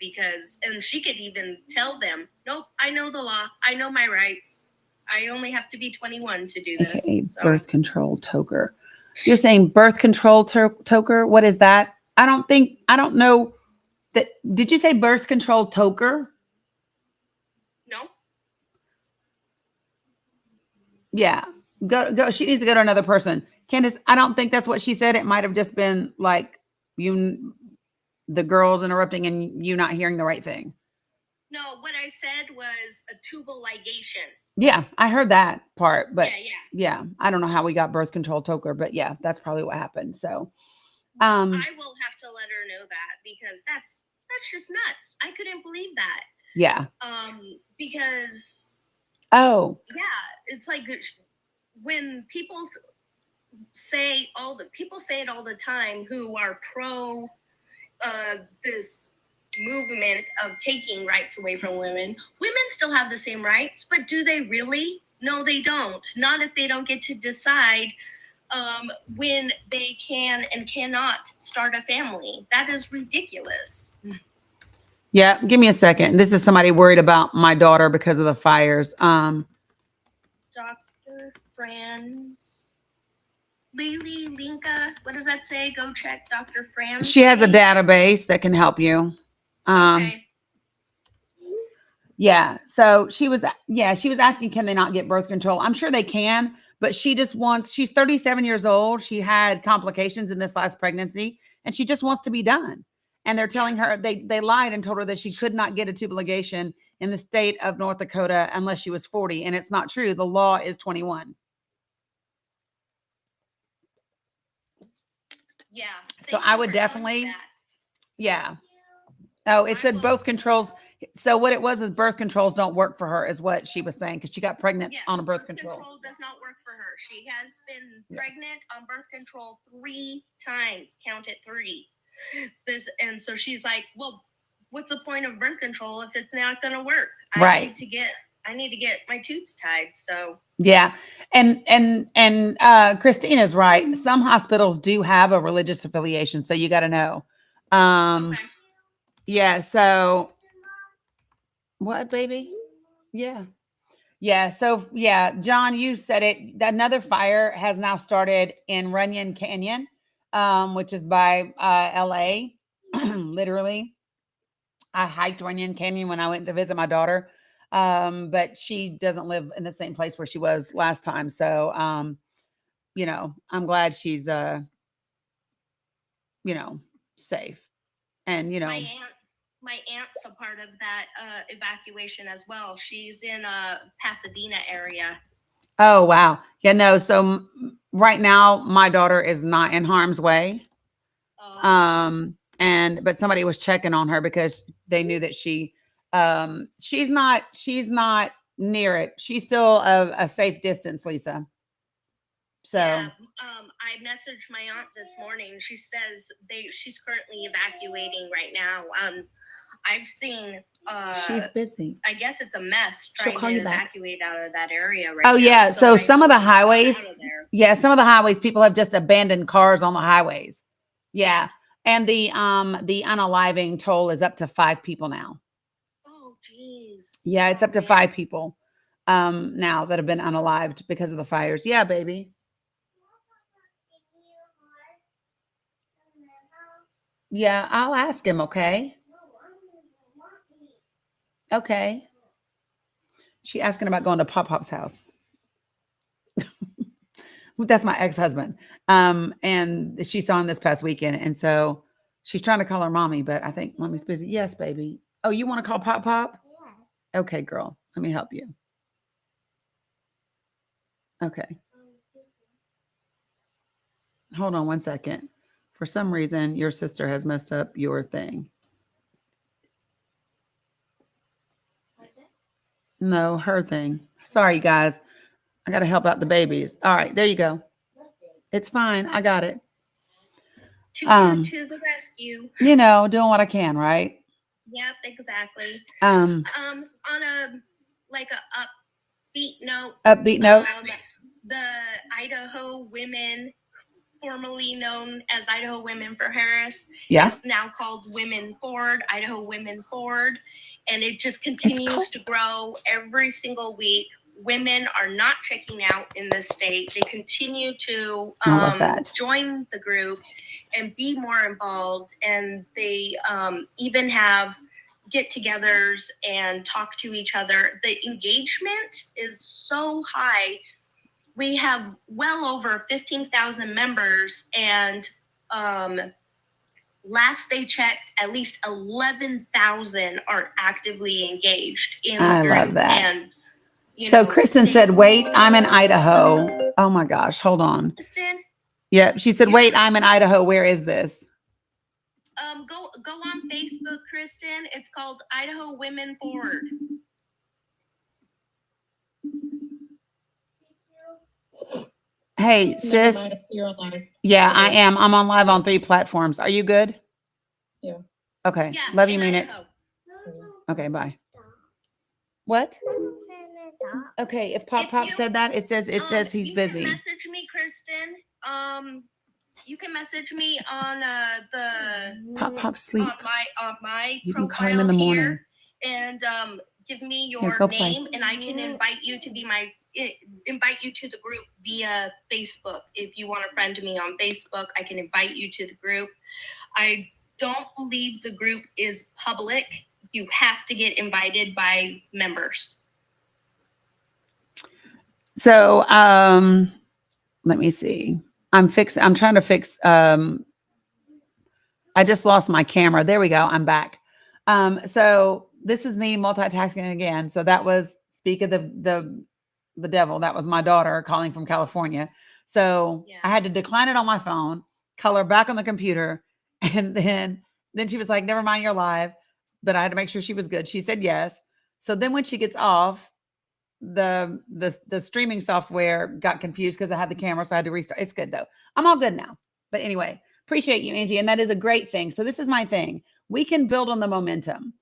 and she could even tell them, nope, I know the law. I know my rights. I only have to be 21 to do this. AKA So. birth control toker. You're saying birth control toker? What is that? I don't know that. Did you say birth control toker? No. Yeah. Go. She needs to go to another person. Candace, I don't think that's what she said. It might have just been like the girls interrupting and you not hearing the right thing. No, what I said was a tubal ligation. Yeah, I heard that part, but yeah, I don't know how we got birth control toker, but yeah, that's probably what happened. So, I will have to let her know that, because that's just nuts. I couldn't believe that. Yeah. Because it's like when people say it all the time who are pro this movement of taking rights away from women. Women still have the same rights, but do they really? No, they don't. Not if they don't get to decide when they can and cannot start a family. That is ridiculous. Yeah, give me a second. This is somebody worried about my daughter because of the fires. Dr. Franz. Lily, Linka, what does that say? Go check Dr. Franz. She has a database that can help you. Okay. Yeah. So she was asking, can they not get birth control? I'm sure they can, but she's 37 years old. She had complications in this last pregnancy and she just wants to be done. And they're telling her, they lied and told her that she could not get a tubal ligation in the state of North Dakota unless she was 40. And it's not true. The law is 21. Yeah. So I would definitely, yeah. Oh, it said both controls. So what it was is birth controls don't work for her, is what she was saying, because she got pregnant on a birth control. Control does not work for her. She has been pregnant on birth control 3 times. Count it 3. And so she's like, well, what's the point of birth control if it's not going to work? I need to get my tubes tied. So yeah. And Christina's right. Some hospitals do have a religious affiliation. So you got to know. Okay. Yeah. So what, baby? Yeah. Yeah. So yeah, John, you said it. Another fire has now started in Runyon Canyon, which is by LA. Literally. I hiked Runyon Canyon when I went to visit my daughter. But she doesn't live in the same place where she was last time. So, I'm glad she's, safe. And, my aunt's a part of that evacuation as well. She's in Pasadena area. Oh, wow. Yeah, no. So right now my daughter is not in harm's way. But somebody was checking on her because they knew that she's not near it. She's still a safe distance, Lisa. So I messaged my aunt this morning. She says she's currently evacuating right now. I've seen she's busy. I guess it's a mess trying to evacuate out of that area right now. Oh yeah. So some of the highways, some of the highways, people have just abandoned cars on the highways. Yeah. And the unaliving toll is up to 5 people now. Oh, geez. Yeah, it's up to 5 people now that have been unalived because of the fires. Yeah, baby. Yeah, I'll ask him, okay? Okay. She asking about going to Pop-Pop's house. That's my ex-husband. And she saw him this past weekend. And so she's trying to call her mommy, but I think mommy's busy. Yes, baby. Oh, you want to call Pop-Pop? Yeah. Okay, girl. Let me help you. Okay. Hold on 1 second. For some reason, your sister has messed up your thing. No, her thing. Sorry, guys. I got to help out the babies. All right, there you go. It's fine. I got it. To the rescue. Doing what I can, right? Yep, exactly. On a upbeat note. Upbeat note. The Idaho Women, formerly known as Idaho Women for Harris. Yeah. It's now called Women Forward, Idaho Women Forward. And it just continues to grow every single week. Women are not checking out in this state. They continue to join the group and be more involved. And they even have get-togethers and talk to each other. The engagement is so high. We have well over 15,000 members, and last they checked, at least 11,000 are actively engaged in the group. I love that. And so Kristen said, wait, I'm in Idaho. Oh my gosh, hold on. Kristen? Yeah, she said, wait, I'm in Idaho. Where is this? Go on Facebook, Kristen. It's called Idaho Women Forward. Hey, sis. Yeah, I am. I'm on live on 3 platforms. Are you good? Yeah. Okay. Yeah, Love you, mean Idaho. it. Okay, bye. What? Okay, if Pop said that, it says he's busy. You can message me, Kristen. You can message me on the Pop sleep. on my You can profile call him in the morning. here, and give me your Here, go name, play. and I can invite you to the group via Facebook. If you want to friend me on Facebook, I can invite you to the group. I don't believe the group is public. You have to get invited by members. So, let me see. I'm trying to fix, I just lost my camera. There we go. I'm back. So this is me multitasking again. So that was, speak of the devil. That was my daughter calling from California. So I had to decline it on my phone, call her back on the computer. And then she was like, never mind, you're live. But I had to make sure she was good. She said yes. So then when she gets off, the streaming software got confused because I had the camera, so I had to restart. It's good though. I'm all good now. But anyway, appreciate you, Angie. And that is a great thing. So this is my thing. We can build on the momentum.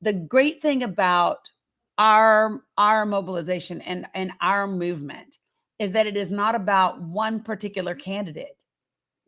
The great thing about our mobilization and our movement is that it is not about one particular candidate.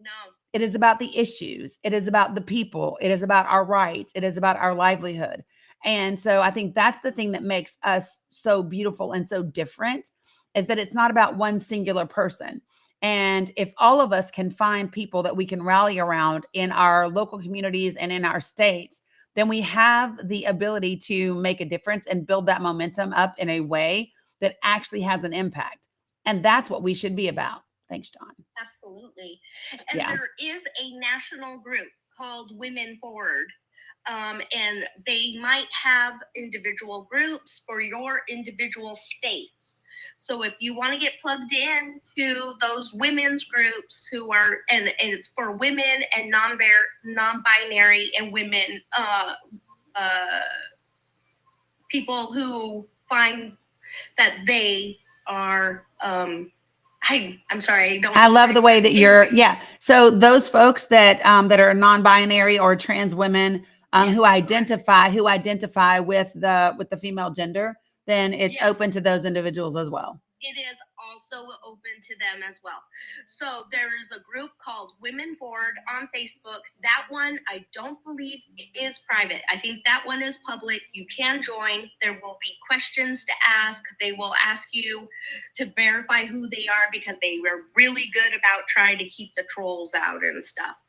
No. It is about the issues. It is about the people. It is about our rights. It is about our livelihood. And so I think that's the thing that makes us so beautiful and so different, is that it's not about one singular person. And if all of us can find people that we can rally around in our local communities and in our states, then we have the ability to make a difference and build that momentum up in a way that actually has an impact. And that's what we should be about. Thanks, John. Absolutely. And there is a national group called Women Forward. And they might have individual groups for your individual states. So if you want to get plugged in to those women's groups who are, and it's for women and non-binary and women, people who find that they are, I'm sorry. I love the way that you're. Yeah. So those folks that are non-binary or trans women who identify with the female gender, then it's open to those individuals as well. It is also open to them as well. So there is a group called Women Forward on Facebook. That one, I don't believe is private. I think that one is public. You can join. There will be questions to ask. They will ask you to verify who they are, because they were really good about trying to keep the trolls out and stuff.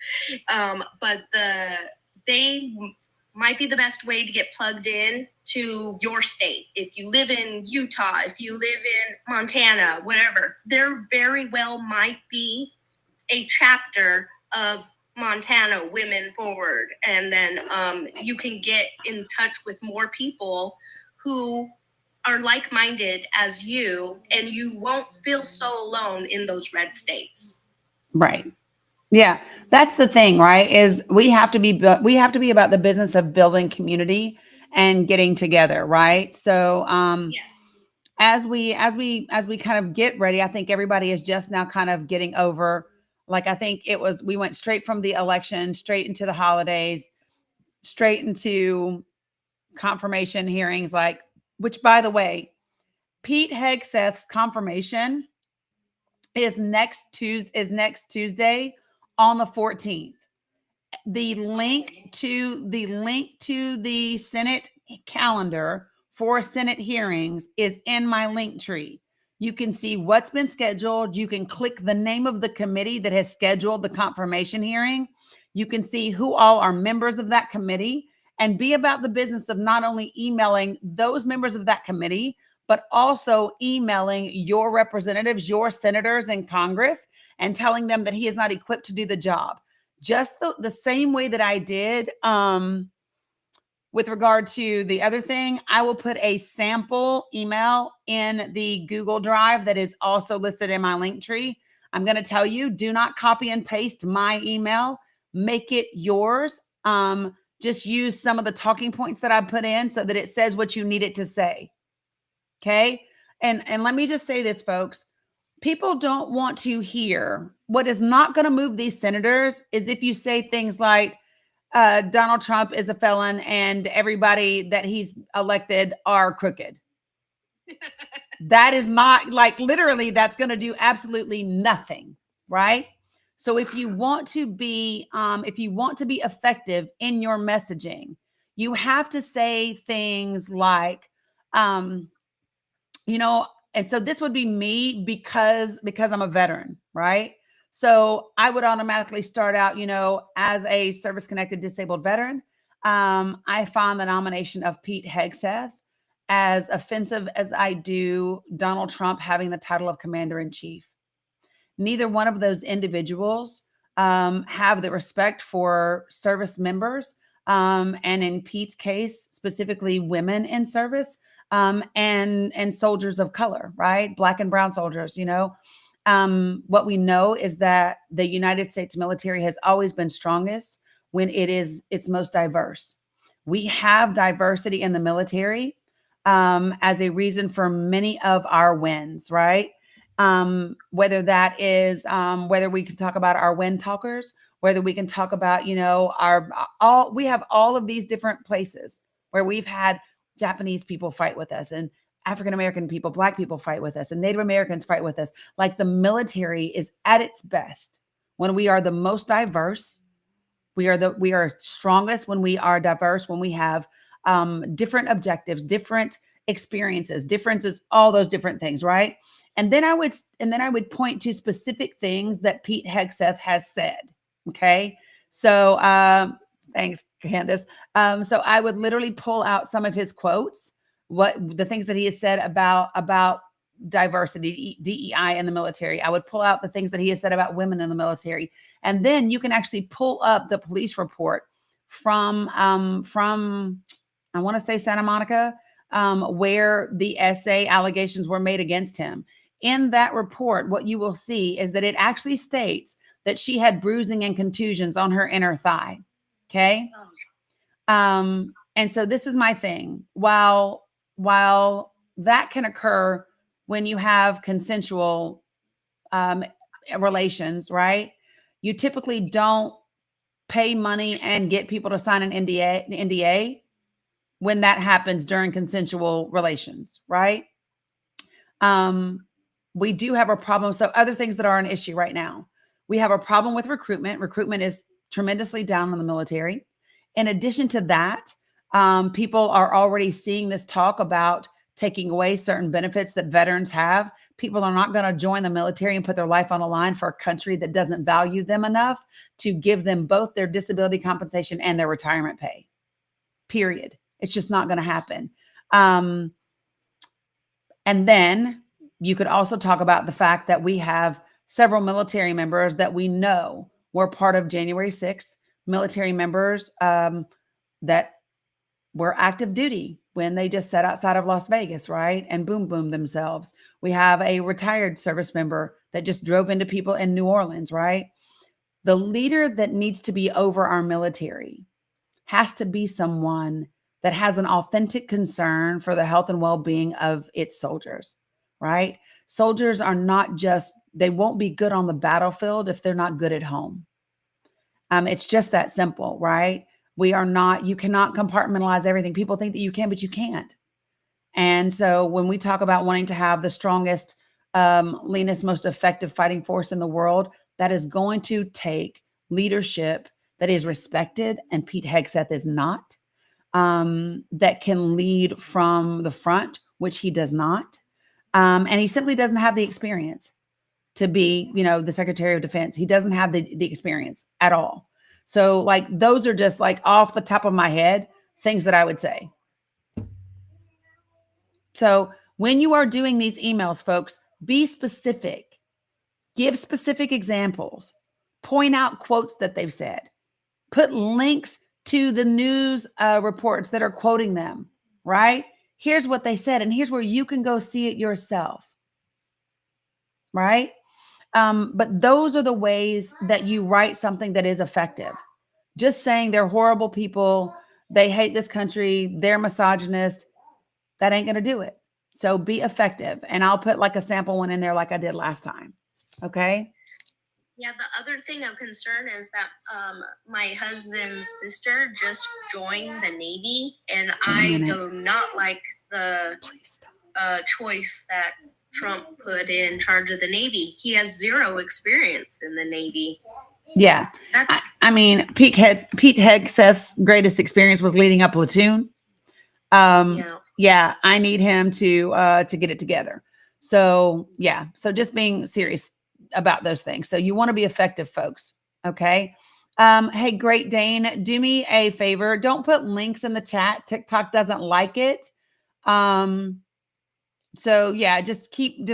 But they might be the best way to get plugged in to your state. If you live in Utah, if you live in Montana, whatever, there very well might be a chapter of Montana Women Forward. And then you can get in touch with more people who are like-minded as you, and you won't feel so alone in those red states. Right. Yeah, that's the thing, right? Is we have to be about the business of building community and getting together, right? So, Yes. as we kind of get ready, I think everybody is just now kind of getting over. Like, I think we went straight from the election, straight into the holidays, straight into confirmation hearings, which, by the way, Pete Hegseth's confirmation is next Tuesday on the 14th. The link to the Senate calendar for Senate hearings is in my link tree. You can see what's been scheduled. You can click the name of the committee that has scheduled the confirmation hearing. You can see who all are members of that committee and be about the business of not only emailing those members of that committee, but also emailing your representatives, your senators in Congress, and telling them that he is not equipped to do the job. Just the same way that I did with regard to the other thing, I will put a sample email in the Google Drive that is also listed in my link tree. I'm going to tell you, do not copy and paste my email. Make it yours. Just use some of the talking points that I put in so that it says what you need it to say. Okay? And let me just say this, folks. People don't want to hear. What is not going to move these senators is if you say things like, Donald Trump is a felon and everybody that he's elected are crooked. That is not, like, literally, that's going to do absolutely nothing, right? So if you want to be effective in your messaging, you have to say things like, and so this would be me because I'm a veteran, right? So I would automatically start out, as a service-connected disabled veteran. I found the nomination of Pete Hegseth as offensive as I do Donald Trump having the title of commander-in-chief. Neither one of those individuals have the respect for service members, and in Pete's case, specifically women in service, and soldiers of color, right? Black and brown soldiers. What we know is that the United States military has always been strongest when it's most diverse. We have diversity in the military as a reason for many of our wins, right? Whether that is whether we can talk about our win talkers, whether we can talk about, we have all of these different places where we've had Japanese people fight with us, and African-American people, Black people fight with us, and Native Americans fight with us. Like, the military is at its best when we are the most diverse. We are strongest when we are diverse, when we have different objectives, different experiences, differences, all those different things, right? And then I would point to specific things that Pete Hegseth has said. Okay. So thanks, Candace. So I would literally pull out some of his quotes, the things that he has said about diversity, DEI in the military. I would pull out the things that he has said about women in the military. And then you can actually pull up the police report from I want to say Santa Monica, where the SA allegations were made against him. In that report, what you will see is that it actually states that she had bruising and contusions on her inner thigh. Okay. And so this is my thing. While that can occur when you have consensual relations, right? You typically don't pay money and get people to sign an NDA when that happens during consensual relations, right? We do have a problem. So other things that are an issue right now, we have a problem with recruitment. Recruitment is tremendously down in the military. In addition to that, people are already seeing this talk about taking away certain benefits that veterans have. People are not going to join the military and put their life on the line for a country that doesn't value them enough to give them both their disability compensation and their retirement pay. Period. It's just not going to happen. And then you could also talk about the fact that we have several military members that we know were part of January 6th, military members that were active duty when they just sat outside of Las Vegas, right? And boom themselves. We have a retired service member that just drove into people in New Orleans, right? The leader that needs to be over our military has to be someone that has an authentic concern for the health and well-being of its soldiers, right? Soldiers are not just, they won't be good on the battlefield if they're not good at home. It's just that simple, right? You cannot compartmentalize everything. People think that you can, but you can't. And so when we talk about wanting to have the strongest leanest, most effective fighting force in the world that is going to take leadership that is respected, and Pete Hegseth is not, that can lead from the front, which he does not. And he simply doesn't have the experience to be, the Secretary of Defense. He doesn't have the experience at all. So like, those are just like off the top of my head, things that I would say. So when you are doing these emails, folks, be specific, give specific examples, point out quotes that they've said, put links to the news reports that are quoting them, right? Here's what they said, and here's where you can go see it yourself, right? But those are the ways that you write something that is effective. Just saying they're horrible people, they hate this country, they're misogynist, that ain't going to do it. So be effective. And I'll put like a sample one in there like I did last time. Okay. Yeah, the other thing of concern is that my husband's sister just joined the Navy, and I do not like the choice that Trump put in charge of the Navy. He has zero experience in the Navy. Yeah. I mean, Pete Hegseth's greatest experience was leading a platoon. Yeah, I need him to get it together. So yeah, so just being serious about those things. So you want to be effective, folks. Okay. Hey, Great Dane, do me a favor. Don't put links in the chat. TikTok doesn't like it. So yeah, just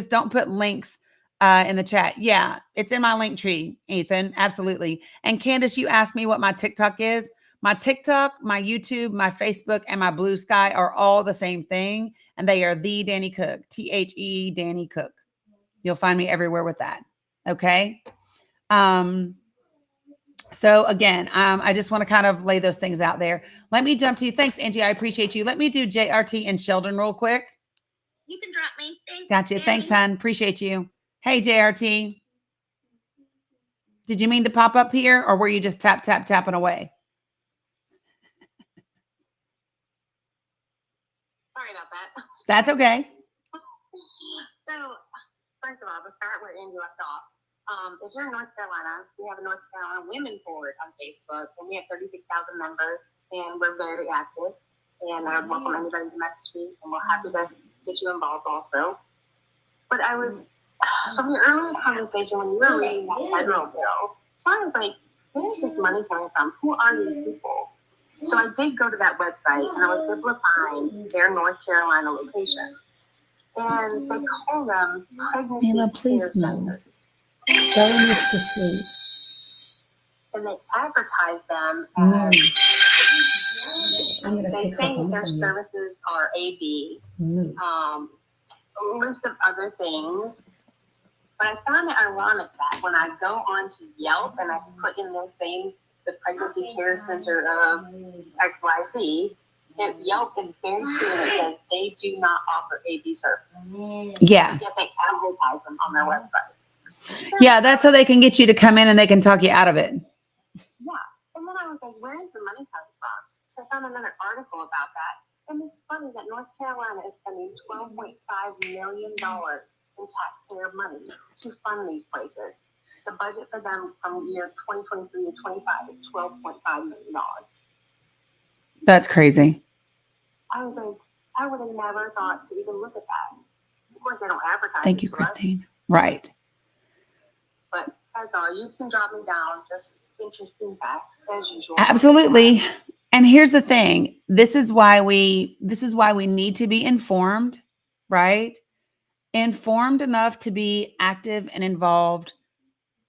don't put links in the chat. Yeah, it's in my link tree, Ethan. Absolutely. And Candace, you asked me what my TikTok is. My TikTok, my YouTube, my Facebook, and my Blue Sky are all the same thing. And they are the Danny Cook, THE Danny Cook. You'll find me everywhere with that. Okay. So again, I just want to kind of lay those things out there. Let me jump to you. Thanks, Angie. I appreciate you. Let me do JRT and Sheldon real quick. You can drop me. Thanks. Gotcha. Danny. Thanks, hon. Appreciate you. Hey, JRT. Did you mean to pop up here, or were you just tapping away? Sorry about that. That's okay. So, first of all, to start where Angie left off, if you're in North Carolina, we have a North Carolina Women Board on Facebook, and we have 36,000 members, and we're very active. And I would welcome anybody to message me, and we're happy to get you involved also. But I was, from your earlier conversation when you were reading that federal bill, so I was like, where's this money coming from? Who are these people? So I did go to that website, and I was able to find their North Carolina locations. And they call them pregnancy care centers. Bella needs to sleep. And they advertise them as they say that their services are AB, a list of other things. But I found it ironic that when I go on to Yelp and I put in their saying the pregnancy care center of XYZ, Yelp is very clear and it says they do not offer AB services. Yeah. Yet they advertise them on their website. Yeah, that's so they can get you to come in and they can talk you out of it. Yeah. And then I was like, where is the money coming from? So I found another article about that. And it's funny that North Carolina is spending $12.5 million in taxpayer money to fund these places. The budget for them from year 2023 to 25 is $12.5 million. That's crazy. I was like, I would have never thought to even look at that. Of course, they don't advertise. Thank you, Christine. Right. But that's all. You can drop me down. Just interesting facts as usual. Absolutely. And here's the thing. This is why we need to be informed, right? Informed enough to be active and involved,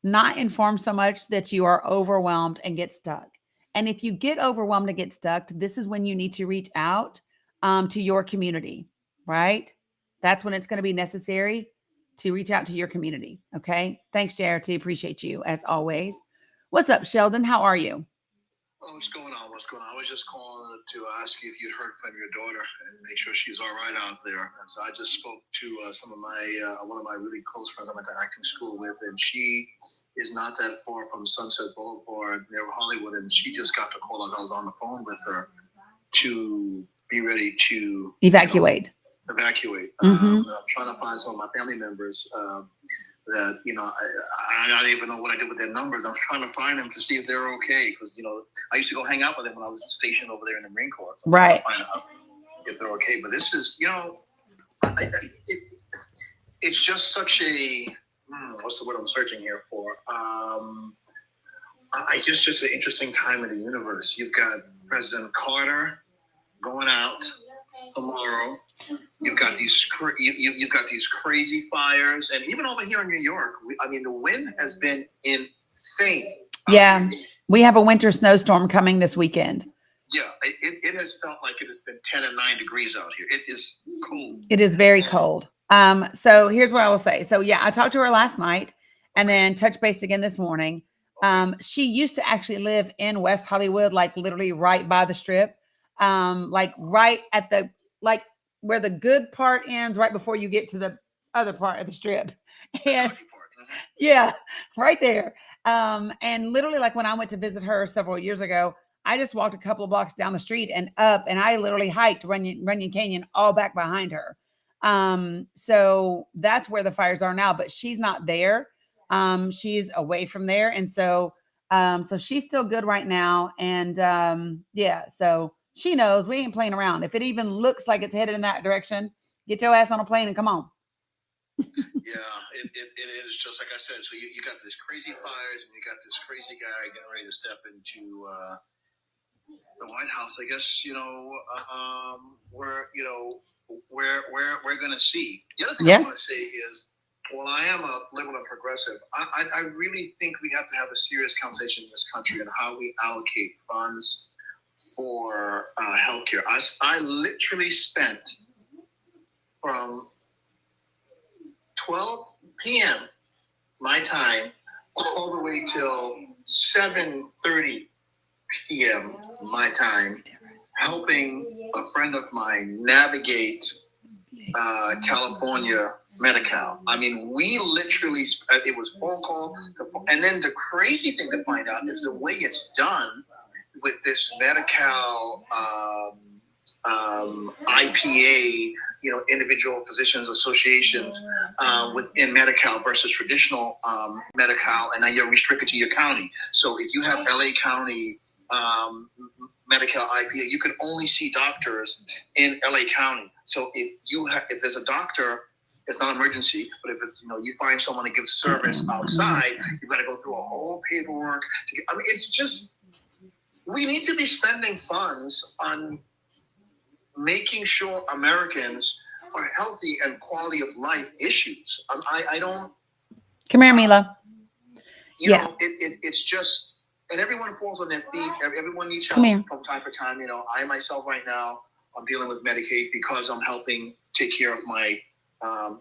not informed so much that you are overwhelmed and get stuck. And if you get overwhelmed and get stuck, this is when you need to reach out to your community, right? That's when it's going to be necessary to reach out to your community. Okay. Thanks, JRT. Appreciate you as always. What's up, Sheldon? How are you? Oh, what's going on? I was just calling to ask you if you'd heard from your daughter and make sure she's all right out there. And so I just spoke to some of my one of my really close friends I went to acting school with, and she is not that far from Sunset Boulevard near Hollywood, and she just got the call as I was on the phone with her to be ready to evacuate. evacuate. Mhm. I'm trying to find some of my family members that, you know, I don't even know what I did with their numbers. I'm trying to find them to see if they're okay. Because, you know, I used to go hang out with them when I was stationed over there in the Marine Corps. So I'm trying to find out if they're okay. But this is, you know, it's just such a, what's the word I'm searching here for? Just an interesting time in the universe. You've got President Carter going out tomorrow. You've got these you've got these crazy fires, and even over here in New York, the wind has been insane. Yeah, we have a winter snowstorm coming this weekend. Yeah, it has felt like it has been 10 and 9 degrees out here. It is cold. It is very cold. So here's what I will say. So yeah, I talked to her last night and then touched base again this morning. She used to actually live in West Hollywood, like literally right by the strip. Like right at the, like where the good part ends, right before you get to the other part of the strip. And yeah, right there. And literally like when I went to visit her several years ago, I just walked a couple of blocks down the street and up, and I literally hiked Runyon Canyon all back behind her. So that's where the fires are now, but she's not there. She's away from there. And so she's still good right now. And yeah, so she knows we ain't playing around. If it even looks like it's headed in that direction, get your ass on a plane and come on. Yeah, it is just like I said. So you got this crazy fires, and you got this crazy guy getting ready to step into the White House. I guess we're going to see. The other thing I want to say is, while I am a liberal and progressive, I really think we have to have a serious conversation in this country on how we allocate funds for healthcare. I literally spent from 12 p.m. my time all the way till 7:30 p.m. my time, helping a friend of mine navigate California Medi-Cal. I mean, we literally, it was phone call, and then the crazy thing to find out is the way it's done with this Medi-Cal IPA, individual physicians associations within Medi-Cal versus traditional Medi-Cal, and now you're restricted to your county. So if you have LA County Medi-Cal IPA, you can only see doctors in LA County. So if there's a doctor, it's not an emergency, but if it's, you find someone to give service outside, you've got to go through a whole paperwork to get, it's just, we need to be spending funds on making sure Americans are healthy and quality of life issues. I don't. Come here, Mila. It's just, and everyone falls on their feet. Everyone needs help from time to time. I myself right now, I'm dealing with Medicaid because I'm helping take care of my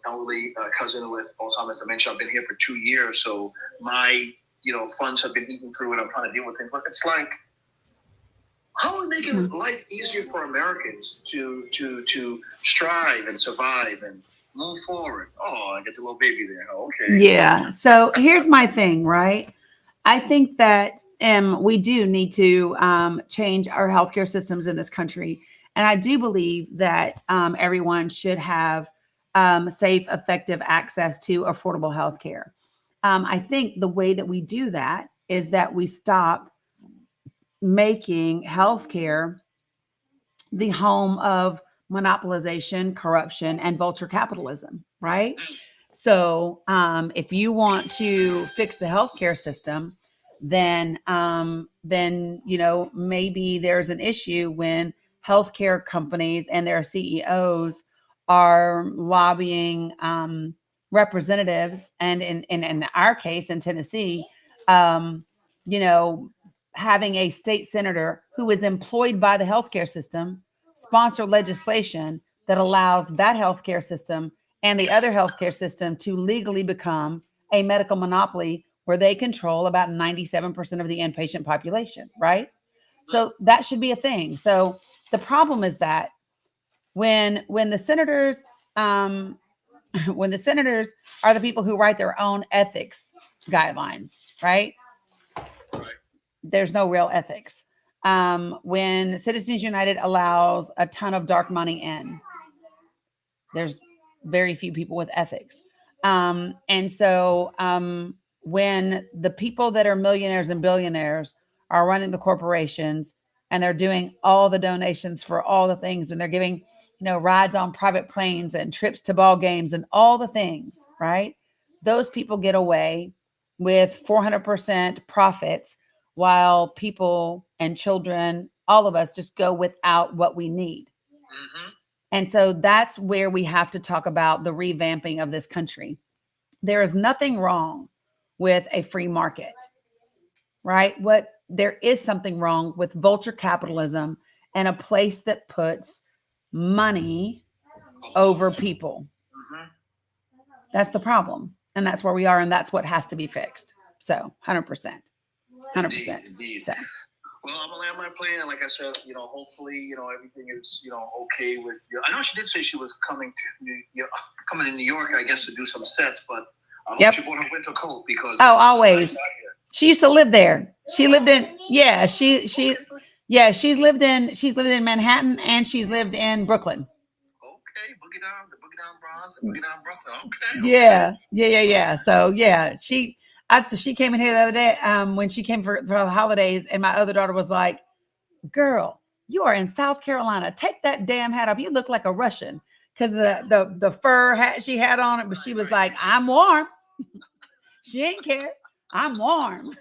elderly cousin with Alzheimer's dementia. I've been here for 2 years, so my funds have been eaten through, and I'm trying to deal with things. But it's like, how are we making life easier for Americans to strive and survive and move forward? Oh, I get the little baby there. Oh, okay. Yeah. So here's my thing, right? I think that we do need to change our healthcare systems in this country. And I do believe that everyone should have safe, effective access to affordable healthcare. I think the way that we do that is that we stop making healthcare the home of monopolization, corruption, and vulture capitalism, right? So if you want to fix the healthcare system, then maybe there's an issue when healthcare companies and their CEOs are lobbying representatives, and in our case in Tennessee, having a state senator who is employed by the healthcare system sponsor legislation that allows that healthcare system and the other healthcare system to legally become a medical monopoly where they control about 97% of the inpatient population, right? So that should be a thing. So the problem is that when the senators when the senators are the people who write their own ethics guidelines, right? There's no real ethics. When Citizens United allows a ton of dark money in, There's very few people with ethics. And so when the people that are millionaires and billionaires are running the corporations and they're doing all the donations for all the things, and they're giving, rides on private planes and trips to ball games and all the things, right? Those people get away with 400% profits, while people and children, all of us, just go without what we need. Mm-hmm. And so that's where we have to talk about the revamping of this country. There is nothing wrong with a free market, right? There is something wrong with vulture capitalism and a place that puts money over people. Mm-hmm. That's the problem. And that's where we are. And that's what has to be fixed. So 100%. 100%. Indeed. So. Well, I'm gonna land my plane, and like I said, hopefully, everything is, okay with you. I know she did say she was coming to New York, I guess, to do some sets, but I hope she bought a winter coat because always. She used to live there. She lived in she's lived in Manhattan, and she's lived in Brooklyn. Okay, boogie down Bronx and boogie down Brooklyn. Okay. Yeah. So she came in here the other day when she came for the holidays, and my other daughter was like, "Girl, you are in South Carolina. Take that damn hat off. You look like a Russian," because the fur hat she had on it. But she was like, "I'm warm." She ain't care. I'm warm.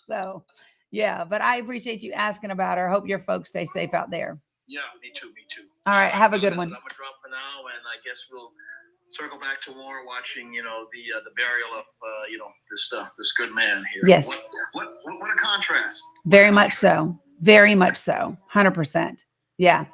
So, yeah. But I appreciate you asking about her. Hope your folks stay safe out there. Yeah, me too. All right, have a good one. I'm gonna drop for now, and I guess we'll circle back to more watching, the burial of, this good man here. Yes. What a contrast. Very much so. Very much so. 100%. Yeah.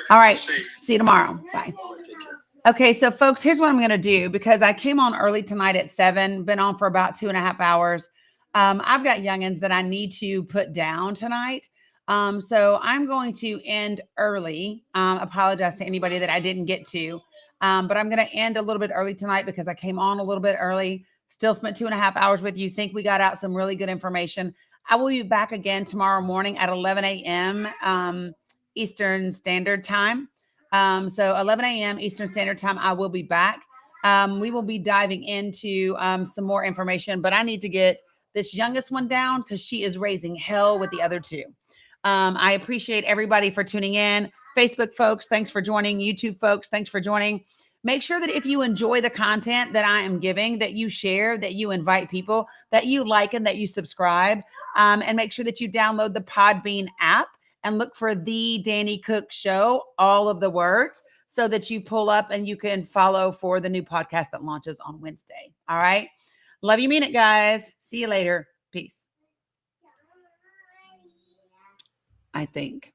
All right. See you tomorrow. Bye. Take care. Okay, so folks, here's what I'm going to do, because I came on early tonight at 7, been on for about 2.5 hours. I've got youngins that I need to put down tonight. So I'm going to end early. Apologize to anybody that I didn't get to. But I'm going to end a little bit early tonight because I came on a little bit early. Still spent 2.5 hours with you. Think we got out some really good information. I will be back again tomorrow morning at 11 a.m. Eastern Standard Time. So 11 a.m. Eastern Standard Time, I will be back. We will be diving into some more information, but I need to get this youngest one down because she is raising hell with the other two. I appreciate everybody for tuning in. Facebook folks, thanks for joining. YouTube folks, thanks for joining. Make sure that if you enjoy the content that I am giving, that you share, that you invite people, that you like, and that you subscribe. And make sure that you download the Podbean app and look for The Danny Cook Show, all of the words, so that you pull up and you can follow for the new podcast that launches on Wednesday. All right. Love you, mean it, guys. See you later. Peace. I think.